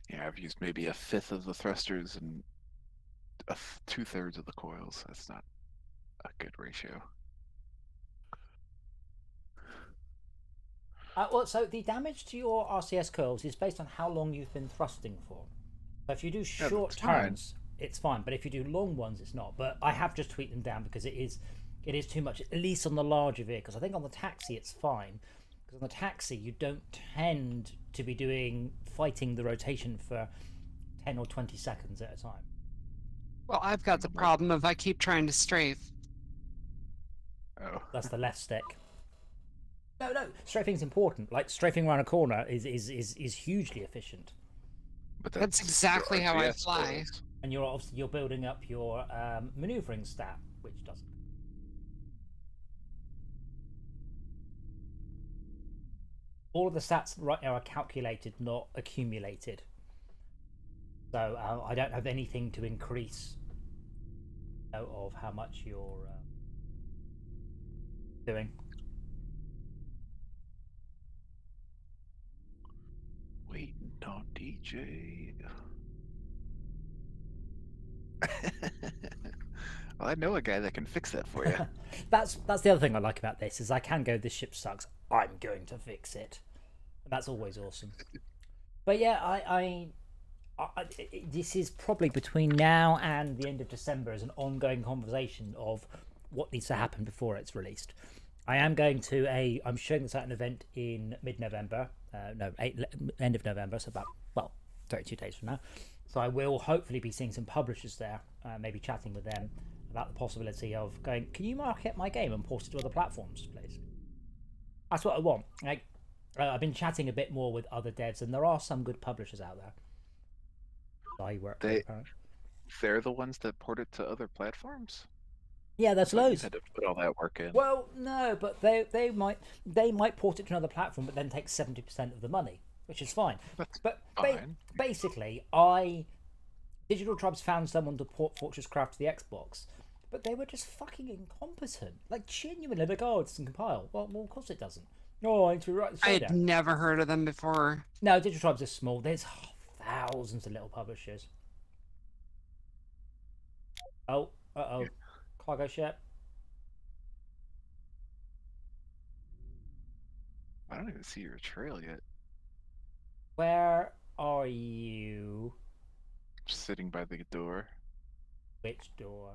Yeah, I've used maybe a fifth of the thrusters and 2/3 of the coils. That's not a good ratio. Well, so the damage to your RCS curls is based on how long you've been thrusting for. So if you do short that's fine. turns, it's fine, but if you do long ones, it's not. But I have just tweaked them down because it is too much, at least on the larger vehicles. I think on the taxi it's fine, because on the taxi you don't tend to be fighting the rotation for 10 or 20 seconds at a time. Well, I've got the problem of I keep trying to strafe. Oh, That's the left stick. No, strafing's important. Like strafing around a corner is hugely efficient. but That's your exactly how I RCS fly. coils. And you're building up your maneuvering stat, which doesn't. All of the stats right now are calculated, not accumulated. So I don't have anything to increase of how much you're doing. Waiting on DJ. Well, I know a guy that can fix that for you. That's the other thing I like about this is I can go, this ship sucks, I'm going to fix it. And that's always awesome. But yeah, I this is probably between now and the end of December as an ongoing conversation of what needs to happen before it's released. I am going to I'm showing this at an event in mid-November, end of November, so about 32 days from now. So I will hopefully be seeing some publishers there, maybe chatting with them about the possibility of going, can you market my game and port it to other platforms, please? That's what I want. Like, I've been chatting a bit more with other devs, and there are some good publishers out there. I work with, apparently. They're the ones that port it to other platforms? Yeah, there's Like, you loads. had to put all that work in. Well, no, but they might port it to another platform, but then take 70% of the money. which is fine. That's But fine. basically, Digital Tribes found someone to port Fortress Craft to the Xbox, but they were just fucking incompetent. Like, genuinely, the guards can compile. Well, of course it doesn't. Oh, I need to rewrite the I data. had never heard of them before. No, Digital Tribes are small. There's thousands of little publishers. Oh, cargo ship. I don't even see your trail yet. Where are you? Sitting by the door. Which door?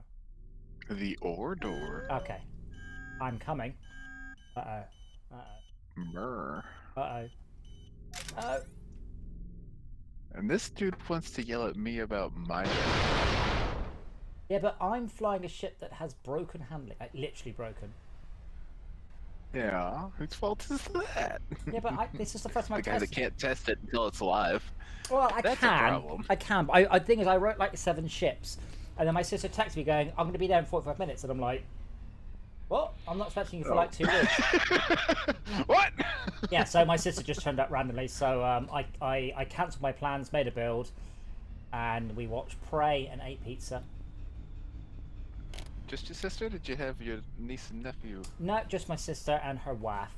The ore door. Okay. I'm coming. Uh-oh. Myrrh. Uh-oh. And this dude wants to yell at me about my. Yeah, but I'm flying a ship that has broken handling. Like, literally broken. Yeah, whose fault is that? Yeah, but this is the first time The I've guy that tested. can't test it until it's live. Well, That's a problem. I can. But I think is I wrote like 7 ships, and then my sister texted me going, "I'm going to be there in 45 minutes," and I'm like, "What? I'm not expecting you for like 2 weeks." What? Yeah, so my sister just turned up randomly, so I cancelled my plans, made a build, and we watched Prey and ate pizza. Just your sister? Did you have your niece and nephew? No, just my sister and her wife.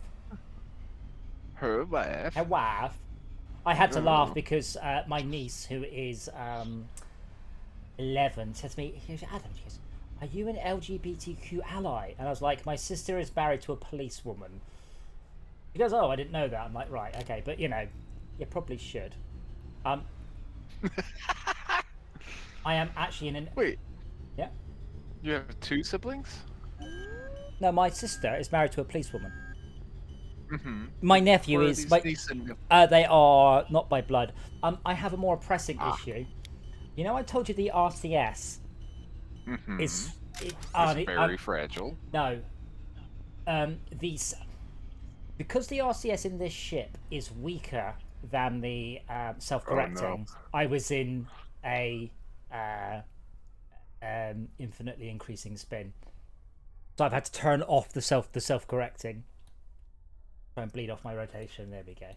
Her wife? Her wife. I had to laugh Oh. because my niece, who is 11, said to me, "Adam, she goes, are you an LGBTQ ally?" And I was like, "My sister is married to a policewoman." He goes, "Oh, I didn't know that." I'm like, "Right, okay, but you know, you probably should." I am actually in an... Wait, Yeah. you have 2 siblings? No, my sister is married to a policewoman. Mm-hmm. My nephew Where are is... these My, niece and nephew? they are not by blood. I have a more pressing Ah. issue. You know, I told you the RTS Mm-hmm. is... It's very fragile. No. These... Because the RCS in this ship is weaker than the self-correcting, I was in a infinitely increasing spin. So I've had to turn off the self-correcting. Try and bleed off my rotation. There we go.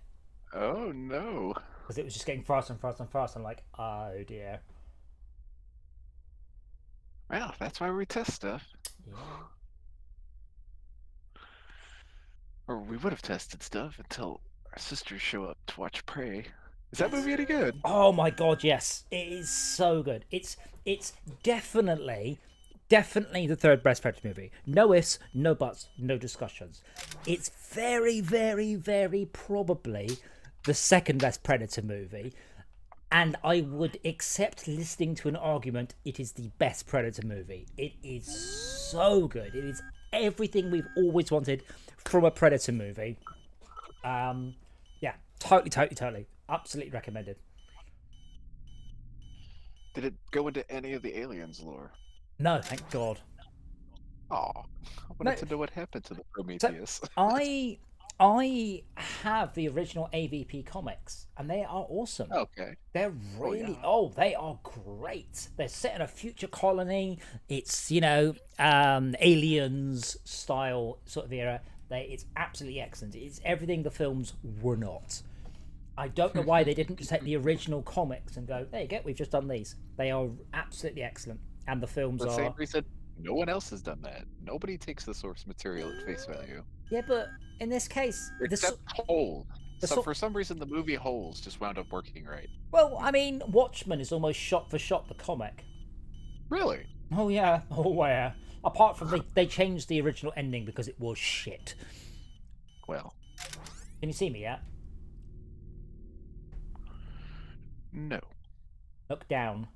Oh no. Because it was just getting faster and faster and faster. I'm like, oh dear. Well, that's why we test stuff. Yeah. Or we would have tested stuff until our sisters show up to watch Prey. Is that movie any good? Oh my god, yes. It is so good. It's definitely the third best Predator movie. No ifs, no buts, no discussions. It's very, very, very probably the second best Predator movie. And I would accept listening to an argument it is the best Predator movie. It is so good. It is everything we've always wanted from a Predator movie. Yeah, totally. Absolutely recommended. Did it go into any of the aliens lore? No, thank God. Aw, I wanted to know what happened to the Prometheus. I have the original AVP comics, and they are awesome. Okay. They're really yeah. they are great. They're set in a future colony. It's aliens style sort of era. It's absolutely excellent. It's everything the films were not. I don't know why they didn't just take the original comics and go, there you go, we've just done these. They are absolutely excellent, and the films For the are. same reason, no one else has done that. Nobody takes the source material at face value. Yeah, but in this case, Except Holes. the So so- for some reason, the movie Holes just wound up working right. well, I mean, Watchmen is almost shot for shot the comic. Really? Oh yeah, Apart from they changed the original ending because it was shit. Well, Can you see me yet? no. Look down.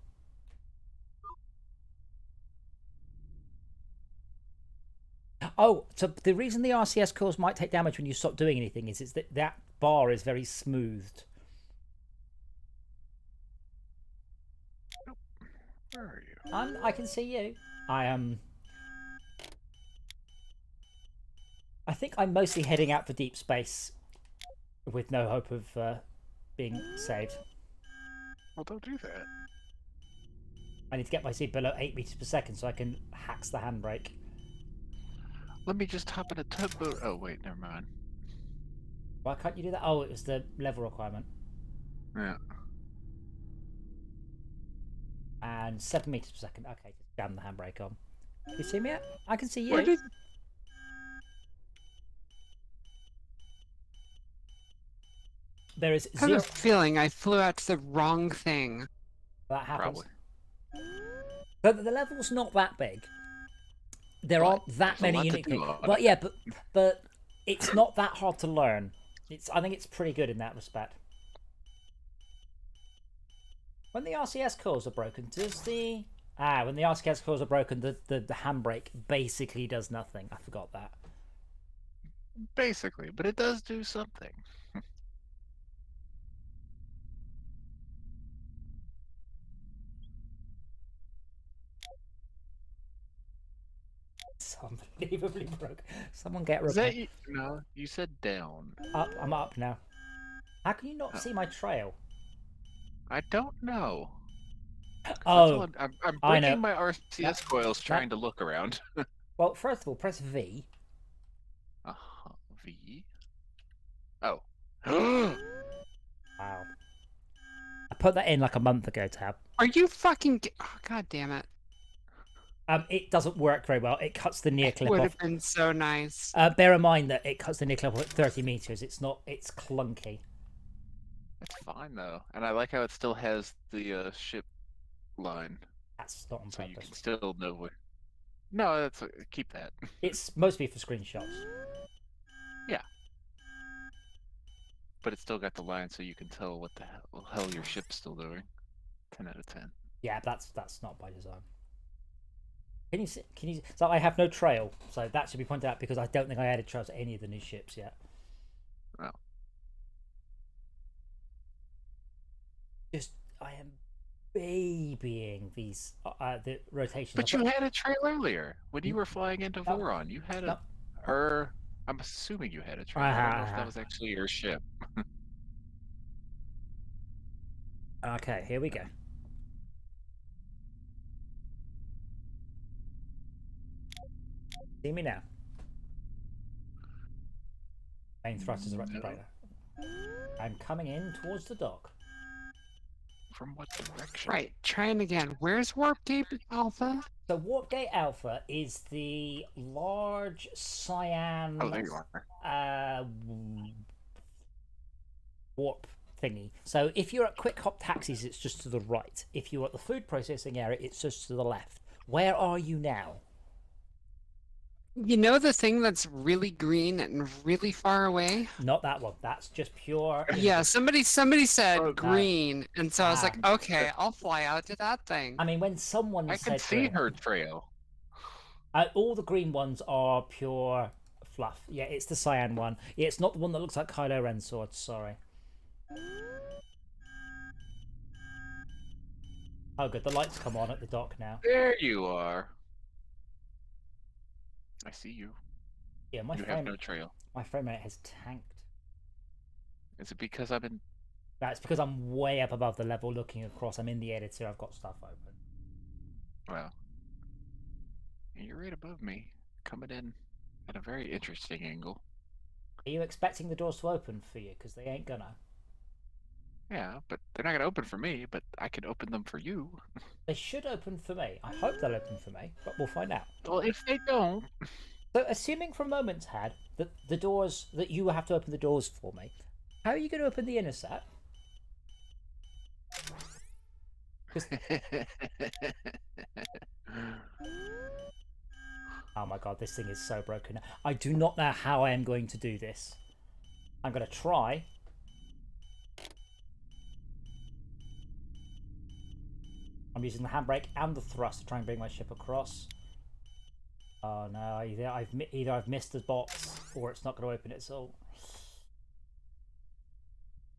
Oh, so the reason the RCS cores might take damage when you stop doing anything is that bar is very smoothed. Where are you? I can see you. I think I'm mostly heading out for deep space with no hope of being saved. Well, don't do that. I need to get my speed below 8 meters per second so I can hacks the handbrake. Let me just hop in a tugboat. Oh, wait, never mind. Why can't you do that? Oh, it was the level requirement. Yeah. And 7 meters per second. Okay, just jam the handbrake on. Can you see me yet? I can see Where you. did There is I have a zero. feeling I flew out to the wrong thing? That happens. Probably. But the level's not that big. There But aren't that there's a many lot to unique do things. on But it. yeah, but it's not that hard to learn. I think it's pretty good in that respect. When the RCS coils are broken, does the when the RCS coils are broken, the handbrake basically does nothing. I forgot that. Basically, but it does do something. It's unbelievably broke. Someone get Is repair. that you? No, you said down. Up. I'm up now. How can you not Oh. see my trail? I don't know. 'Cause that's Oh, all I'm I know. breaking my RCS coils trying to look around. Well, first of all, press V. V. Oh. Wow. I put that in like a month ago, Tab. Are you fucking? Oh, God damn it! It doesn't work very well. It cuts the near clip Would off. have been so nice. Bear in mind that it cuts the near clip off at 30 meters. It's not. It's clunky. It's fine though, and I like how it still has the ship line, That's not on so you purpose. can still know where. No, that's keep that. It's mostly for screenshots. But it's still got the line, so you can tell what the hell your ship's still doing. 10 out of 10. Yeah, that's not by design. Can you see? Can you? So I have no trail. So that should be pointed out because I don't think I added trails to any of the new ships yet. Oh. Just I am babying these the rotations. But you had a trail earlier when you were flying into No. Voron. You had No. I'm assuming you had a trail. I don't know if that was actually your ship. Okay, here we go. See me now. Main thrusters are up to No. brighter. I'm coming in towards the dock. From what direction? Right, trying again. Where's Warp Gate Alpha? So Warpgate Alpha is the large cyan Oh, there you are. warp thingy. So if you're at Quick Hop Taxis, it's just to the right. If you're at the food processing area, it's just to the left. Where are you now? You know the thing that's really green and really far away? Not that one. That's just pure. Yeah, somebody said Oh, green, and so I was like, Ah. okay, I'll fly out to that thing. I mean, when someone I said can see green, her trail. all the green ones are pure fluff. Yeah, it's the cyan one. Yeah, it's not the one that looks like Kylo Ren's sword. Sorry. Oh, good. The lights come on at the dock now. There you are. I see you. Yeah, You have no trail. my frame rate has tanked. Is it because I'm in? That's because I'm way up above the level looking across. I'm in the editor. I've got stuff open. Wow. You're right above me, coming in at a very interesting angle. Are you expecting the doors to open for you? Because they ain't gonna. Yeah, but they're not gonna open for me, but I can open them for you. They should open for me. I hope they'll open for me, but we'll find out. Well, if they don't, So, assuming for a moment, Had, that the doors, that you have to open the doors for me, how are you going to open the inner set? Oh my god, this thing is so broken. I do not know how I am going to do this. I'm going to try. I'm using the handbrake and the thrust to try and bring my ship across. Oh no, either I've missed the box or it's not going to open it, so...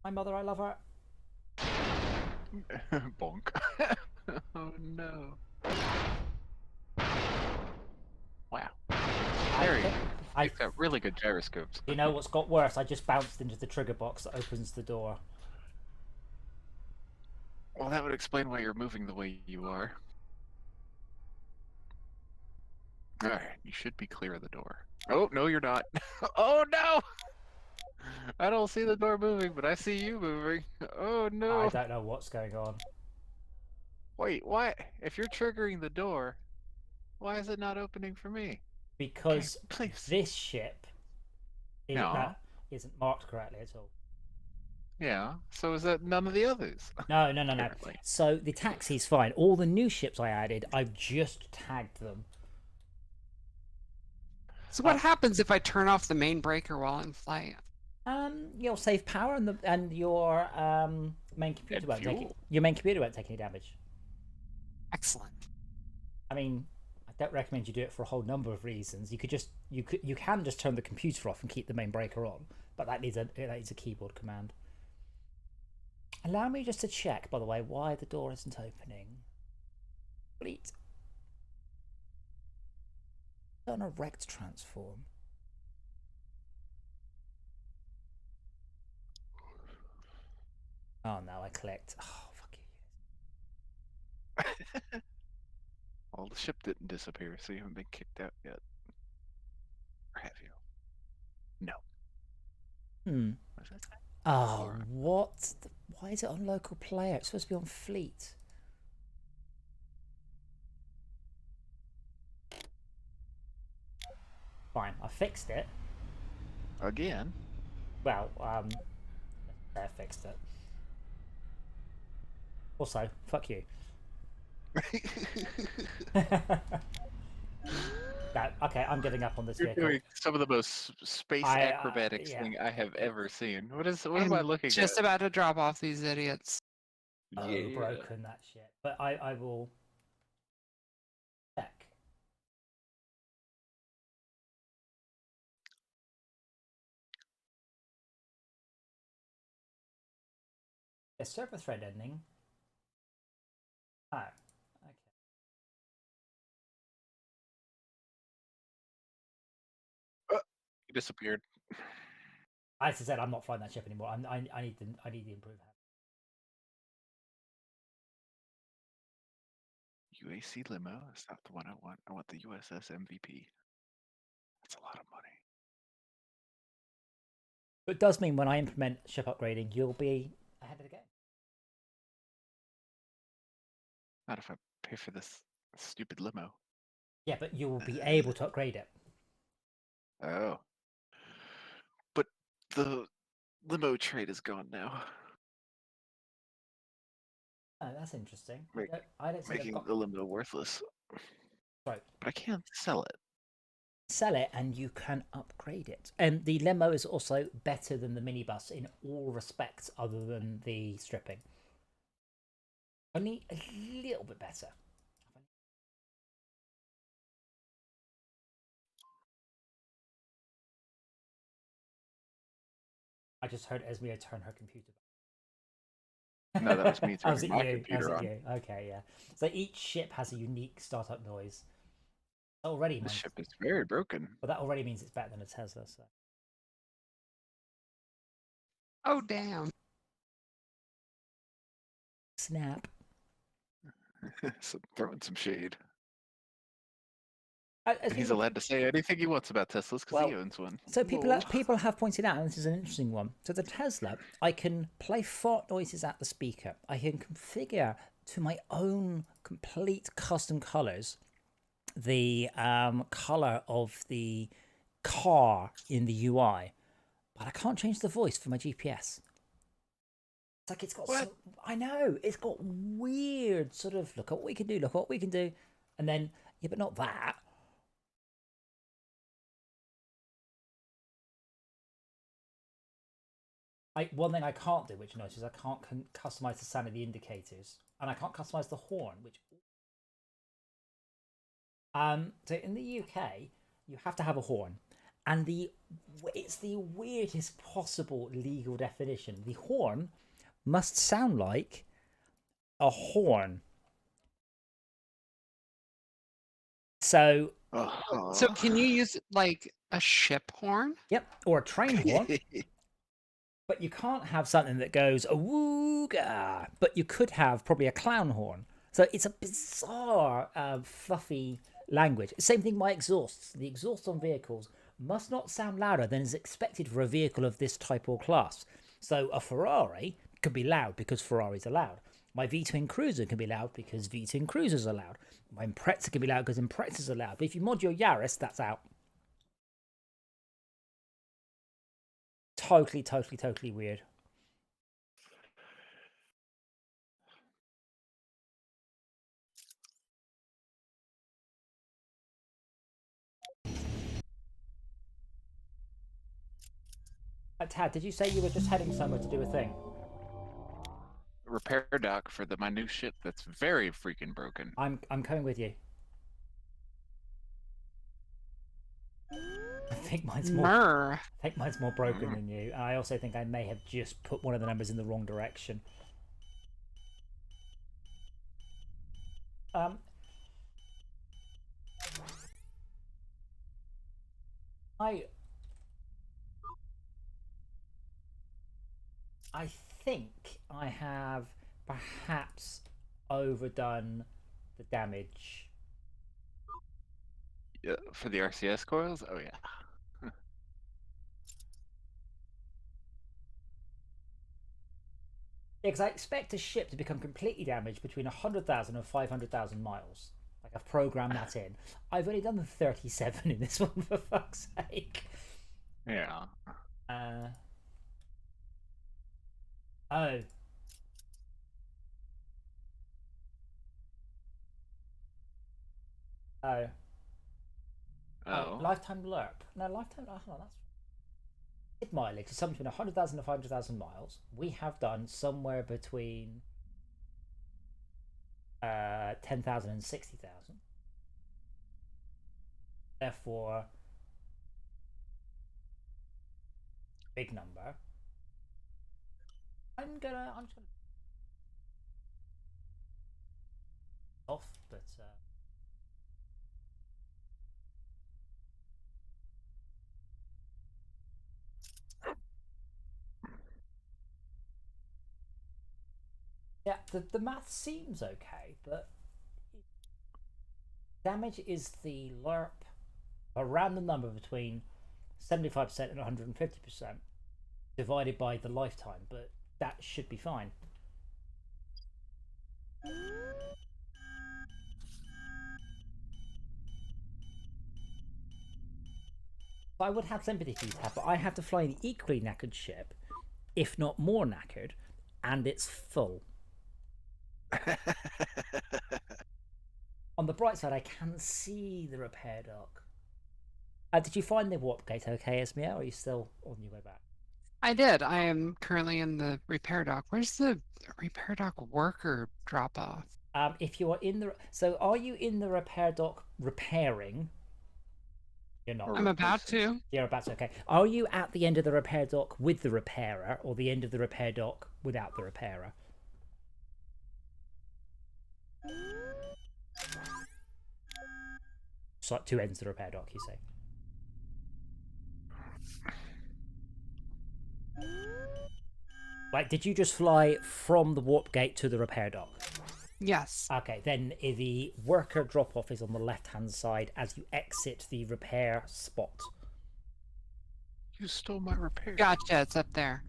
My mother, I love her. bonk. Oh no. Wow. There you go. You've got really good gyroscopes. You know what's got worse? I just bounced into the trigger box that opens the door. Well, that would explain why you're moving the way you are. Alright, you should be clear of the door. Oh, no, you're not. Oh, no! I don't see the door moving, but I see you moving. Oh I no! don't know what's going on. Wait, why? If you're triggering the door, why is it not opening for me? Because Please. this ship Yeah. isn't marked correctly at all. Yeah. So is that none of the others? No. Apparently. So the taxi's fine. All the new ships I added, I've just tagged them. So what happens if I turn off the main breaker while in flight? You'll save power, and your main computer And won't take it. fuel. Your main computer won't take any damage. Excellent. I mean, I don't recommend you do it for a whole number of reasons. You can just turn the computer off and keep the main breaker on, but that needs a keyboard command. Allow me just to check, by the way, why the door isn't opening. Fleet. On a rect transform. Oh no, I clicked. Oh fuck you. Well, the ship didn't disappear, so you haven't been kicked out yet. Or have you? No. What does that say? Oh, Or- what? Why is it on local player? It's supposed to be on fleet. Fine, I fixed it. Again? Well, I fixed it. Also, fuck you. No, okay, I'm giving up on this You're vehicle. doing some of the most space acrobatics yeah. thing I have ever seen. What am I looking Just at? about to drop off these idiots. Oh, Yeah. broken that shit. But I will check. A server thread ending. Oh, okay. He disappeared. As I said, I'm not flying that ship anymore. I need the improved. UAC limo. That's not the one I want. I want the USS MVP. That's a lot of money. But it does mean when I implement ship upgrading, you'll be ahead of the game. Not if I pay for this stupid limo. Yeah, but you will be able to upgrade it. Oh. But the limo trade is gone now. Oh, that's interesting. Make- I don't see Making that. the limo worthless. Right. But I can't sell it. Sell it and you can upgrade it. And the limo is also better than the minibus in all respects other than the stripping. Only a little bit better. I just heard Esmeo turn her computer back. No, that was me Oh, was turning it my you? computer Was on. it you? Okay, yeah. So each ship has a unique startup noise. Already, This ship is very broken. but that already means it's better than a Tesla. So. Oh, damn. Snap. So throwing some shade. As And he's people- allowed to say anything he wants about Teslas because he Well, owns one. So people Lol. people have pointed out, and this is an interesting one. So the Tesla, I can play fart noises at the speaker. I can configure to my own complete custom colors the color of the car in the UI, but I can't change the voice for my GPS. It's like it's got What? some, I know it's got weird sort of look at what we can do, look at what we can do, and then yeah, but not that. One thing I can't do, which you notice, is I can't customize the sound of the indicators, and I can't customize the horn. Which, so in the UK, you have to have a horn, and it's the weirdest possible legal definition. The horn must sound like a horn. So, So can you use like a ship horn? yep, or a train horn. But you can't have something that goes awooga. But you could have probably a clown horn. So it's a bizarre, fluffy language. Same thing. My exhausts. The exhausts on vehicles must not sound louder than is expected for a vehicle of this type or class. So a Ferrari could be loud because Ferraris are loud. My V-twin cruiser can be loud because V-twin cruisers are loud. My Impreza can be loud because Imprezas are loud. But if you mod your Yaris, that's out. Totally weird. Tad, did you say you were just heading somewhere to do a thing? Repair dock for my new ship that's very freaking broken. I'm coming with you. I think mine's more. I think mine's more broken than you. And I also think I may have just put one of the numbers in the wrong direction. I think I have perhaps overdone the damage. Yeah, for the RCS coils? Oh, yeah. Yeah, because I expect a ship to become completely damaged between 100,000 and 500,000 miles. Like, I've programmed that in. I've only done the 37 in this one, for fuck's sake. Yeah. Oh. Oh. Oh. Lifetime lerp. No, lifetime. Oh, that's mileage is something between 100,000 and 500,000 miles. We have done somewhere between 10,000 and 60,000. Therefore, big number. I'm just gonna off, but yeah, the math seems okay, but damage is the lerp, a random number between 75% and 150% divided by the lifetime, but that should be fine. I would have sympathy for you, Tab, but I have to fly an equally knackered ship, if not more knackered, and it's full. On the bright side, I can see the repair dock. Did you find the warp gate okay, Esmia, or are you still on your way back? I did. I am currently in the repair dock. Where's the repair dock worker drop off? If you are in the... So, are you in the repair dock repairing? You're not. I'm about to. You're about to, okay. Are you at the end of the repair dock with the repairer, or the end of the repair dock without the repairer? It's like two ends of the repair dock, you say? Like, did you just fly from the warp gate to the repair dock? Yes. Okay, then the worker drop-off is on the left-hand side as you exit the repair spot. You stole my repair. Gotcha, it's up there.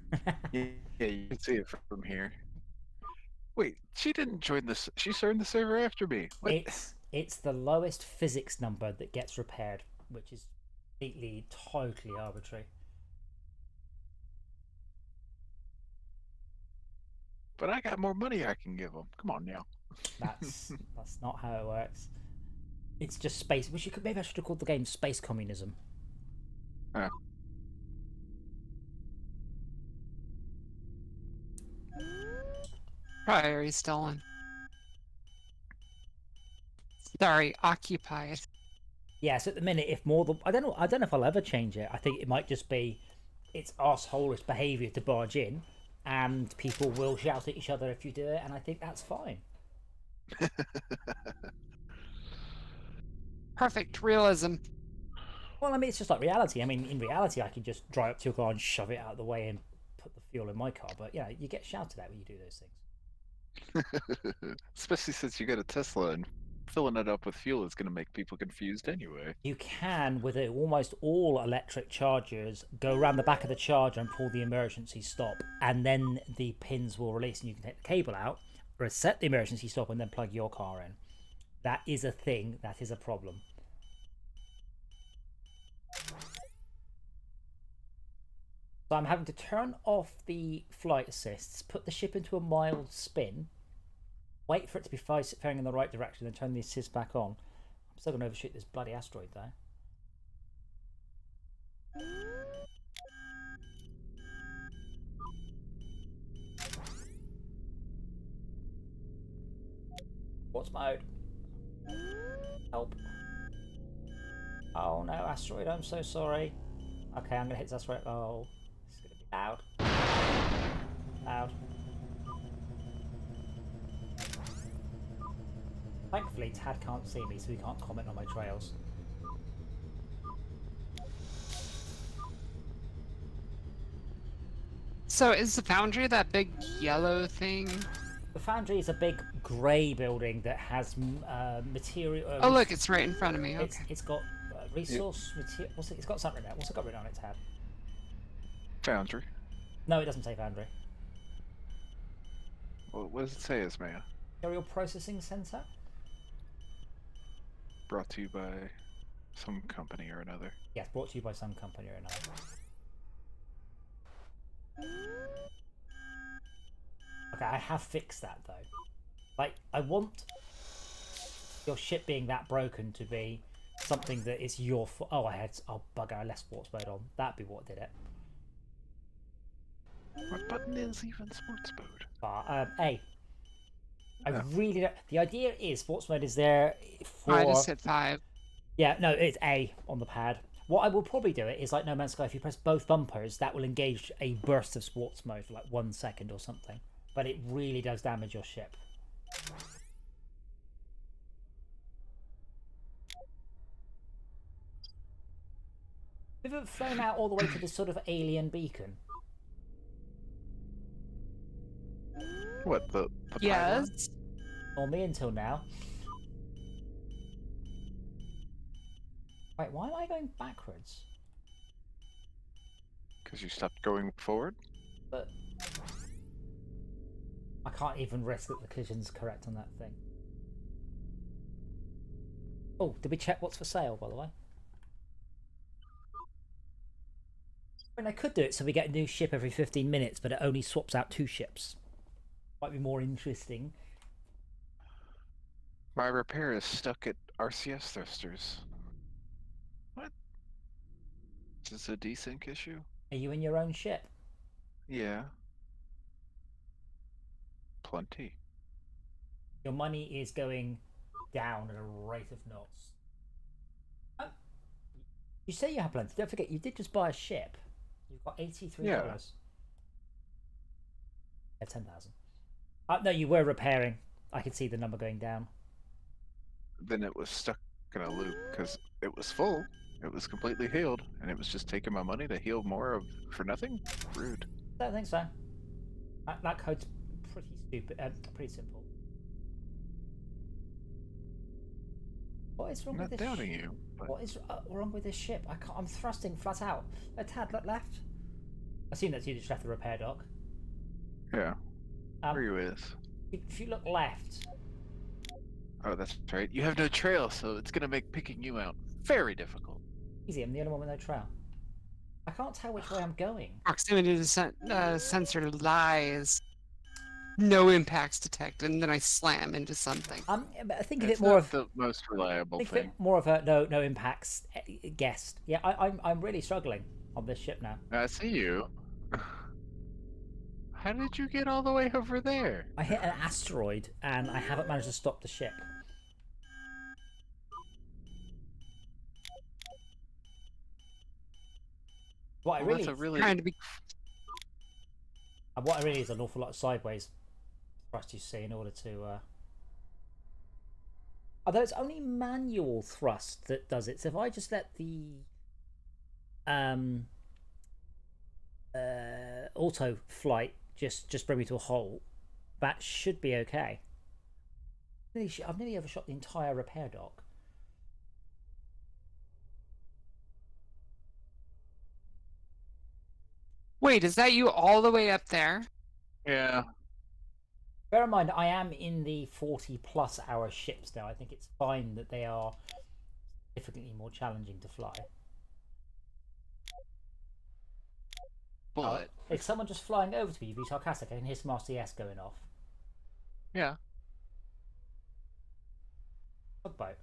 Yeah, you can see it from here. Wait, she didn't join this. She started the server after me. What? It's the lowest physics number that gets repaired, which is completely, totally arbitrary. But I got more money I can give them. Come on now. That's not how it works. It's just space. Which maybe I should have called the game Space Communism. Priority stolen. Sorry, occupied. Yes, at the minute, if more than I don't know if I'll ever change it. I think it might just be it's arseholeish behaviour to barge in, and people will shout at each other if you do it, and I think that's fine. Perfect realism. Well, I mean, it's just like reality. I mean, in reality, I can just drive up to your car and shove it out of the way and put the fuel in my car. But yeah, you get shouted at when you do those things. Especially since you got a Tesla and filling it up with fuel is going to make people confused anyway. You can, with almost all electric chargers, go around the back of the charger and pull the emergency stop, and then the pins will release and you can take the cable out, reset the emergency stop, and then plug your car in. That is a thing. That is a problem. So I'm having to turn off the flight assists, put the ship into a mild spin, wait for it to be faring in the right direction, then turn the assist back on. I'm still going to overshoot this bloody asteroid though. What's mode? Help. Oh no, asteroid, I'm so sorry. Okay, I'm gonna hit this asteroid. Oh, it's gonna be loud. Loud. Thankfully, Tad can't see me, so he can't comment on my trails. So is the foundry that big yellow thing? The foundry is a big grey building that has material. Oh look, it's right in front of me. Okay. It's got resource material. What's it? It's got something there. What's it got written on it, Tad? Foundry. No, it doesn't say foundry. Well, what does it say, Ismaya? Material processing center. Brought to you by some company or another. Yes, brought to you by some company or another. Okay, I have fixed that though. Like, I want your ship being that broken to be something that is your fault. Oh, bugger, I left sports mode on. That'd be what did it. What button is even sports mode? A. I Oh. really don't... The idea is sports mode is there for... I just hit 5. Yeah, no, it's A on the pad. What I will probably do it is like No Man's Sky, if you press both bumpers, that will engage a burst of sports mode for like 1 second or something. But it really does damage your ship. Have you ever flown out all the way to this sort of alien beacon? What, the pylon? Yes. Or me until now. Wait, why am I going backwards? Because you stopped going forward? But I can't even risk that the collision's correct on that thing. Oh, did we check what's for sale, by the way? I mean, I could do it so we get a new ship every 15 minutes, but it only swaps out 2 ships. Might be more interesting. My repair is stuck at RCS thrusters. What? Is this a desync issue? Are you in your own ship? Yeah. Plenty. Your money is going down at a rate of knots. You say you have plenty. Don't forget, you did just buy a ship. You've got $83. Yeah. Yeah, 10,000. No, you were repairing. I could see the number going down. Then it was stuck in a loop because it was full. It was completely healed, and it was just taking my money to heal more of for nothing. Rude. I don't think so. That code's pretty stupid. Pretty simple. What is wrong I'm with not this? doubting you, but What is wrong with this ship? I'm thrusting flat out. Tad, look left. I assume that's you just left the repair dock. yeah. Um, Where you is? If you look left, Oh, that's right. You have no trail, so it's gonna make picking you out very difficult. easy. I'm the only one with no trail. I can't tell which way I'm going. Proximity to sensor lies. No impacts detected, and then I slam into something. I think of It's it more not of the most reliable think of it thing. more of a no impacts guessed. Yeah, I'm really struggling on this ship now. I see you. How did you get all the way over there? I hit an asteroid and I haven't managed to stop the ship. What I Well, really, that's a really Trying to be. what I really is an awful lot of sideways thrust you see in order to. Although it's only manual thrust that does it, so if I just let the auto flight just bring me to a halt, that should be okay. I've nearly overshot the entire repair dock. Wait, is that you all the way up there? Yeah. Bear in mind, I am in the 40+ hour ships now. I think it's fine that they are significantly more challenging to fly. But Is someone just flying over to me? You be sarcastic. I can hear some RCS going off. yeah, Tugboat.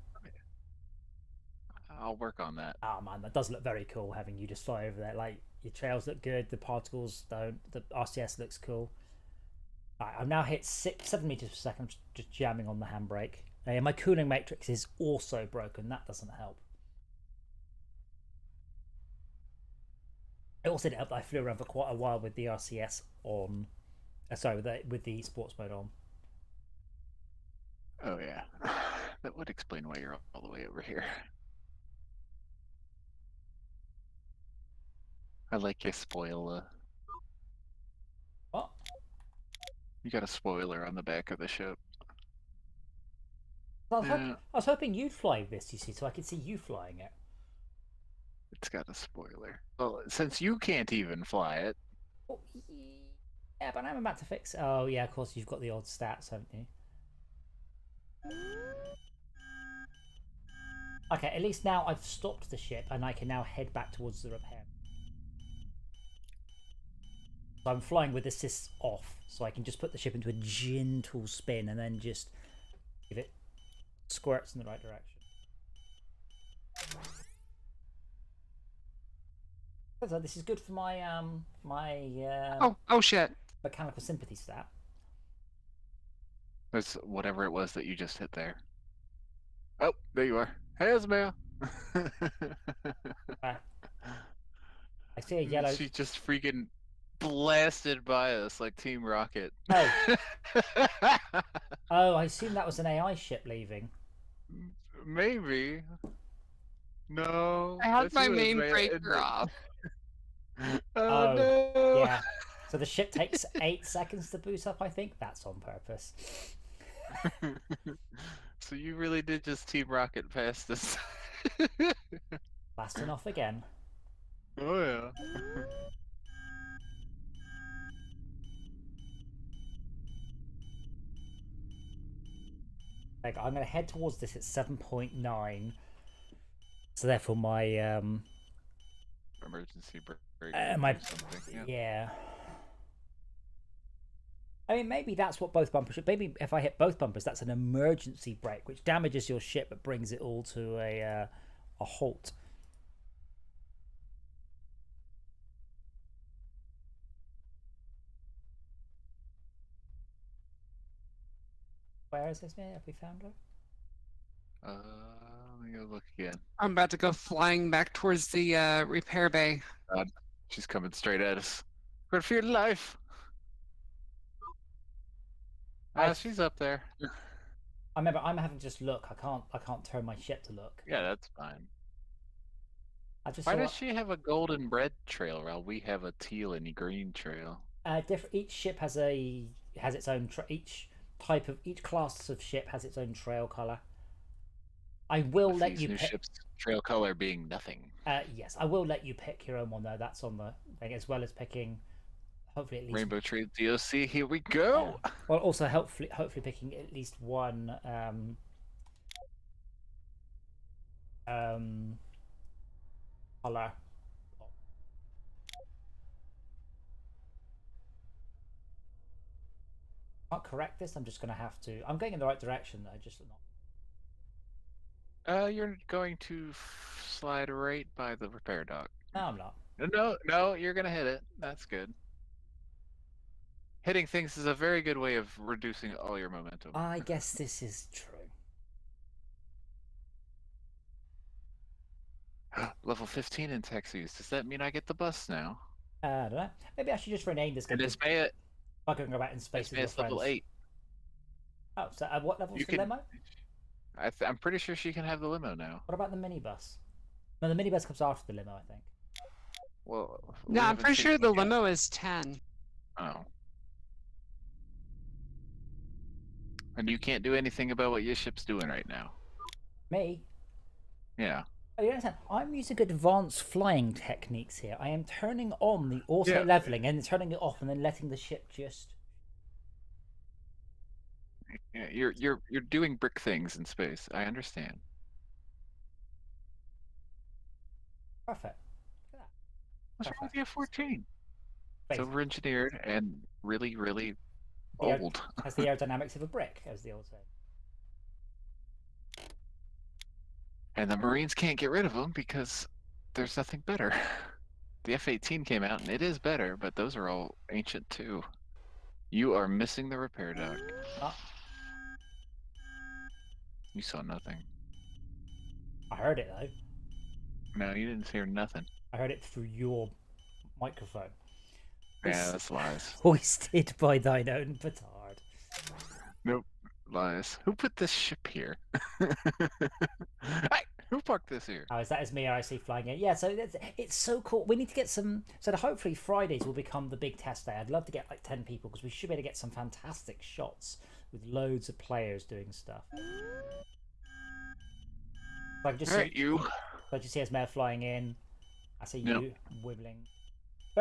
I'll work on that. Oh man, that does look very cool having you just fly over there. Like, your trails look good, the particles don't, the RCS looks cool. Right, I've now hit 7 meters per second. I'm just jamming on the handbrake. And my cooling matrix is also broken. That doesn't help. It also didn't help that I flew around for quite a while with the RCS on. Sorry, with the sports mode on. Oh yeah, that would explain why you're all the way over here. I like your spoiler. What? You got a spoiler on the back of the ship. I was hoping you'd fly this, you see, so I could see you flying it. It's got a spoiler. Well, since you can't even fly it. Oh, yeah, but I'm about to fix. Oh yeah, of course you've got the odd stats, haven't you? Okay, at least now I've stopped the ship and I can now head back towards the repair. So I'm flying with assists off, so I can just put the ship into a gentle spin and then just give it squirts in the right direction. So this is good for my Oh shit. mechanical sympathy stat. That's whatever it was that you just hit there. Oh, there you are. Hey, Ismail. I see a yellow. She just freaking blasted by us like Team Rocket. Oh. Oh, I assume that was an AI ship leaving. Maybe. No. I had that's my you, main Ismail. breaker off. Oh, no. Yeah. So the ship takes 8 seconds to boot up, I think. That's on purpose. So you really did just Team Rocket past us. Blasting off again. Oh, yeah. Like, I'm going to head towards this at 7.9. So therefore my Emergency break. my or something. Yeah. yeah. I mean, maybe that's what both bumpers should. Maybe if I hit both bumpers, that's an emergency brake, which damages your ship but brings it all to a halt. Where is this man? Have we found her? Let me go look again. I'm about to go flying back towards the repair bay. God, she's coming straight at us. Run for your life. She's up there. I remember I'm having to just look. I can't turn my ship to look. Yeah, that's fine. I just Why saw does she have a golden red trail while we have a teal and green trail? each ship has its own each class of ship has its own trail color. I will With let these you new pick. ships trail color being nothing. Yes, I will let you pick your own one though. That's on the thing, as well as picking, hopefully at least Rainbow Tree DOC, here we go. yeah. Well, also hopefully picking at least one color. Can't correct this. I'm just gonna have to. I'm going in the right direction though, just not. You're going to slide right by the repair dock. No, I'm not. No, you're gonna hit it. That's good. Hitting things is a very good way of reducing all your momentum. I guess this is true. Level 15 in taxis. Does that mean I get the bus now? I don't know. Maybe I should just rename this. And Ismaya, I can go back in space with your Ismaya's level friends. 8. Oh, so at what level's You the can- limo? I'm pretty sure she can have the limo now. What about the minibus? No, the minibus comes after the limo, I think. Well, we No, I'm haven't pretty seen sure one the yet. limo is 10. Oh. And you can't do anything about what your ship's doing right now. Me? Yeah. Oh, you understand? I'm using advanced flying techniques here. I am turning on the auto Yeah. leveling and turning it off, and then letting the ship just. Yeah, you're doing brick things in space. I understand. Perfect. What's wrong with Perfect. the F-14? It's Space. over-engineered and really, really The aer- old. has the aerodynamics of a brick, as the old saying. And the Marines can't get rid of them because there's nothing better. The F-18 came out and it is better, but those are all ancient too. You are missing the repair dock. Ah, You saw nothing. I heard it though. No, you didn't hear nothing. I heard it through your microphone. Yeah, that's lies. Hoisted by thine own petard. Nope, lies. Who put this ship here? Hey, who parked this here? Oh, is that as me or I see flying in? Yeah, so it's so cool. We need to get some. So hopefully Fridays will become the big test day. I'd love to get like 10 people because we should be able to get some fantastic shots with loads of players doing stuff. So I can just Alright, see, you. so I just see Esmer flying in. I see Yep. you wibbling.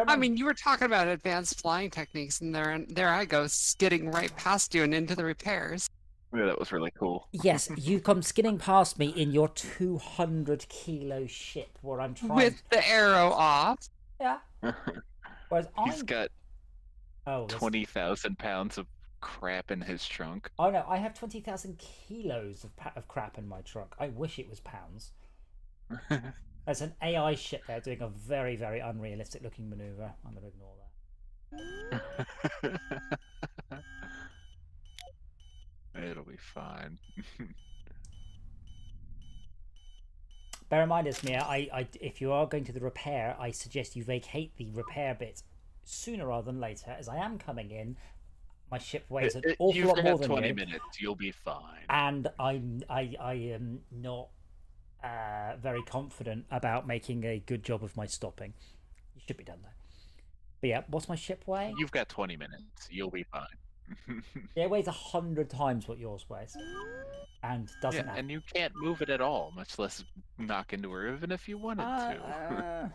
I mean, you were talking about advanced flying techniques, and there I go, skidding right past you and into the repairs. Yeah, that was really cool. yes, you come skidding past me in your 200-kilo ship where I'm trying. With the arrow off. Yeah. Whereas He's I'm. got Oh, this- 20,000 pounds of crap in his trunk. Oh no, I have 20,000 kilos of crap in my trunk. I wish it was pounds. There's an AI ship there doing a very, very unrealistic looking maneuver. I'm going to ignore that. It'll be fine. Bear in mind, Esmir, if you are going to the repair, I suggest you vacate the repair bit sooner rather than later, as I am coming in. My ship weighs an awful You've lot got more than 20 you, minutes. You'll be fine. and I am not very confident about making a good job of my stopping. You should be done though. But yeah, what's my ship weigh? You've got 20 minutes. You'll be fine. Yeah, it weighs 100 times what yours weighs, and doesn't Yeah, have. and you can't move it at all, much less knock into her, even if you wanted to.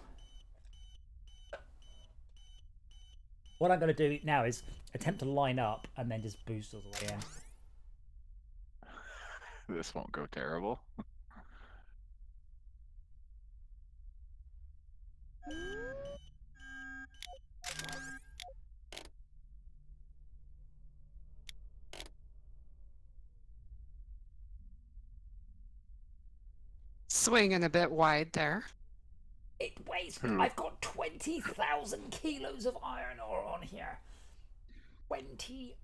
What I'm going to do now is attempt to line up and then just boost all the way in. This won't go terrible. Swinging a bit wide there. It weighs. Hmm. I've got 20,000 kilos of iron ore on here. 20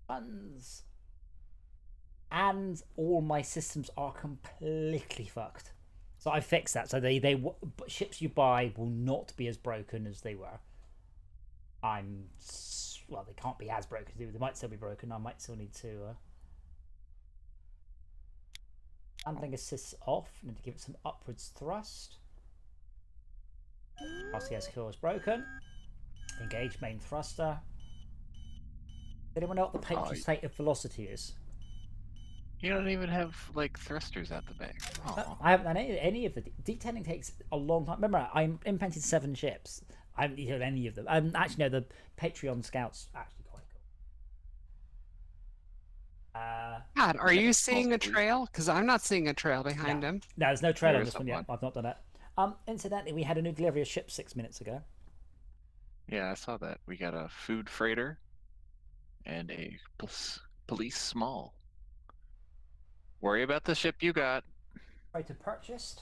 tons. And all my systems are completely fucked. So I fixed that. So ships you buy will not be as broken as they were. Well, they can't be as broken. They might still be broken. I might still need to. Handling assists off. Need to give it some upwards thrust. RCS core is broken. Engage main thruster. Does anyone know what the patron state of velocity is? You don't even have, like, thrusters out the back. Aw. I haven't done any of the detailing takes a long time. Remember, I implemented 7 ships. I haven't detailed any of them. Actually, no, the Patreon scouts actually quite cool. God, are you seeing a trail? Because I'm not seeing a trail behind No. him. No, there's no trail There on is this one yet. one. I've not done it. Incidentally, we had a new delivery of ship 6 minutes ago. Yeah, I saw that. We got a food freighter and a police small. Worry about the ship you got. Freighter purchased.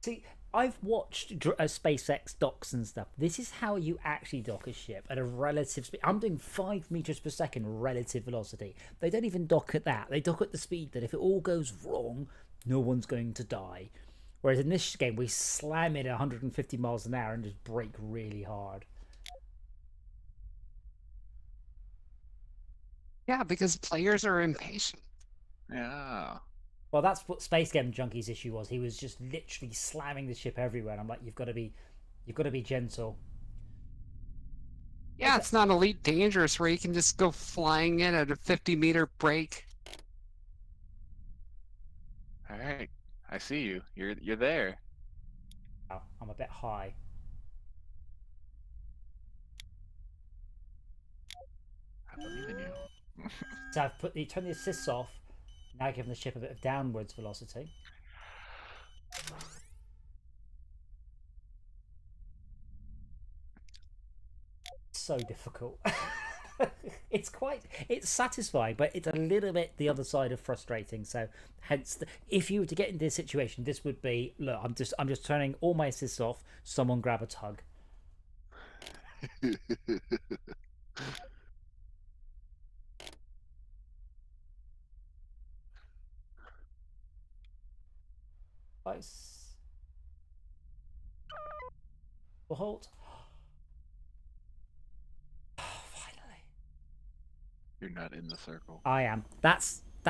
See, I've watched SpaceX docks and stuff. This is how you actually dock a ship at a relative speed. I'm doing 5 meters per second relative velocity. They don't even dock at that. They dock at the speed that if it all goes wrong, no one's going to die. Whereas in this game, we slam it at 150 miles an hour and just brake really hard. Yeah, because players are impatient. Yeah. Well, that's what Space Game Junkie's issue was. He was just literally slamming the ship everywhere. And I'm like, you've got to be gentle. Yeah, it's not Elite Dangerous where you can just go flying in at a 50-meter break. All right. I see you. You're there. Oh, I'm a bit high. I believe in you. So I've turned the assists off. Now giving the ship a bit of downwards velocity. So difficult. It's satisfying, but it's a little bit the other side of frustrating. So hence, if you were to get into this situation, this would be, look, I'm just turning all my assists off. Someone grab a tug. Nice. We'll halt. Finally. You're not in the circle. I am. That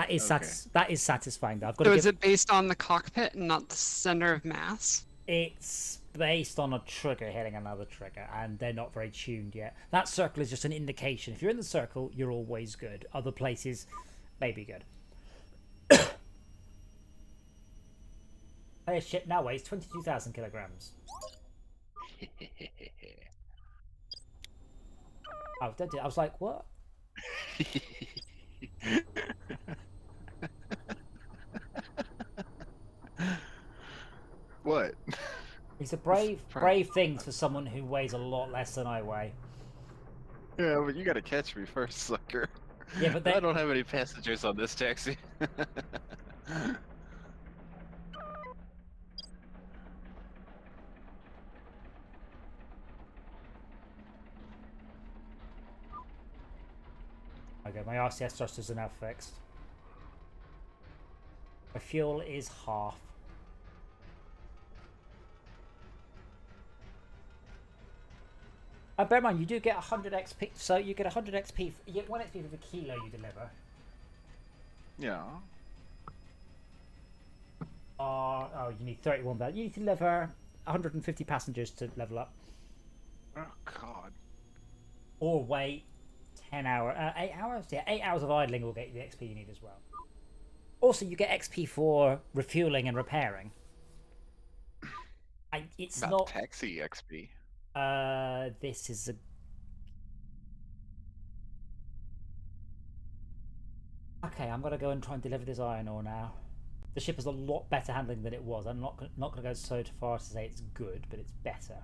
is Okay. that is satisfying. Though I've got So to is give. it based on the cockpit and not the center of mass? It's based on a trigger hitting another trigger, and they're not very tuned yet. That circle is just an indication. If you're in the circle, you're always good. Other places may be good. This ship now weighs 22,000 kilograms. Oh, I was like, what? What? It's a brave thing for someone who weighs a lot less than I weigh. Yeah, but you gotta catch me first, sucker. Yeah, but I don't have any passengers on this taxi. Okay, my RCS thrusters are now fixed. My fuel is half. Bear in mind, you do get 100 XP, so you get 100 XP, you get 1 XP for the kilo you deliver. Yeah. Oh, you need 31 value. You need to deliver 150 passengers to level up. Oh God. Or wait 10 hours, 8 hours? Yeah, 8 hours of idling will get you the XP you need as well. Also, you get XP for refueling and repairing. It's Not not... taxi XP. This is a... Okay, I'm going to go and try and deliver this iron ore now. The ship has a lot better handling than it was. I'm not going to go so far as to say it's good, but it's better.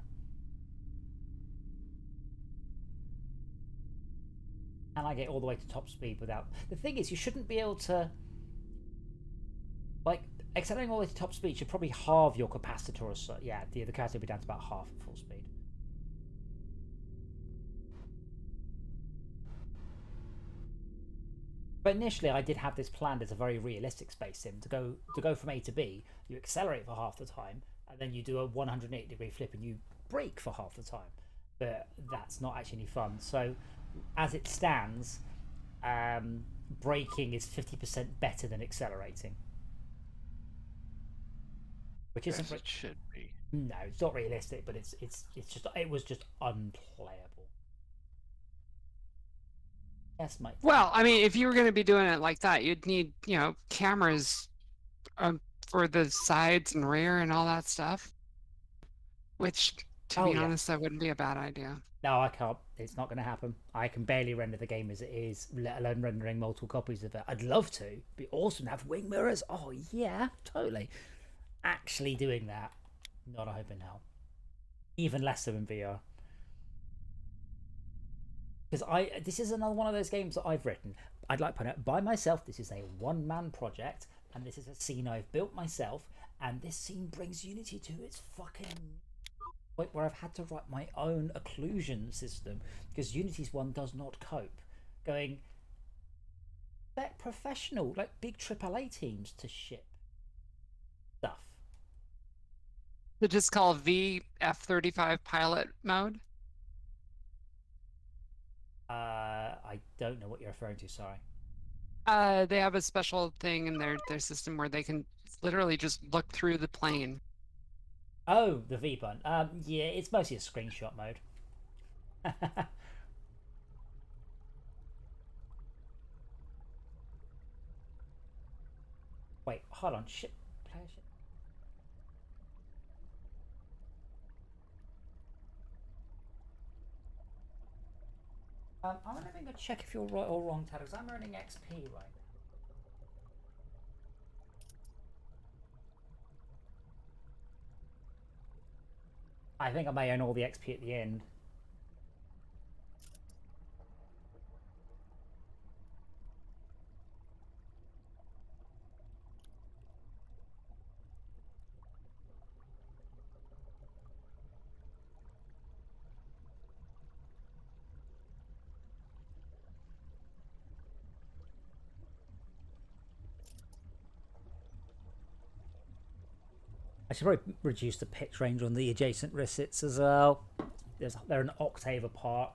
And I get all the way to top speed without... The thing is, you shouldn't be able to... Like, accelerating all the way to top speed should probably halve your capacitor or so. Yeah, the capacity will be down to about half at full speed. But initially, I did have this planned as a very realistic space sim to go from A to B. You accelerate for half the time, and then you do a 180-degree flip, and you brake for half the time. But that's not actually any fun. So, as it stands, braking is 50% better than accelerating, which isn't. Yes, it should be. No, it's not realistic, but it was just unplayable. Yes, mate. Well, I mean, if you were going to be doing it like that, you'd need, cameras for the sides and rear and all that stuff. Which, to be honest, that wouldn't be a bad idea. No, I can't. It's not going to happen. I can barely render the game as it is, let alone rendering multiple copies of it. I'd love to. It'd be awesome to have wing mirrors. Oh, yeah, totally. Actually doing that, not a hope in hell. Even less so in VR. Because this is another one of those games that I've written. I'd like to point out, by myself, this is a one-man project, and this is a scene I've built myself, and this scene brings Unity to its fucking point where I've had to write my own occlusion system, because Unity's one does not cope. Going, expect professional, like big AAA teams to ship stuff. So just call V F-35 pilot mode? I don't know what you're referring to, sorry. They have a special thing in their system where they can literally just look through the plane. Oh, the V button. Yeah, it's mostly a screenshot mode. Wait, hold on. Shit. Player shit. I'm gonna go check if you're right or wrong, Tad, because I'm earning XP right now. I think I may earn all the XP at the end. I should probably reduce the pitch range on the adjacent rissets as well. They're an octave apart.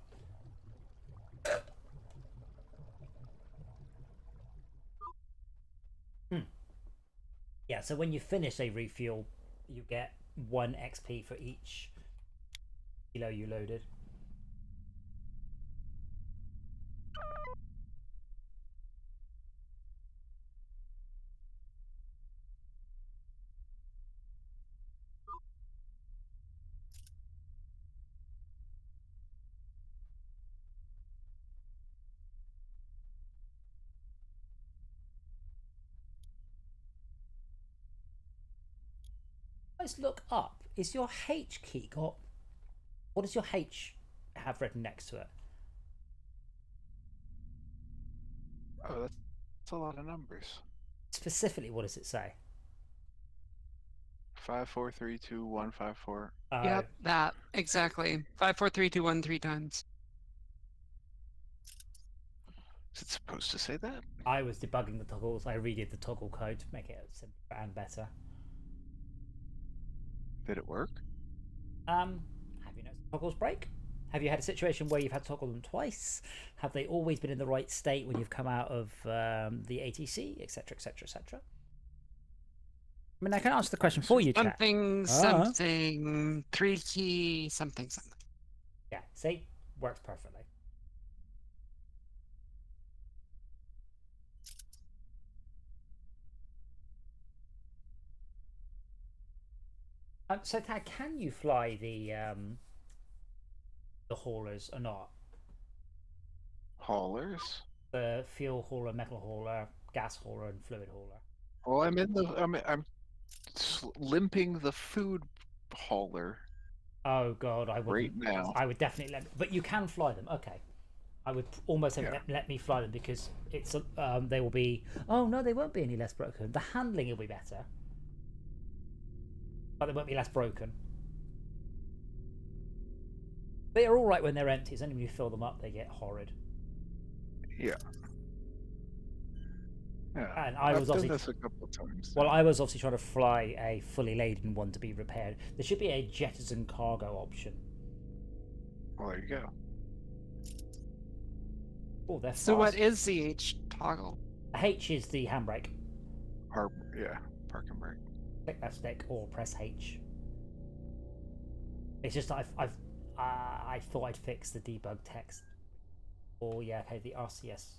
Yeah, so when you finish a refuel, you get 1 XP for each kilo you loaded. Let's look up. Is your H key got... What does your H have written next to it? Oh, that's a lot of numbers. Specifically, what does it say? 5432 Yep, that exactly. 54321 3 times. Is it supposed to say that? I was debugging the toggles. I redid the toggle code to make it simpler and better. Did it work? Have you noticed toggles break? Have you had a situation where you've had to toggle them twice? Have they always been in the right state when you've come out of the ATC, etc., etc., etc.? I mean, I can answer the question for you, chat. Something, something, 3 key, something, something. Yeah, see? Works perfectly. So, Tag, can you fly the haulers or not? Haulers? The fuel hauler, metal hauler, gas hauler, and fluid hauler. Well, I'm limping the food hauler. Oh god, I right wouldn't. now. I would definitely let. But you can fly them. Okay, I would almost say let me fly them because it's they will be. Oh no, they won't be any less broken. The handling will be better, but they won't be less broken. They are all right when they're empty. It's only when you fill them up they get horrid. Yeah. Yeah. And I was done obviously this a couple of times. well, I was obviously trying to fly a fully laden one to be repaired. There should be a jettison cargo option. Well, there you go. Oh, they're fast. So what is the H toggle? H is the handbrake. Yeah, park and brake. Click that stick or press H. It's just I thought I'd fix the debug text. Oh yeah, okay, the RCS.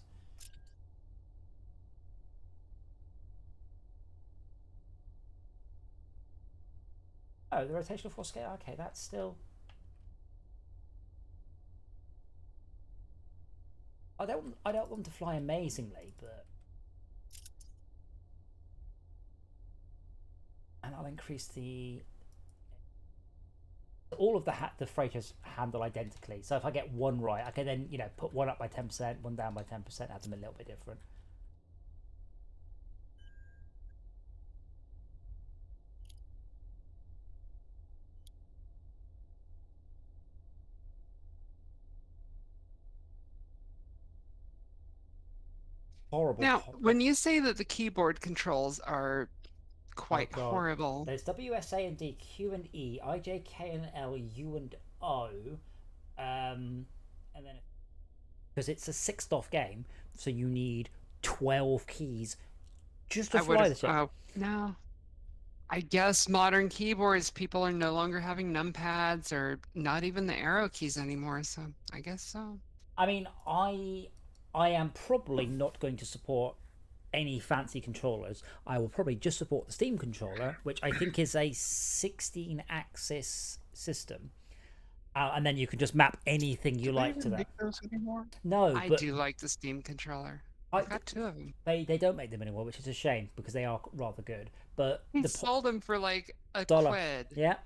Oh, the rotational force scale. Okay, that's still. I don't want to fly amazingly, but. And I'll increase the. All of the freighters handle identically. So if I get one right, I can then put one up by 10%, one down by 10%, add them a little bit different. Horrible. Now, when you say that the keyboard controls are quite horrible, there's WSA and D, Q and E, IJ, K and L, U and O, and then because it's a 6-DOF game, so you need 12 keys just to I fly would the ship. no. I guess modern keyboards, people are no longer having numpads or not even the arrow keys anymore. So I guess so. I mean, I am probably not going to support any fancy controllers. I will probably just support the Steam controller, which I think is a 16-axis system. And then you can just map anything you Do they like to even that. make those anymore? No, I but do like the Steam controller. I- I've got 2 of them. they don't make them anymore, which is a shame because they are rather good. But He the sold them for like a dollar, quid. yeah.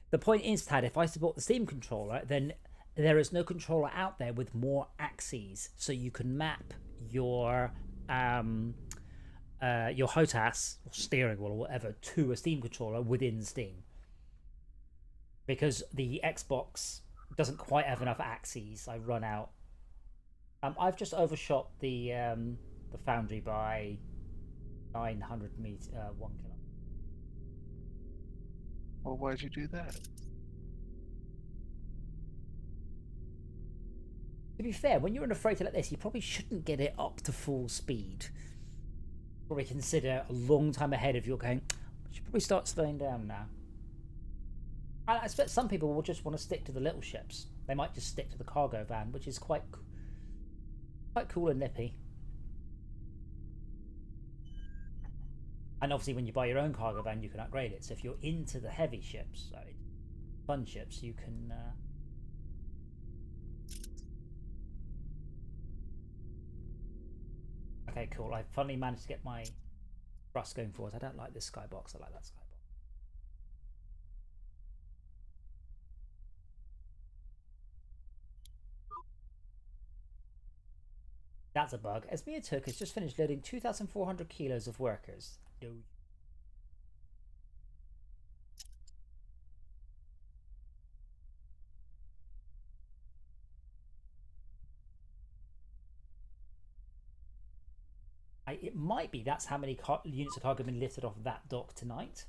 The point is, Tad, if I support the Steam controller, then there is no controller out there with more axes, so you can map your HOTAS or steering wheel or whatever to a Steam controller within Steam. Because the Xbox doesn't quite have enough axes, I run out. I've just overshot the Foundry by 900 meters, 1 kilometer. Well, why'd you do that? To be fair, when you're in a freighter like this, you probably shouldn't get it up to full speed. Probably consider a long time ahead if you're going, you should probably start slowing down now. I expect some people will just want to stick to the little ships. They might just stick to the cargo van, which is quite cool and nippy. And obviously when you buy your own cargo van, you can upgrade it. So if you're into the heavy ships, so fun ships, you can... Okay, cool. I finally managed to get my thrust going forward. I don't like this skybox. I like that skybox. That's a bug. Esmia Turk has just finished loading 2,400 kilos of workers. No. It might be that's how many units of cargo have been lifted off that dock tonight.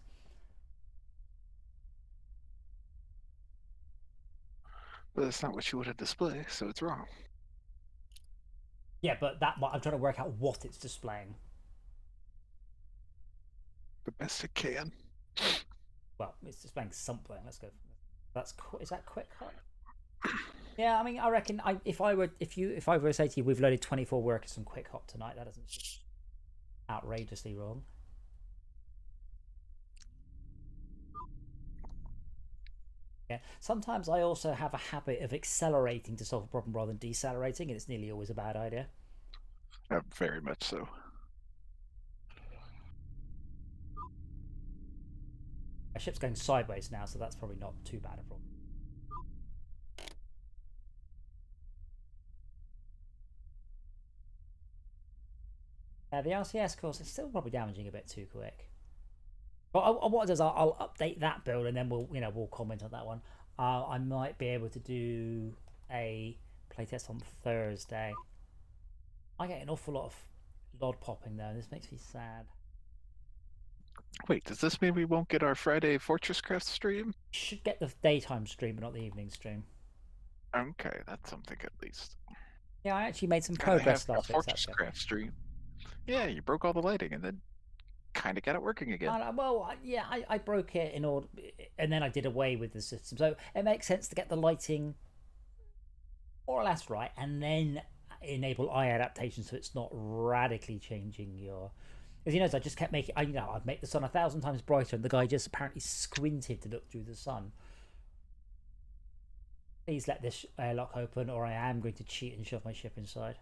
But that's not what you would have displayed, so it's wrong. Yeah, but I'm trying to work out what it's displaying. The best it can. Well, it's displaying something. Let's go. Is that quick hot? Yeah, I mean, I reckon if I were to say to you, we've loaded 24 workers from Quick Hop tonight, that doesn't seem outrageously wrong. Yeah. Sometimes I also have a habit of accelerating to solve a problem rather than decelerating, and it's nearly always a bad idea. Very much so. My ship's going sideways now, so that's probably not too bad a problem. The RCS course is still probably damaging a bit too quick. But what I'll do is I'll update that build and then we'll comment on that one. I might be able to do a playtest on Thursday. I get an awful lot of LOD popping though, and this makes me sad. Wait, does this mean we won't get our Friday Fortress Craft stream? Should get the daytime stream, but not the evening stream. Okay, that's something at least. Yeah, I actually made some Gotta progress have a last week. Fortress Craft stream. Yeah, you broke all the lighting and then kind of got it working again. I broke it in order, and then I did away with the system. So it makes sense to get the lighting more or less right, and then enable eye adaptation so it's not radically changing your. As you know, I just kept making. I'd make the sun 1,000 times brighter, and the guy just apparently squinted to look through the sun. Please let this airlock open, or I am going to cheat and shove my ship inside.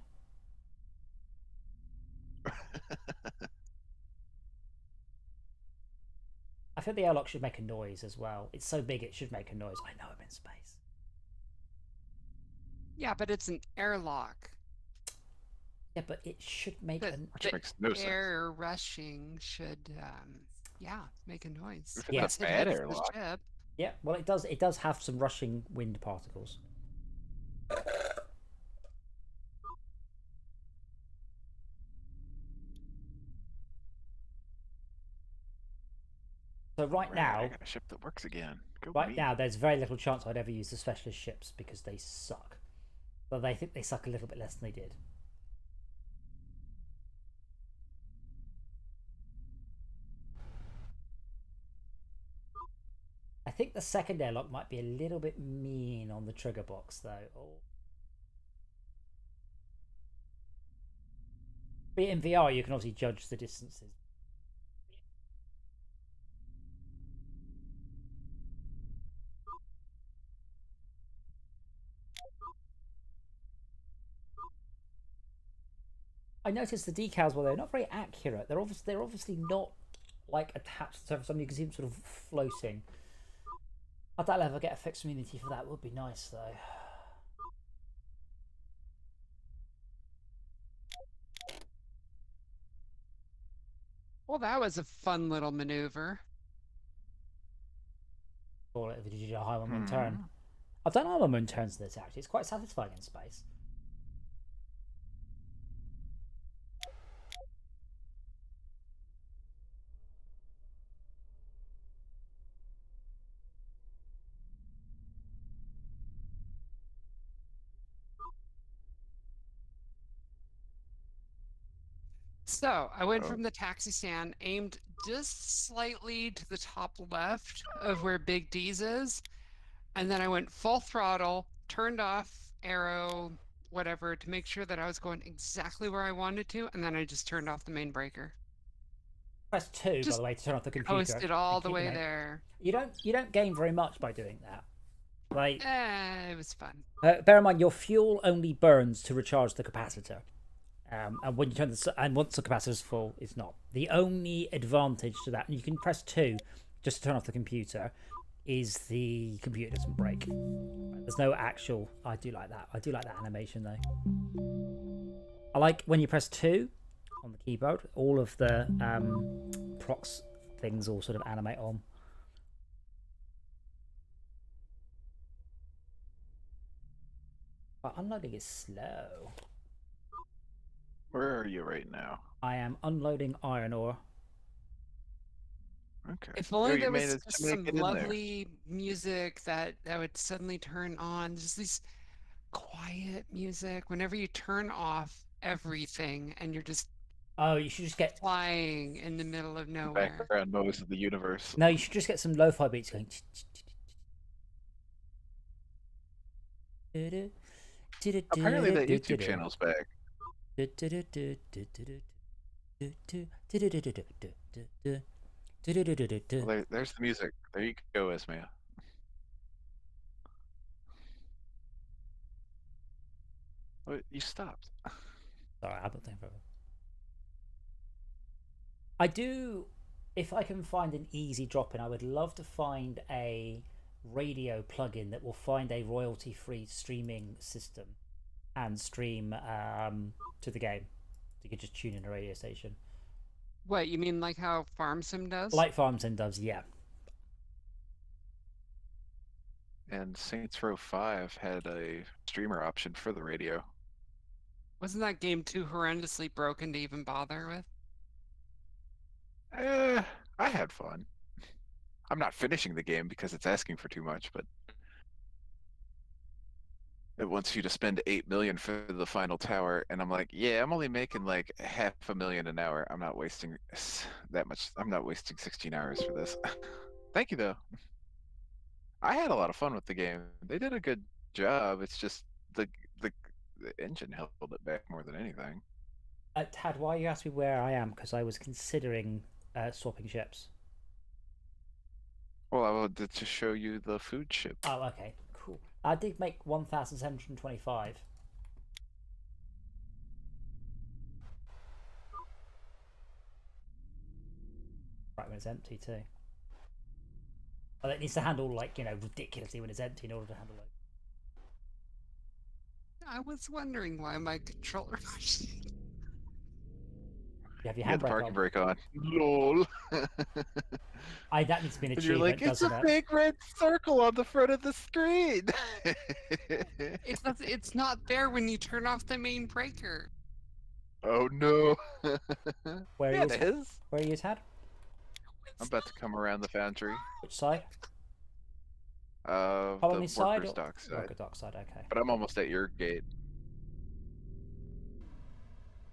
I think the airlock should make a noise as well. It's so big it should make a noise. I know I'm in space. Yeah, but it's an airlock. Yeah, but it should make The, an. Which makes no sense. air rushing should, make a noise. If Yeah. it's a It bad hits the airlock. ship. Yeah, well, it does. It does have some rushing wind particles. So right I now, got a ship that works again. Go right me. now, there's very little chance I'd ever use the specialist ships because they suck. But they think they suck a little bit less than they did. think the second airlock might be a little bit mean on the trigger box, though. Oh. But in VR, you can obviously judge the distances. I noticed the decals, well, they're not very accurate. They're obviously not like attached to the surface. I mean, you can see them sort of floating. I'd ever get a fixed immunity for that. Would be nice, though. Well, that was a fun little maneuver. Call it if you do a high moon turn. I've done armor moon turns to this actually. It's quite satisfying in space. So I went Oh. from the taxi stand, aimed just slightly to the top left of where Big D's is, and then I went full throttle, turned off arrow, whatever, to make sure that I was going exactly where I wanted to, and then I just turned off the main breaker. Press 2, by Just the way, to turn off the computer. Coasted all and the keep way main- there. You don't gain very much by doing that. Like, It was fun. bear in mind your fuel only burns to recharge the capacitor. And when you turn and once the capacitor's full, it's not. The only advantage to that, and you can press 2 just to turn off the computer, is the computer doesn't break. There's no actual. I do like that. I do like that animation though. I like when you press 2 on the keyboard, all of the procs things all sort of animate on. But unloading is slow. Where are you right now? I am unloading iron ore. Okay. If only Oh, you there was managed just to make some it in there. lovely music that would suddenly turn on. Just this quiet music whenever you turn off everything and you're just Oh, you should just get. flying in the middle of nowhere. Background noise of the universe. No, you should just get some lo-fi beats going. Apparently that YouTube channel's back. Well, there's the music. There you go, Esmea. What? You stopped. Sorry, I'm not thinking forever. I do, if I can find an easy drop in, I would love to find a radio plugin that will find a royalty-free streaming system and stream to the game. So you could just tune in a radio station. What, you mean like how Farm Sim does? Like Farm Sim does, yeah. And Saints Row 5 had a streamer option for the radio. Wasn't that game too horrendously broken to even bother with? I had fun. I'm not finishing the game because it's asking for too much, but it wants you to spend 8 million for the final tower, and I'm like, yeah, I'm only making like $500,000 an hour. I'm not wasting that much. I'm not wasting 16 hours for this. Thank you though. I had a lot of fun with the game. They did a good job. It's just the engine held it back more than anything. Tad, why you asked me where I am? Because I was considering swapping ships. Well, I wanted to show you the food ship. Oh, okay, cool. I did make 1,725. Right when it's empty too. Well, it needs to handle like ridiculously when it's empty in order to handle it. I was wondering why my controller was. You have your You had the handbrake parking on. brake on. LOL. That needs to be an And you're achievement, like, it's a doesn't it? big red circle on the front of the screen. It's not there when you turn off the main breaker. Oh no. Where Yeah, is it is. Where are you, Tad? I'm about to come around the foundry. Which side? The Colony side workers' or dock side. worker dock side? Okay. But I'm almost at your gate.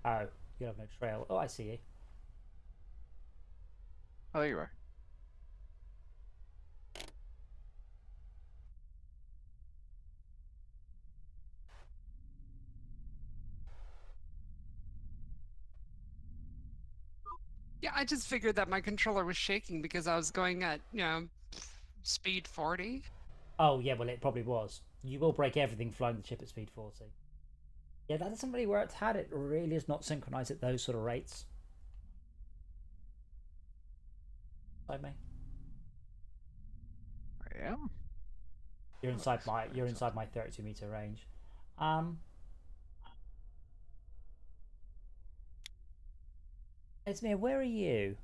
Oh, you have no trail. Oh, I see you. Oh, there you are. Yeah, I just figured that my controller was shaking because I was going at, speed 40. Oh, yeah, well, it probably was. You will break everything flying the ship at speed 40. Yeah, that doesn't really work. Had it really is not synchronized at those sort of rates. Side me. I am. You're Oh, inside that's my very you're inside something. my 32-meter range. Esmir, where are you?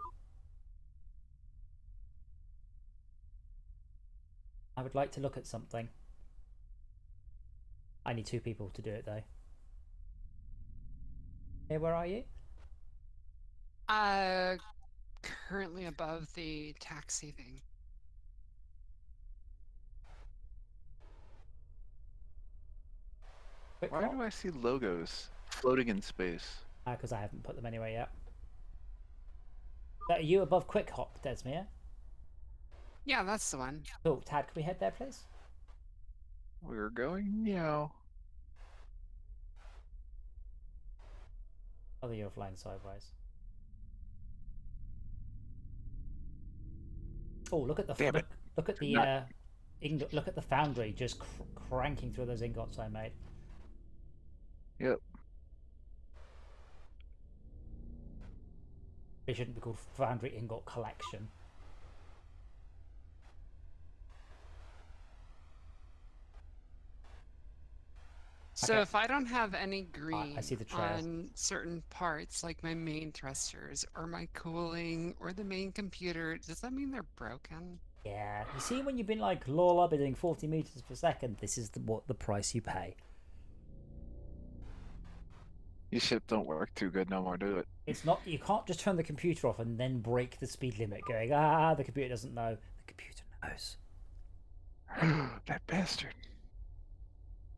I would like to look at something. I need 2 people to do it though. Hey, where are you? Uh, Currently above the taxi thing. Quick Why hop? do I see logos floating in space? Because I haven't put them anywhere yet. Are you above quick hop, Desmir? Yeah, that's the one. Cool. Tad, can we head there, please? We're going meow. Oh, you're flying sideways. Oh, look at the Damn it. look at the Not- ingot. Look at the foundry just cranking through those ingots I made. Yep. They shouldn't be called foundry ingot collection. So Okay. if I don't have any green I see the trail. on certain parts, like my main thrusters or my cooling or the main computer, does that mean they're broken? Yeah. You see, when you've been like, lol, I've been doing 40 meters per second, this is what the price you pay. Your ship don't work too good no more, do it? It's not, you can't just turn the computer off and then break the speed limit going, the computer doesn't know. The computer knows. That bastard.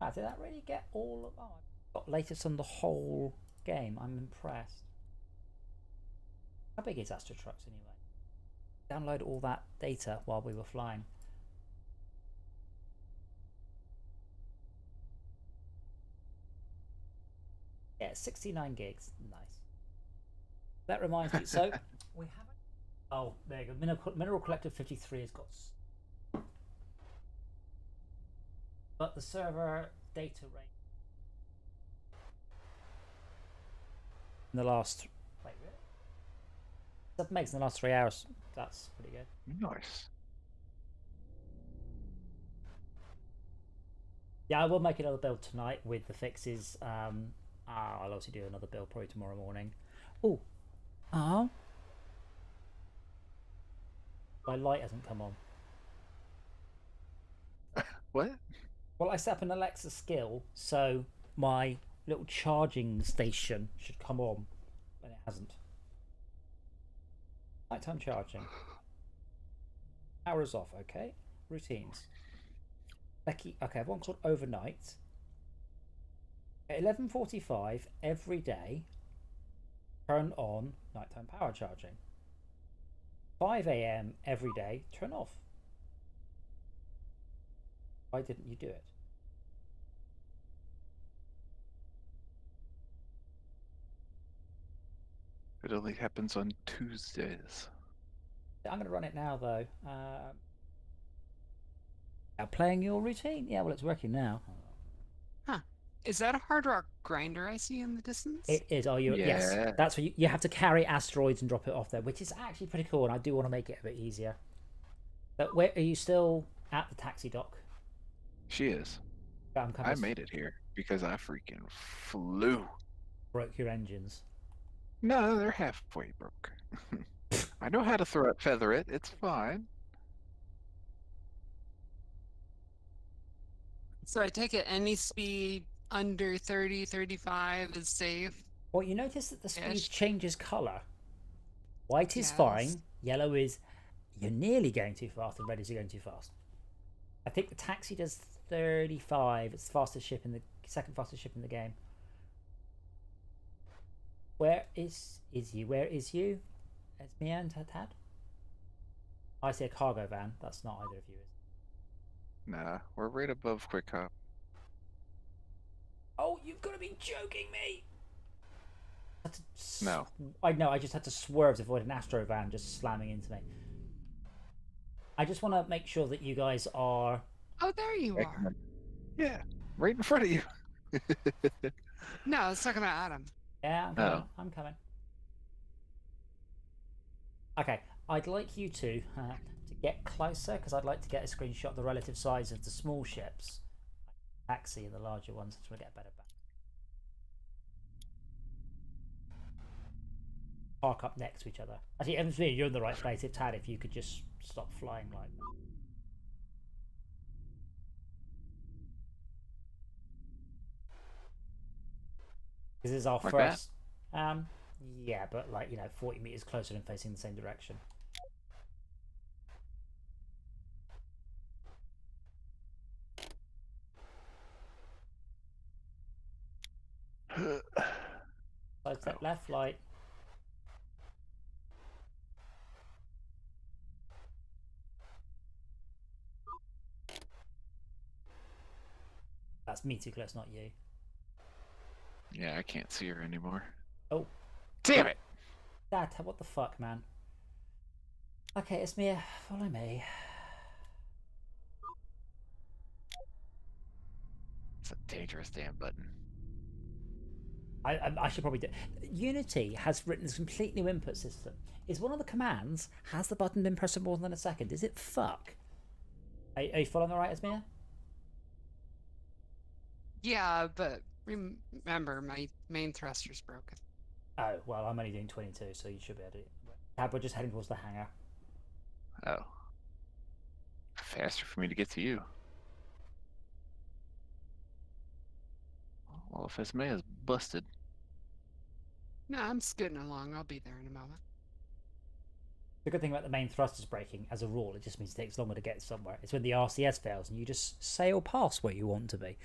Wow, did that really get all of, oh, I got latest on the whole game. I'm impressed. How big is AstroTrucks anyway? Download all that data while we were flying. Yeah, 69 gigs. Nice. That reminds me. So we haven't. Oh, there you go. Mineral Collector 53 has got. But the server data rate in the last. Wait, really? 7 megs in the last 3 hours. That's pretty good. Nice. Yeah, I will make another build tonight with the fixes. I'll also do another build probably tomorrow morning. Oh, my light hasn't come on. What? Well, I set up an Alexa skill, so my little charging station should come on, but it hasn't. Nighttime charging. Hours off, okay. Routines. Becky, okay, I have one called overnight. At 11:45 every day, turn on nighttime power charging. 5 a.m. every day, turn off. Why didn't you do it? It only happens on Tuesdays. I'm going to run it now, though. Now playing your routine. Yeah, well, it's working now. Huh. Is that a hard rock grinder I see in the distance? It is. Oh, yes. Yeah. That's what you have to carry asteroids and drop it off there, which is actually pretty cool, and I do want to make it a bit easier. But where are you still at the taxi dock? She is. I'm I made it here because I freaking flew. broke your engines. No, they're halfway broke. I know how to feather it. It's fine. So I take it any speed under 30, 35 is safe. Well, you notice that the speed Ish. changes colour. White is Yes. fine. Yellow is you're nearly going too fast, and red is you're going too fast. I think the taxi does 35. It's the fastest ship in the second fastest ship in the game. Where is you? Where is you? It's me and Tad. I see a cargo van. That's not either of you. Is it? Nah, we're right above Quick Hop. Oh, you've got to be joking me! had to No. I know. I just had to swerve to avoid an Astro van just slamming into me. I just want to make sure that you guys are. Oh, there you Back in are. the- Yeah, right in front of you. No, let's talk about Adam. Yeah, I'm coming. I'm coming. Okay, I'd like you to get closer because I'd like to get a screenshot of the relative size of the small ships, taxi, and the larger ones. So we get a better back. Park up next to each other. Actually, Evans, you're in the right place. If Tad, if you could just stop flying like that. This is our Like first. Yeah, but like 40 meters closer and facing the same direction. Side step left, light. That's me too close, not you. Yeah, I can't see her anymore. Oh, Damn it! Dad, what the fuck, man? Okay, it's me. Follow me. It's a dangerous damn button. I should probably do. Unity has written this complete new input system. Is one of the commands, has the button been pressed for more than a second? Is it fuck? Are you following all right, Esmir? Yeah, but remember, my main thruster's broken. Oh, well, I'm only doing 22, so you should be able to. Tab, we're just heading towards the hangar. Oh. Faster for me to get to you. Well, if Esmea's busted. No, I'm skidding along. I'll be there in a moment. The good thing about the main thrusters breaking, as a rule, it just means it takes longer to get somewhere. It's when the RCS fails and you just sail past where you want to be.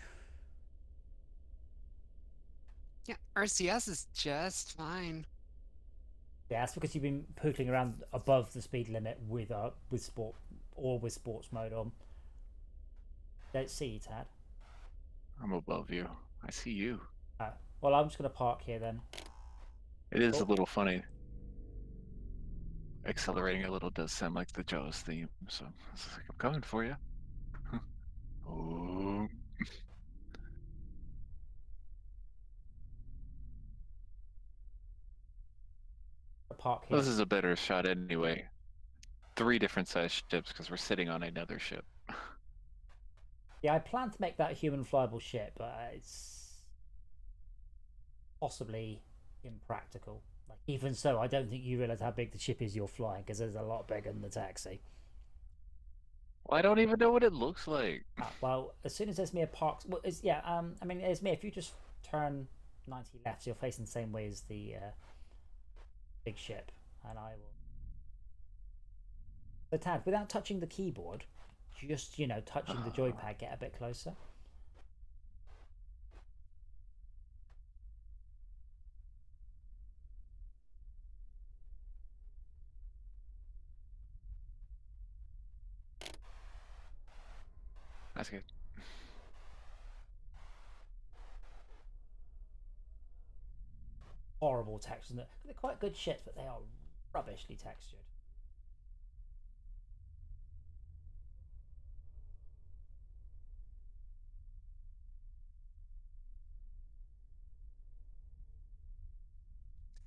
Yeah, RCS is just fine. Yeah, that's because you've been pootling around above the speed limit with sport or with sports mode on. Don't see you, Tad. I'm above you. I see you. Oh, well, I'm just going to park here then. It is Oh. a little funny. Accelerating a little does sound like the Jaws theme, so it's like, I'm coming for you. Oh. Park here. This is a better shot anyway. 3 different size ships because we're sitting on another ship. Yeah, I plan to make that a human flyable ship, but it's possibly impractical. Like, even so, I don't think you realise how big the ship is you're flying, because it's a lot bigger than the taxi. Well, I don't even know what it looks like. Well, as soon as Esmir parks, well, I mean, Esmir, if you just turn 90 left, you're facing the same way as the big ship, and I will. So, Tad, without touching the keyboard, just touching the joypad, get a bit closer. That's good. Horrible textures. They're quite good ships, but they are rubbishly textured.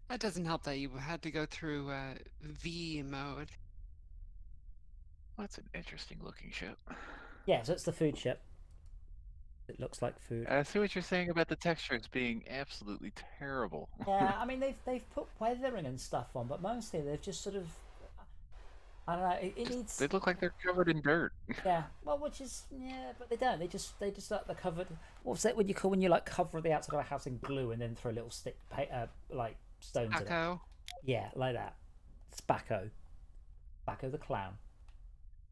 That doesn't help that you had to go through V mode. Well, that's an interesting looking ship. Yeah, so it's the food ship. It looks like food. I see what you're saying about the textures being absolutely terrible. Yeah, I mean they've put weathering and stuff on, but mostly they've just sort of, I don't know. It needs. They look like they're covered in dirt. Yeah, well, which is but they don't. They just like the covered. What's that? When you like cover the outside of a house in glue and then throw a little stick like stones in it. Echo. Yeah, like that. Spacco. Spacco the clown.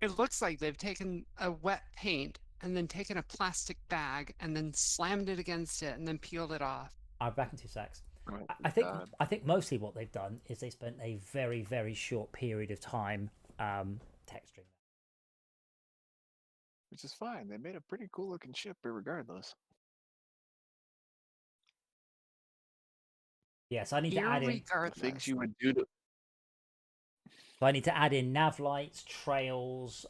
It looks like they've taken a wet paint and then taken a plastic bag and then slammed it against it and then peeled it off. I'll be back in 2 secs. Oh, I think God. I think mostly what they've done is they spent a very very short period of time texturing. Which is fine. They made a pretty cool looking ship regardless. Yeah, so I need to add in. The things Irregardless. you would do to. So I need to add in nav lights, trails,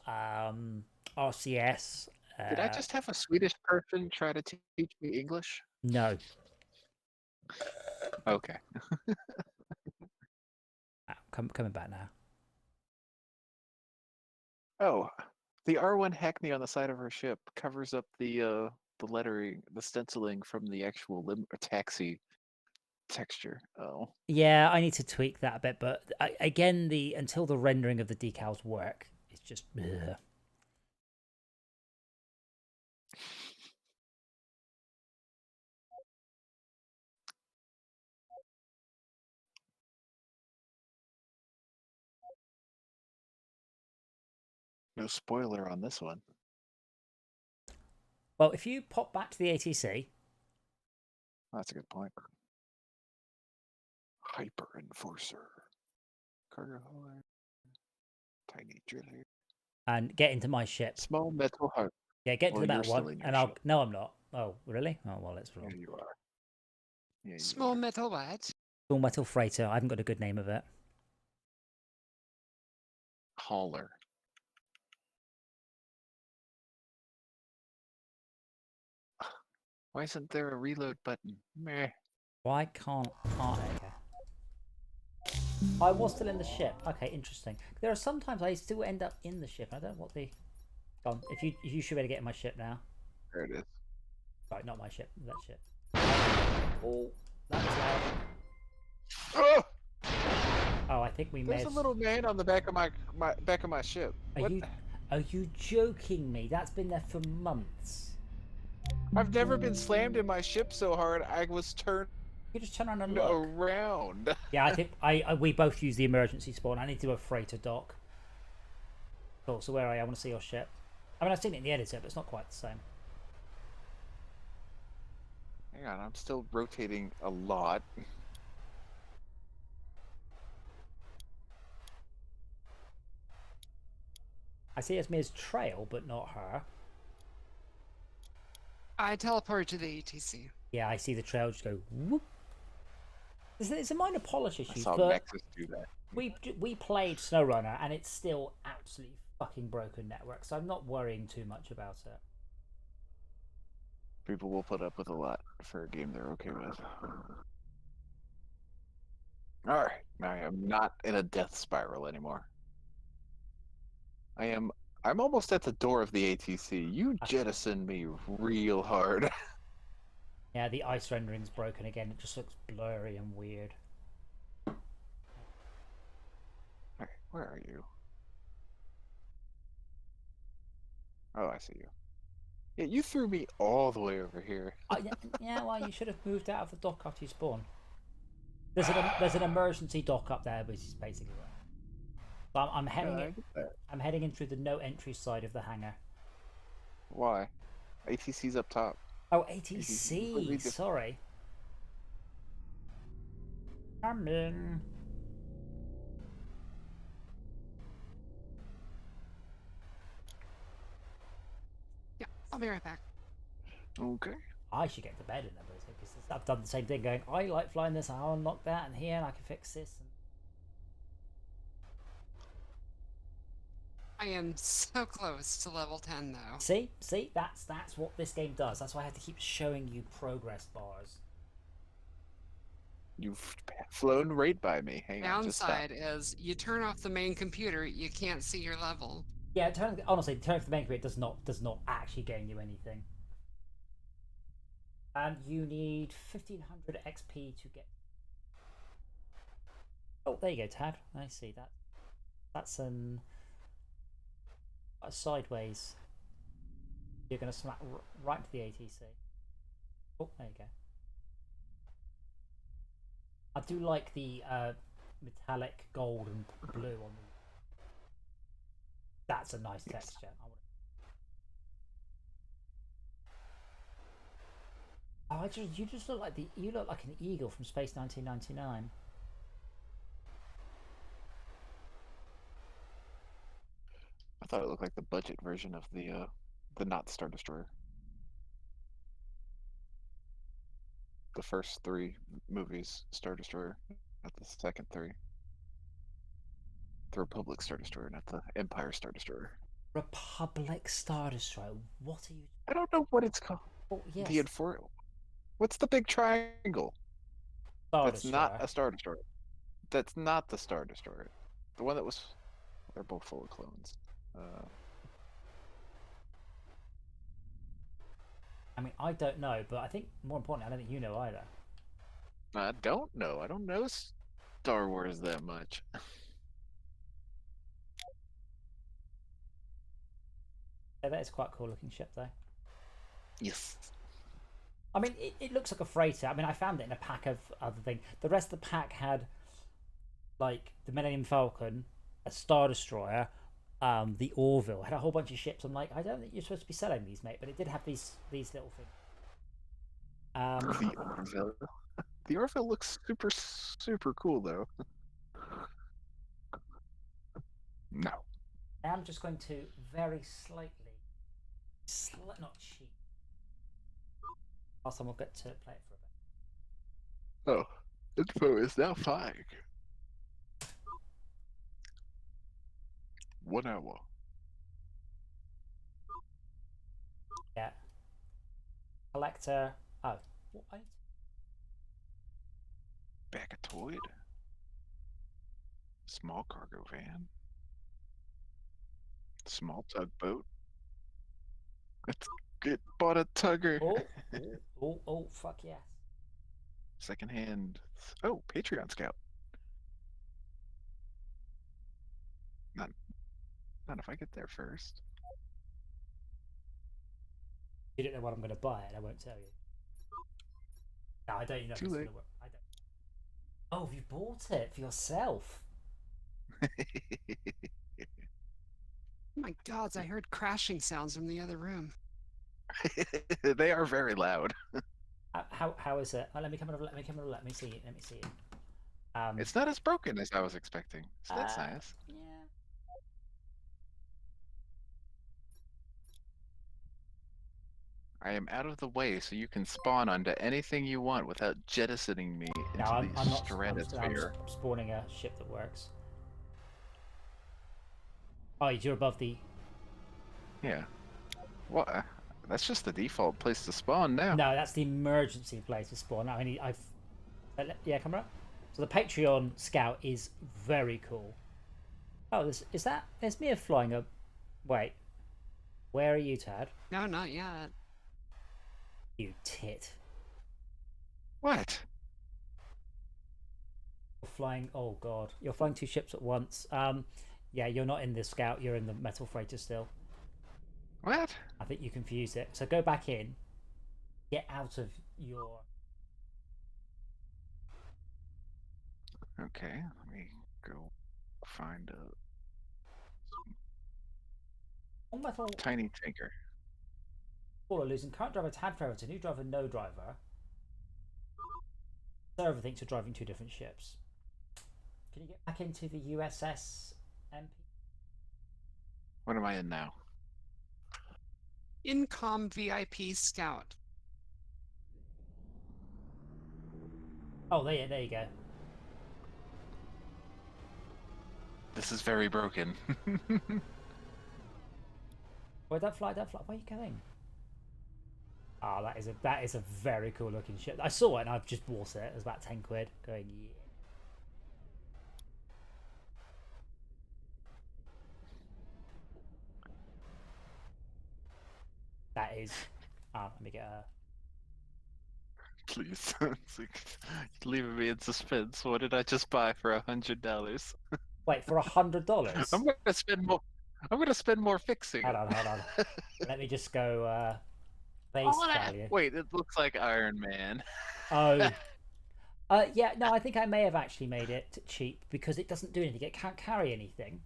RCS. Did I just have a Swedish person try to teach me English? No. Okay. Coming back now. Oh, the R1 Hackney on the side of her ship covers up the lettering, the stenciling from the actual taxi texture. Oh, Yeah, I need to tweak that a bit, but again, until the rendering of the decals work, it's just. Ugh. no spoiler on this one. Well, if you pop back to the ATC, That's a good point. Hyper Enforcer. Cargo holder. Tiny driller. and get into my ship, Small metal heart. yeah, get to Well, the you're metal still one, in your and I'll. ship. No, I'm not. Oh, really? Oh well, it's wrong. Yeah, you are. Yeah, you Small are. metal what? Small metal freighter. I haven't got a good name of it. Hauler. Why isn't there a reload button? Meh. Why can't I? Okay. I was still in the ship. Okay, interesting. There are sometimes I still end up in the ship. I don't know what the. Go on. If you should be able to get in my ship now. There it is. Right, not my ship. That ship. Oh, that's loud. Oh! Oh, I think we may There's a have. little man on the back of my ship. Are What? you joking me? That's been there for months. I've never been slammed in my ship so hard I was turned You just turn around and look. around. Yeah, I think we both use the emergency spawn. I need to do a freighter dock. Cool. So where are you? I want to see your ship. I mean, I've seen it in the editor, but it's not quite the same. Hang on, I'm still rotating a lot. I see Esmir's trail, but not her. I teleport to the ATC. Yeah, I see the trail just go whoop. It's a minor polish I issue, saw but Nexus do that. we played SnowRunner, and it's still absolutely fucking broken network, so I'm not worrying too much about it. People will put up with a lot for a game they're okay with. Alright, I am not in a death spiral anymore. I'm almost at the door of the ATC. You jettisoned me real hard. Yeah, the ice rendering's broken again. It just looks blurry and weird. Alright, where are you? Oh, I see you. Yeah, you threw me all the way over here. Yeah, well, you should have moved out of the dock after you spawn. There's an emergency dock up there, which is basically right. So I'm heading Yeah, I in. get that. I'm heading in through the no entry side of the hangar. Why? ATC's up top. Oh, ATC, ATC. completely different. Sorry. I'm in. Yeah, I'll be right back. Okay. I should get to bed in a bit because I've done the same thing. Going, I like flying this. I'll unlock that and here, and I can fix this. And... I am so close to level 10 though. See, that's what this game does. That's why I have to keep showing you progress bars. You've flown right by me. Hang on, just stop. Downside is you turn off the main computer, you can't see your level. Yeah, honestly, turning off the main computer does not actually gain you anything. And you need 1500 XP to get. Oh, there you go, Tad. I see that. That's a sideways. You're going to smack right into the ATC. Oh, there you go. I do like the metallic gold and blue on the. That's a nice texture. Oh, you just look like you look like an eagle from Space 1999. I thought it looked like the budget version of the not Star Destroyer. the first 3 movies Star Destroyer, not the second 3. The Republic Star Destroyer, not the Empire Star Destroyer. Republic Star Destroyer. What are you? I don't know what it's called. Oh yes, The What's the big triangle? Star That's not Destroyer. a Star Destroyer. That's not the Star Destroyer. The one that was. They're both full of clones. I mean, I don't know, but I think more importantly, I don't think you know either. I don't know. I don't know Star Wars that much. Yeah, that is quite a cool looking ship, though. Yes. I mean, it looks like a freighter. I mean, I found it in a pack of other things. The rest of the pack had, like, the Millennium Falcon, a Star Destroyer, the Orville. Had a whole bunch of ships. I'm like, I don't think you're supposed to be selling these, mate. But it did have these little things. The Orville. The Orville looks super cool, though. No. I'm just going to very slightly, not cheap. Last time we'll get to play it for a bit. Oh, info is now 5. 1 hour. Yeah. Collector. Oh, what? Bagatoid. Small cargo van. Small tugboat. Let's get bought a tugger. Oh, fuck yes. Secondhand. Oh, Patreon Scout. Not if I get there first. You don't know what I'm going to buy, and I won't tell you. No, I don't. You know Too if it's late. gonna work. I don't. Oh, you bought it for yourself? Oh my gods, I heard crashing sounds from the other room. They are very loud. How is it? Oh, let me come over. Let me see it. Let me see it. It's not as broken as I was expecting, so that's nice. Yeah. I am out of the way, so you can spawn onto anything you want without jettisoning me into No, the I'm not. stratosphere. I'm spawning a ship that works. Oh, you're above the. Yeah. Well, that's just the default place to spawn now. No, that's the emergency place to spawn. I mean, yeah, come up. So the Patreon Scout is very cool. Oh, there's Mia flying up. Wait, where are you, Tad? No, not yet. You tit. What? You're flying. Oh god, you're flying 2 ships at once. Yeah, you're not in the Scout. You're in the metal freighter still. What? I think you confused it. So go back in. Get out of your. Okay, let me go find a All metal. tiny tanker. Caller losing current driver Tad forever to new driver no driver. Server thinks you're driving 2 different ships. Can you get back into the USS MP? What am I in now? Incom VIP Scout. Oh, there you go. This is very broken. Wait, don't fly. Where are you going? Ah, that is a very cool looking ship. I saw it and I've just bought it. It was about 10 quid. Going, yeah. That is. Let me get a. Please, it's like, you're leaving me in suspense. What did I just buy for $100? Wait, for $100? I'm gonna spend more. I'm gonna spend more fixing Hold it. on. Let me just go. Base value. Wait, it looks like Iron Man. Oh. Yeah, no, I think I may have actually made it cheap because it doesn't do anything. It can't carry anything.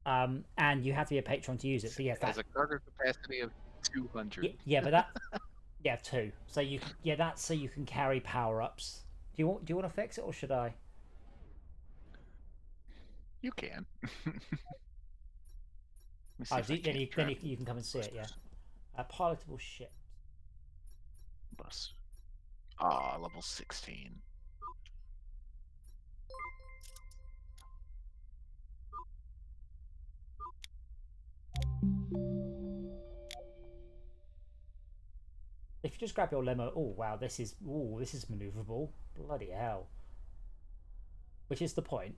And you have to be a patron to use it. So yes, It has a cargo capacity of 200. yeah, but that yeah, 2. So that's so you can carry power ups. Do you want to fix it or should I? You can. Let me see Oh, if I then can't you trap can come and see it. Yeah, pilotable ship. bus. Ah, level 16. If you just grab your limo, oh wow, this is maneuverable. Bloody hell. Which is the point.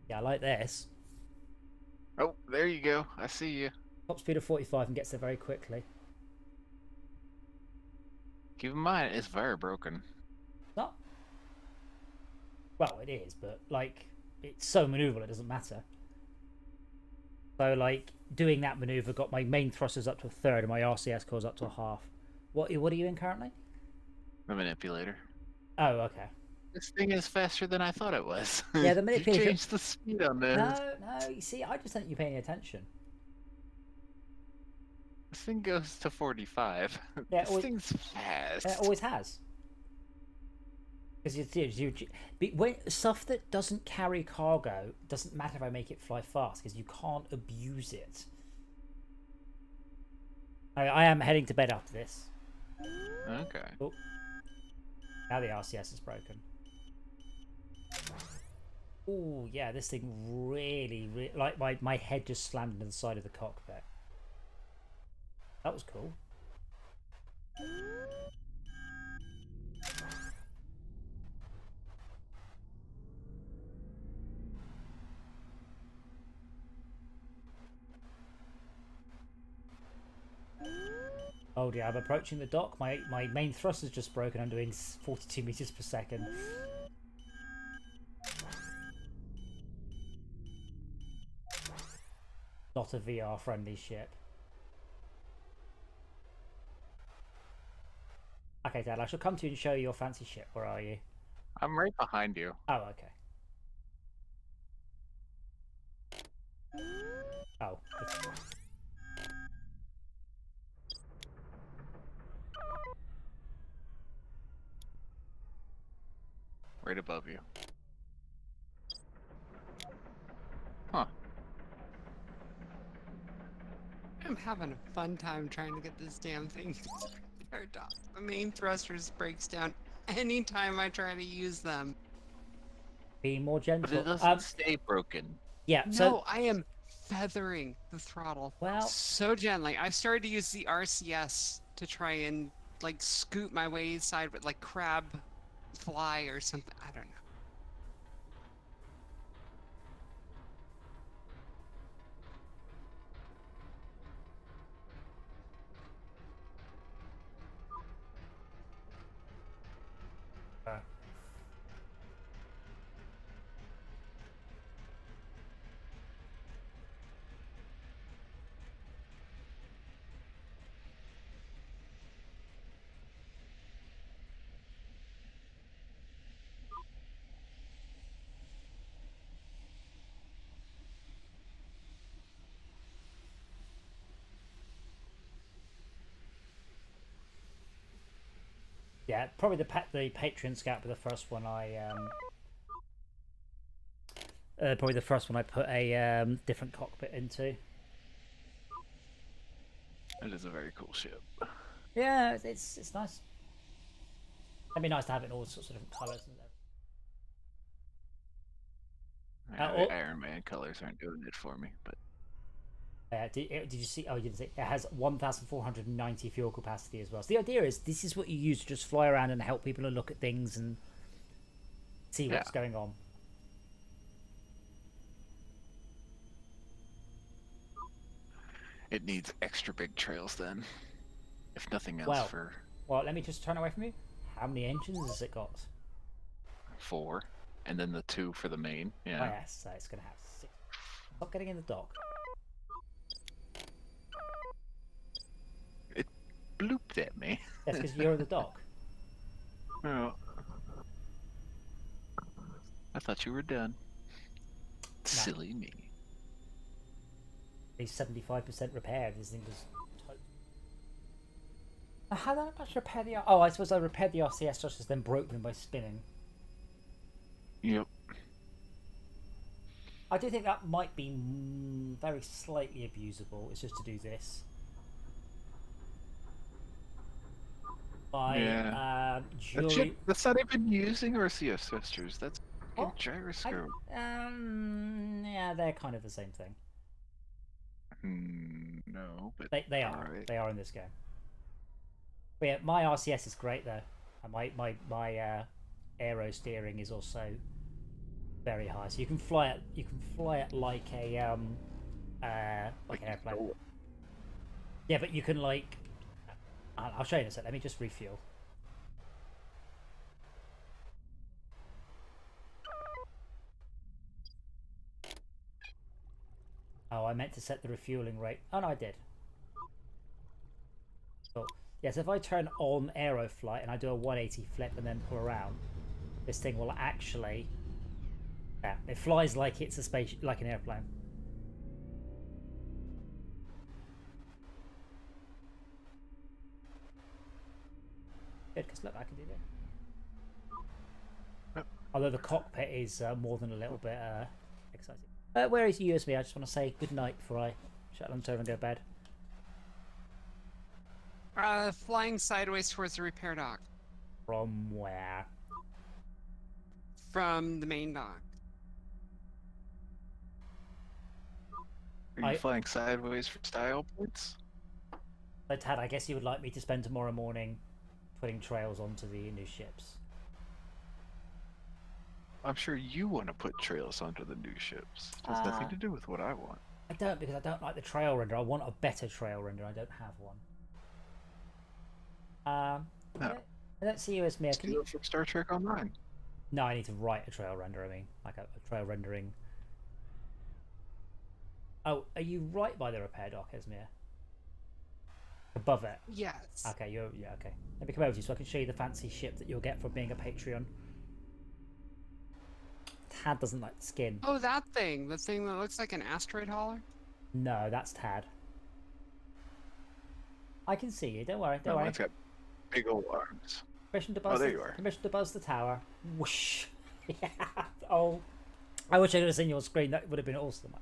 Yeah, I like this. Oh, there you go. I see you. Top speed of 45 and gets there very quickly. Keep in mind, it's very broken. Not well, it is, but like it's so maneuverable it doesn't matter. So like doing that maneuver got my main thrusters up to a third and my RCS cores up to a half. What are you in currently? The manipulator. Oh, okay. This thing is faster than I thought it was. Yeah, the You manipulator. changed the speed on this. No. You see, I just don't think you're paying attention. This thing goes to 45. Yeah, This thing's fast. It always has. Because when stuff that doesn't carry cargo doesn't matter if I make it fly fast because you can't abuse it. I am heading to bed after this. Okay. Oh, now the RCS is broken. Oh yeah, this thing really like my head just slammed into the side of the cockpit. That was cool. Oh dear, I'm approaching the dock. My main thrust is just broken. I'm doing 42 meters per second. Not a VR friendly ship. Okay, Dad, I shall come to you and show you your fancy ship. Where are you? I'm right behind you. Oh, okay. Oh. Right above you. Huh. I'm having a fun time trying to get this damn thing turned off. The main thrusters breaks down anytime I try to use them. Be more But gentle. it doesn't stay broken. Yeah, so No, I am feathering the throttle well, so gently. I've started to use the RCS to try and like scoot my way inside with like crab fly or something. I don't know. yeah, probably the Patreon scout for the first one probably the first one I put a different cockpit into. It is a very cool ship. Yeah, it's nice. It'd be nice to have it in all sorts of different colours and everything. The Iron Man colors aren't doing it for me, but Did you see? Oh, you didn't see. It has 1,490 fuel capacity as well. So the idea is this is what you use to just fly around and help people and look at things and see what's going on. it needs extra big trails then. If nothing else Well, for well, let me just turn away from you. How many engines has it got? 4. And then the 2 for the main. Oh, Yeah. yes, so it's going to have 6. Stop getting in the dock. It blooped at me. That's because you're in the dock. Oh. I thought you were done. Silly me. These 75% repair. This thing was. How did I much repair the? Oh, I suppose I repaired the RCS just then broke them by spinning. Yep. I do think that might be very slightly abusable. It's just to do this. By Yeah. Julie. That's not even using RCS thrusters. That's fucking What? gyroscope. Yeah, they're kind of the same thing. No, but They are. alright. They are in this game. But yeah, my RCS is great though, and my aero steering is also very high. So you can fly it. You can fly it like a like an airplane. Oh, Yeah, but you can like. I'll show you in a sec. Let me just refuel. Oh, I meant to set the refueling rate. Oh no, I did. Cool. Yes, if I turn on Aeroflight and I do a 180 flip and then pull around, this thing will actually. Yeah, it flies like it's a space, like an airplane. Good, because look, I can do that. Yep. Although the cockpit is more than a little bit exciting. Where is USB? I just want to say good night before I shut them turn and go to bed. Flying sideways towards the repair dock From where? from the main dock. Are you flying sideways for style points? So Tad, I guess you would like me to spend tomorrow morning putting trails onto the new ships. I'm sure you want to put trails onto the new ships. It has nothing to do with what I want. I don't, because I don't like the trail render. I want a better trail render. I don't have one. No. I don't see you as me. Can Do you... it from Star Trek Online. No, I need to write a trail render. I mean, like a trail rendering. Oh, are you right by the repair dock, Esmir? Above it? Yes. Okay, yeah, okay. Let me come over to you so I can show you the fancy ship that you'll get from being a Patreon. Tad doesn't like the skin. Oh, that thing. The thing that looks like an asteroid hauler? No, that's Tad. I can see you. Don't worry. Don't No, worry. mine's got big old arms. Permission to buzz. there you are. Permission to buzz the tower. Whoosh. Yeah. Oh, I wish I could have seen your screen. That would have been awesome.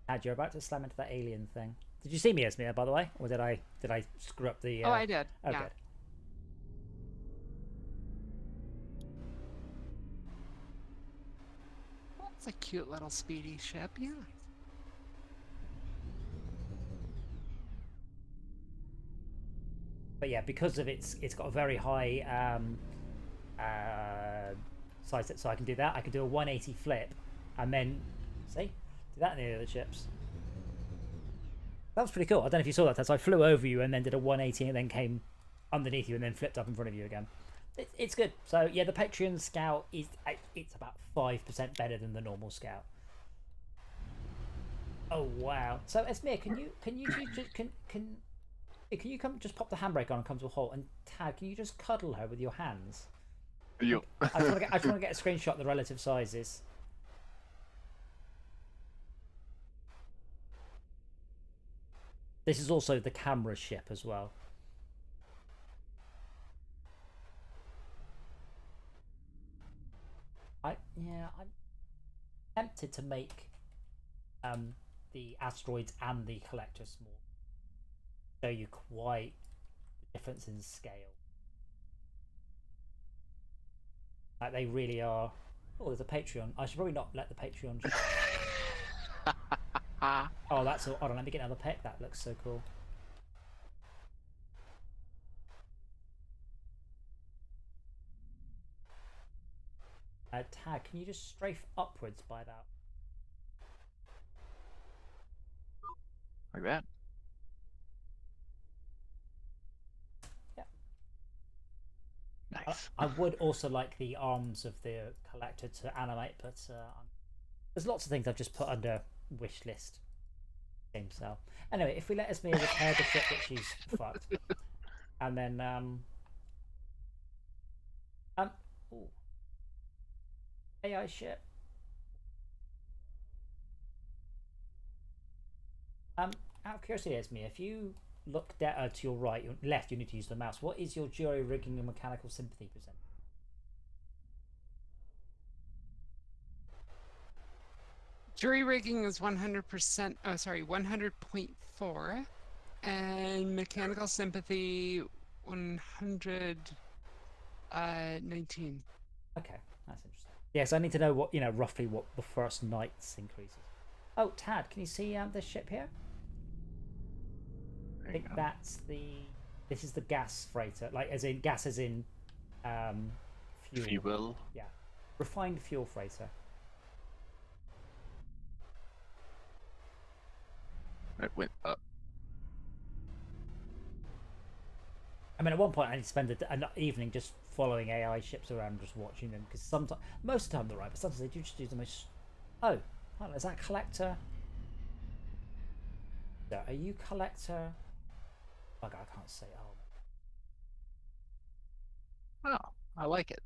Tad, you're about to slam into that alien thing. Did you see me, Esmir, by the way, or did I screw up the? Oh, I did. Oh, yeah. good. That's a cute little speedy ship. Yeah. But yeah, because of it's got a very high size, so I can do that. I can do a 180 flip, and then see, do that in the other ships. That was pretty cool. I don't know if you saw that. So I flew over you and then did a 180 and then came underneath you and then flipped up in front of you again. It's good. So yeah, the Patreon Scout is it's about 5% better than the normal Scout. Oh wow! So Esmir, can you come just pop the handbrake on and come to a halt? And Tad, can you just cuddle her with your hands? You. I just want to get a screenshot of the relative sizes. This is also the camera ship as well. I'm tempted to make the asteroids and the collector small. Show you quite the difference in scale. Like they really are. Oh, there's a Patreon. I should probably not let the Patreon. Oh, that's all. Hold on, let me get another pic. That looks so cool. Tag, can you just strafe upwards by that? Like that? Yeah. Nice. I would also like the arms of the collector to animate, but there's lots of things I've just put under wish list. Game cell. Anyway, if we let Esmir repair the ship that she's fucked, and then ooh. AI ship. Out of curiosity, Esmir, if you look to your right, your left, you need to use the mouse. What is your jury rigging and mechanical sympathy percent? Jury rigging is 100%. Oh, sorry, 100.4, and mechanical sympathy 119. Okay, that's interesting. Yes, I need to know what roughly what the first night's increases. Oh, Tad, can you see the ship here? I think that's the. This is the gas freighter, like as in gas as in fuel. Fuel. Yeah, refined fuel freighter. It went up. I mean, at one point I need to spend an evening just following AI ships around, just watching them, because sometimes, most of the time they're right, but sometimes they do just do the most. Oh, hold on, is that collector? Are you collector? Oh, God, I can't say. Oh, Oh, I like it.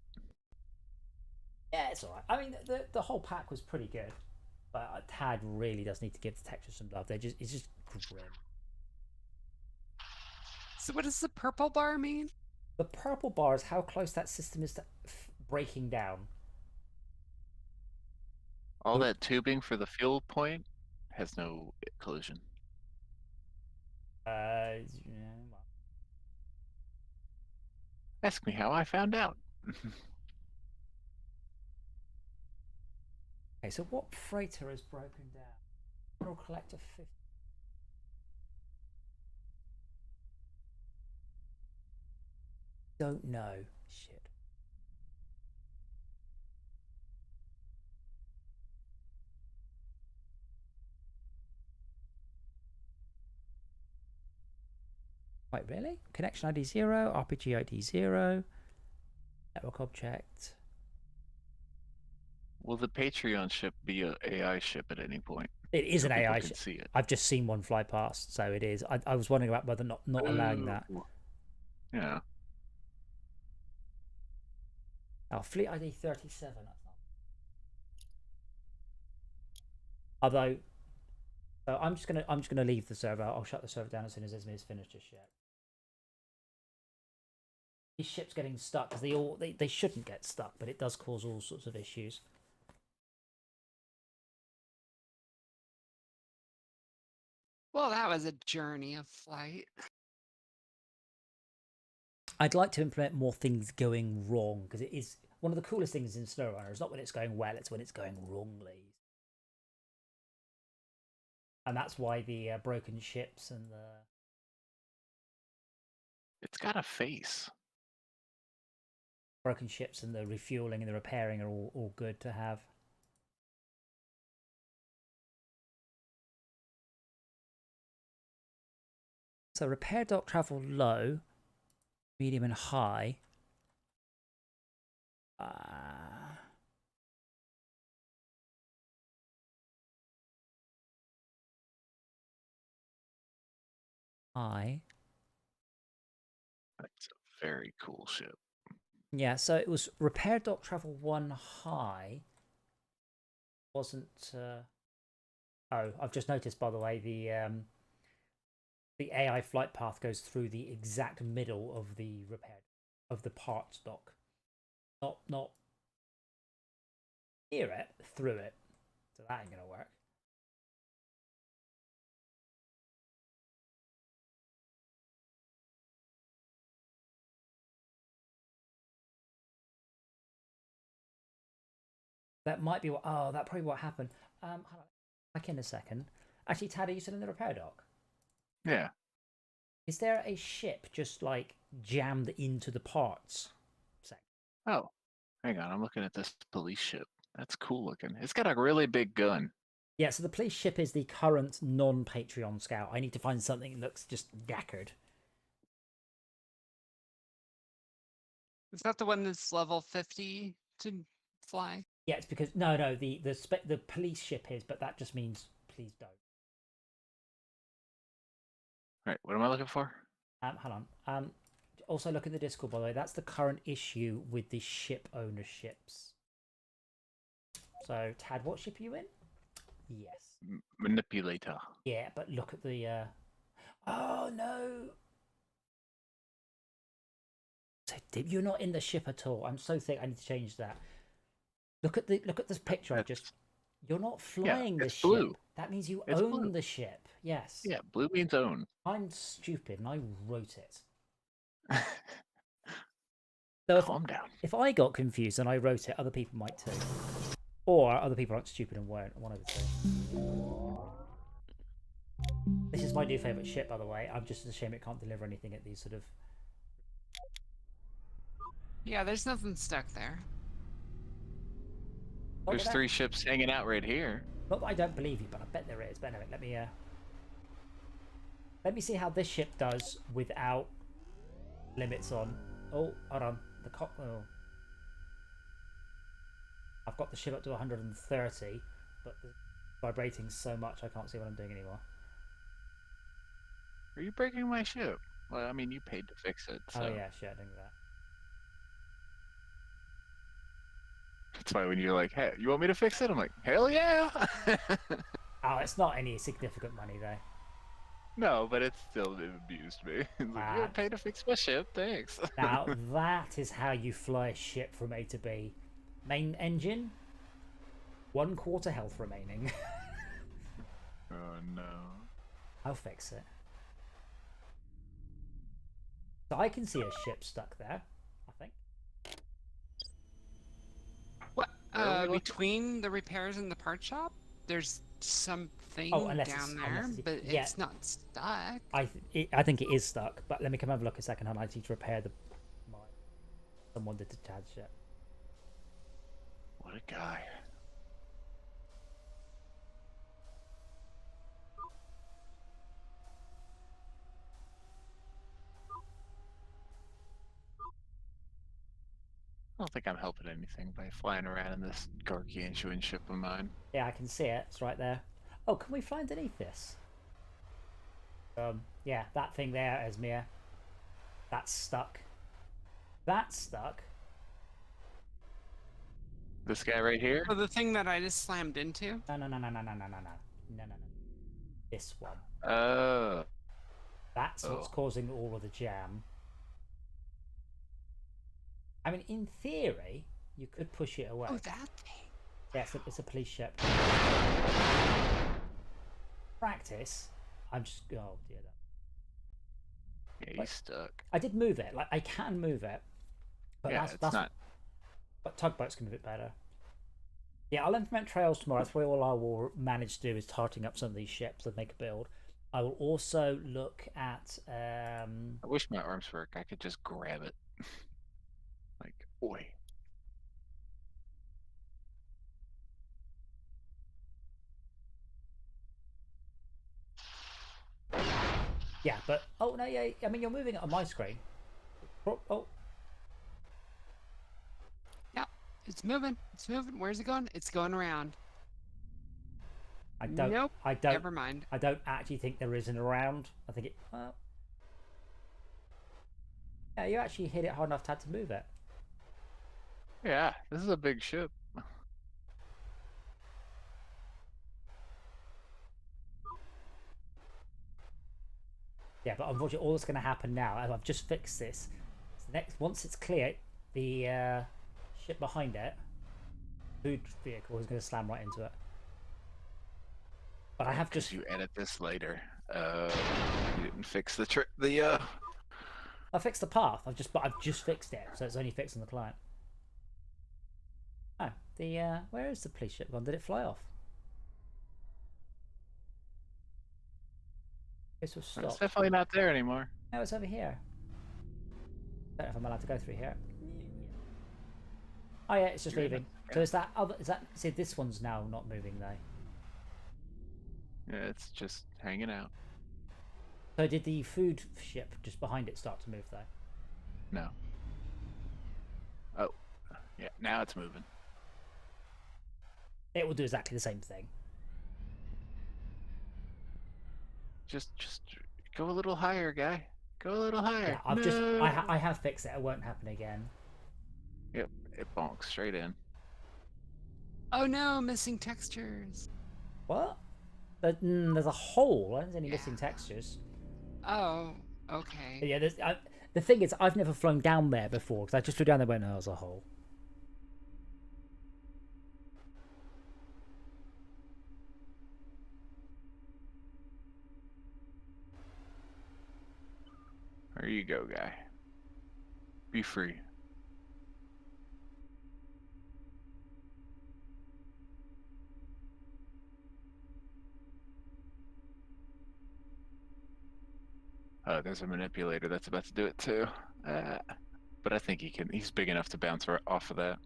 yeah, it's alright. I mean, the whole pack was pretty good, but Tad really does need to give the texture some love. It's just grim. So what does the purple bar mean? The purple bar is how close that system is to breaking down. All that tubing for the fuel point has no collision. Yeah, well. Ask me how I found out. Okay, so what freighter is broken down? Mineral collector 50. Don't know. Shit. Wait, really? Connection ID 0, RPG ID 0, network object. Will the Patreon ship be an AI ship at any point? It is so an people AI can ship. see it? I've just seen one fly past, so it is. I was wondering about whether not allowing that. Ooh. Yeah. Oh, fleet ID 37. That's not. Although, so I'm just gonna leave the server. I'll shut the server down as soon as Izmir's finished just yet. These ships getting stuck because they shouldn't get stuck, but it does cause all sorts of issues. Well, that was a journey of flight. I'd like to implement more things going wrong, because it is one of the coolest things in SnowRunner. It's not when it's going well; it's when it's going wrongly. And that's why the broken ships and the refueling and the repairing are all good to have. So repair dock travel low, medium and high. High. That's a very cool ship. Yeah, so it was repair dock travel 1 high. Wasn't oh, I've just noticed, by the way, the AI flight path goes through the exact middle of the parts dock. Not near it, through it. So that ain't gonna work. That might be what. Oh, that probably what happened. Hold on, back in a second. Actually, Tad, are you still in the repair dock? Yeah. Is there a ship just like jammed into the parts section? Oh, hang on. I'm looking at this police ship. That's cool looking. It's got a really big gun. Yeah, so the police ship is the current non-Patreon scout. I need to find something that looks just knackered. Is that the one that's level 50 to fly? Yeah, it's because no, the police ship is, but that just means please don't. Right, what am I looking for? Hold on. Also look at the Discord, by the way. That's the current issue with the ship ownerships. So, Tad, what ship are you in? Yes. Manipulator. Yeah, but look at the. Oh no! So you're not in the ship at all. I'm so thick. I need to change that. Look at this picture. You're not flying the it's ship. blue. That means you It's own blue. the ship. Yes. Yeah, blue means own. I'm stupid and I wrote it. So Calm down. if I got confused and I wrote it, other people might too. Or other people aren't stupid and won't. One of the two. This is my new favourite ship, by the way. I'm just ashamed it can't deliver anything at these sort of... Yeah, there's nothing stuck there. There's 3 ships hanging out right here. Not that I don't believe you, but I bet there is. But anyway, let me see how this ship does without limits on. Oh, hold on. Oh. I've got the ship up to 130, but it's vibrating so much I can't see what I'm doing anymore. Are you breaking my ship? Well, I mean, you paid to fix it, so... Oh yeah, shit, I didn't do that. That's why when you're like, hey, you want me to fix it? I'm like, hell yeah! Oh, it's not any significant money though. No, but it still amused me. It's like, you paid to fix my ship, thanks. Now, that is how you fly a ship from A to B. Main engine, 1/4 health remaining. Oh no. I'll fix it. So I can see a ship stuck there, I think. What? Where are we Between the repairs and the part shop, there's something unless down it's- there, unless it's- but yeah. it's not stuck. I think it is stuck, but let me come have a look a second. I need to repair someone did detach it. What a guy. I don't think I'm helping anything by flying around in this gargantuan ship of mine. Yeah, I can see it. It's right there. Oh, can we fly underneath this? Yeah, that thing there, Esmir. That's stuck. That's stuck. This guy right here? Oh, the thing that I just slammed into? No. This one. Oh. That's what's causing all of the jam. I mean, in theory, you could push it away. Oh, that thing. Yeah, it's a police ship. Practice. I'm just... Oh, dear. Yeah, he's stuck. I did move it. Like, I can move it. But Yeah, that's not... But tugboats can move it better. Yeah, I'll implement trails tomorrow. That's where all I will manage to do is tarting up some of these ships and make a build. I will also look at... I wish my arms work. I could just grab it. Like, oi. Yeah, but... Oh, no, yeah. I mean, you're moving it on my screen. Oh. Yeah, it's moving. It's moving. Where's it going? It's going around. I don't... Nope. I don't... Never mind. I don't actually think there is an around. I think it... Well... Yeah, you actually hit it hard enough to move it. Yeah, this is a big ship. Yeah, but unfortunately, all that's going to happen now, as I've just fixed this, once it's clear, the ship behind it, food vehicle, is going to slam right into it. But I have just... You edit this later. You didn't fix the I fixed the path. I've just fixed it, so it's only fixing the client. Oh, where is the police ship gone? Did it fly off? This was stopped. It's definitely not there anymore. No, it's over here. Don't know if I'm allowed to go through here. Oh yeah, it's just You're in leaving. it. So is that other? Is that? See, this one's now not moving though. Yeah, it's just hanging out. So did the food ship just behind it start to move though? No. Oh, yeah. Now it's moving. It will do exactly the same thing. Just go a little higher, guy. Go a little higher. Yeah, I have fixed it. It won't happen again. Yep, it bonks straight in. Oh no, missing textures. What? There's a hole. There's any missing textures. Oh, okay. But yeah, the thing is, I've never flown down there before because I just flew down there when I was a hole. There you go, guy. Be free. Oh, there's a manipulator that's about to do it too. But I think he's big enough to bounce off of that.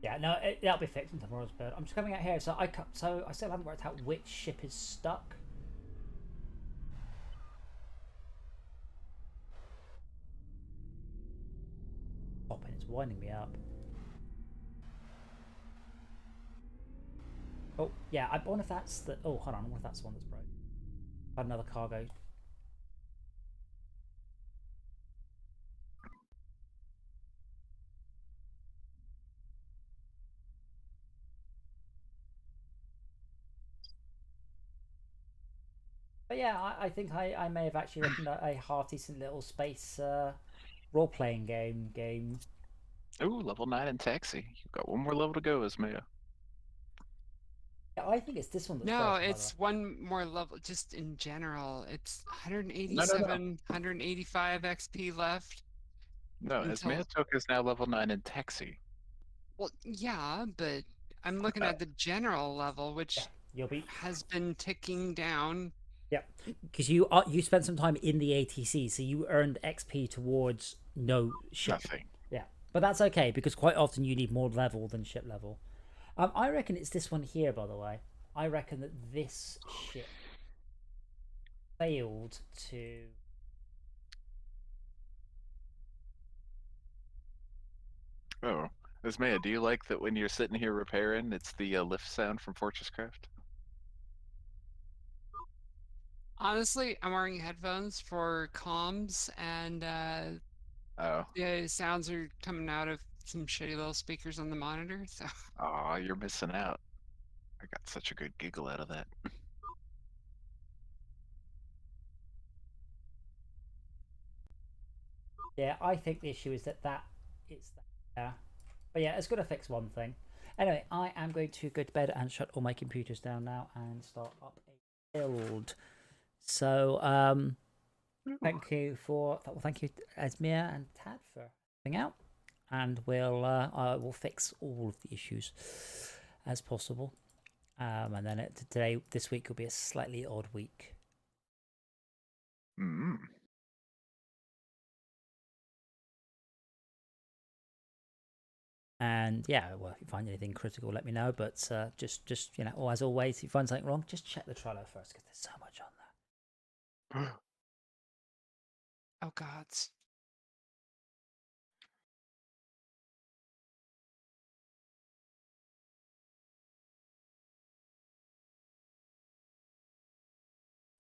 Yeah, no, that'll be fixed in tomorrow's bird. I'm just coming out here, so I still haven't worked out which ship is stuck. Stopping, it's winding me up. Oh, yeah, I wonder if that's the. Oh, hold on, I wonder if that's the one that's broke. Had another cargo. But yeah, I think I may have actually written a half decent little space role playing game. Ooh, level 9 in taxi. You've got one more level to go, Ismaya. Yeah, I think it's this one that's No, broken, by the way. it's one more level. Just in general, it's No. 187, 185 XP left No, until. Ismaya took is now level 9 in taxi. Well, yeah, but I'm looking at the general level, Yeah, which you'll be. has been ticking down. Yeah, because you spent some time in the ATC, so you earned XP towards no ship. Nothing. Yeah, but that's okay because quite often you need more level than ship level. I reckon it's this one here, by the way. I reckon that this ship failed to. Oh, Ismaya, do you like that when you're sitting here repairing, it's the lift sound from Fortress Craft? Honestly, I'm wearing headphones for comms, and Oh. the sounds are coming out of some shitty little speakers on the monitor. So Aw, you're missing out. I got such a good giggle out of that. Yeah, I think the issue is that it's that. Yeah, but yeah, it's going to fix one thing. Anyway, I am going to go to bed and shut all my computers down now and start up a build. So, thank you Esmir and Tad for coming out, and I will fix all of the issues as possible. And then this week will be a slightly odd week. Mm. And yeah, well, if you find anything critical, let me know. But just or as always, if you find something wrong, just check the Trello first because there's so much on there. oh gods.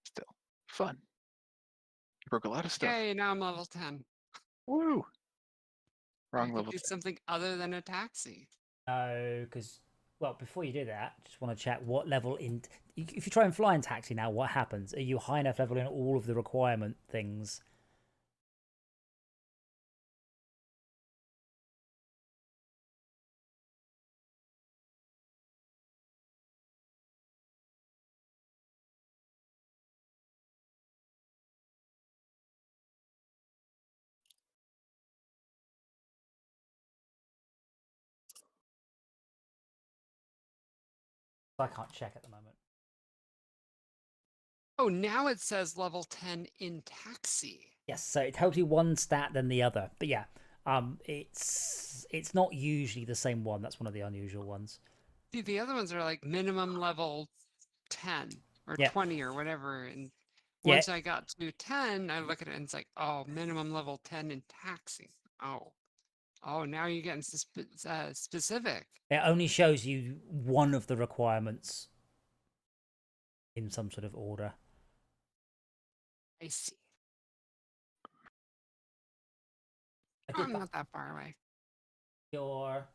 Still fun. You broke a lot of stuff. Yay, now I'm level 10. Woo! I Wrong could level do 10. something other than a taxi. No, because well, before you do that, just want to check what level in. If you try and fly in taxi now, what happens? Are you high enough level in all of the requirement things? I can't check at the moment. Oh, now it says level 10 in taxi. Yes, so it tells you one stat than the other. But yeah, it's not usually the same one. That's one of the unusual ones. See, the other ones are like minimum level 10 or Yeah. 20 or whatever. And Yeah. once I got to 10, I look at it and it's like, oh, minimum level 10 in taxi. Oh, now you're getting specific. It only shows you one of the requirements in some sort of order. I see. I did I'm not that far away. your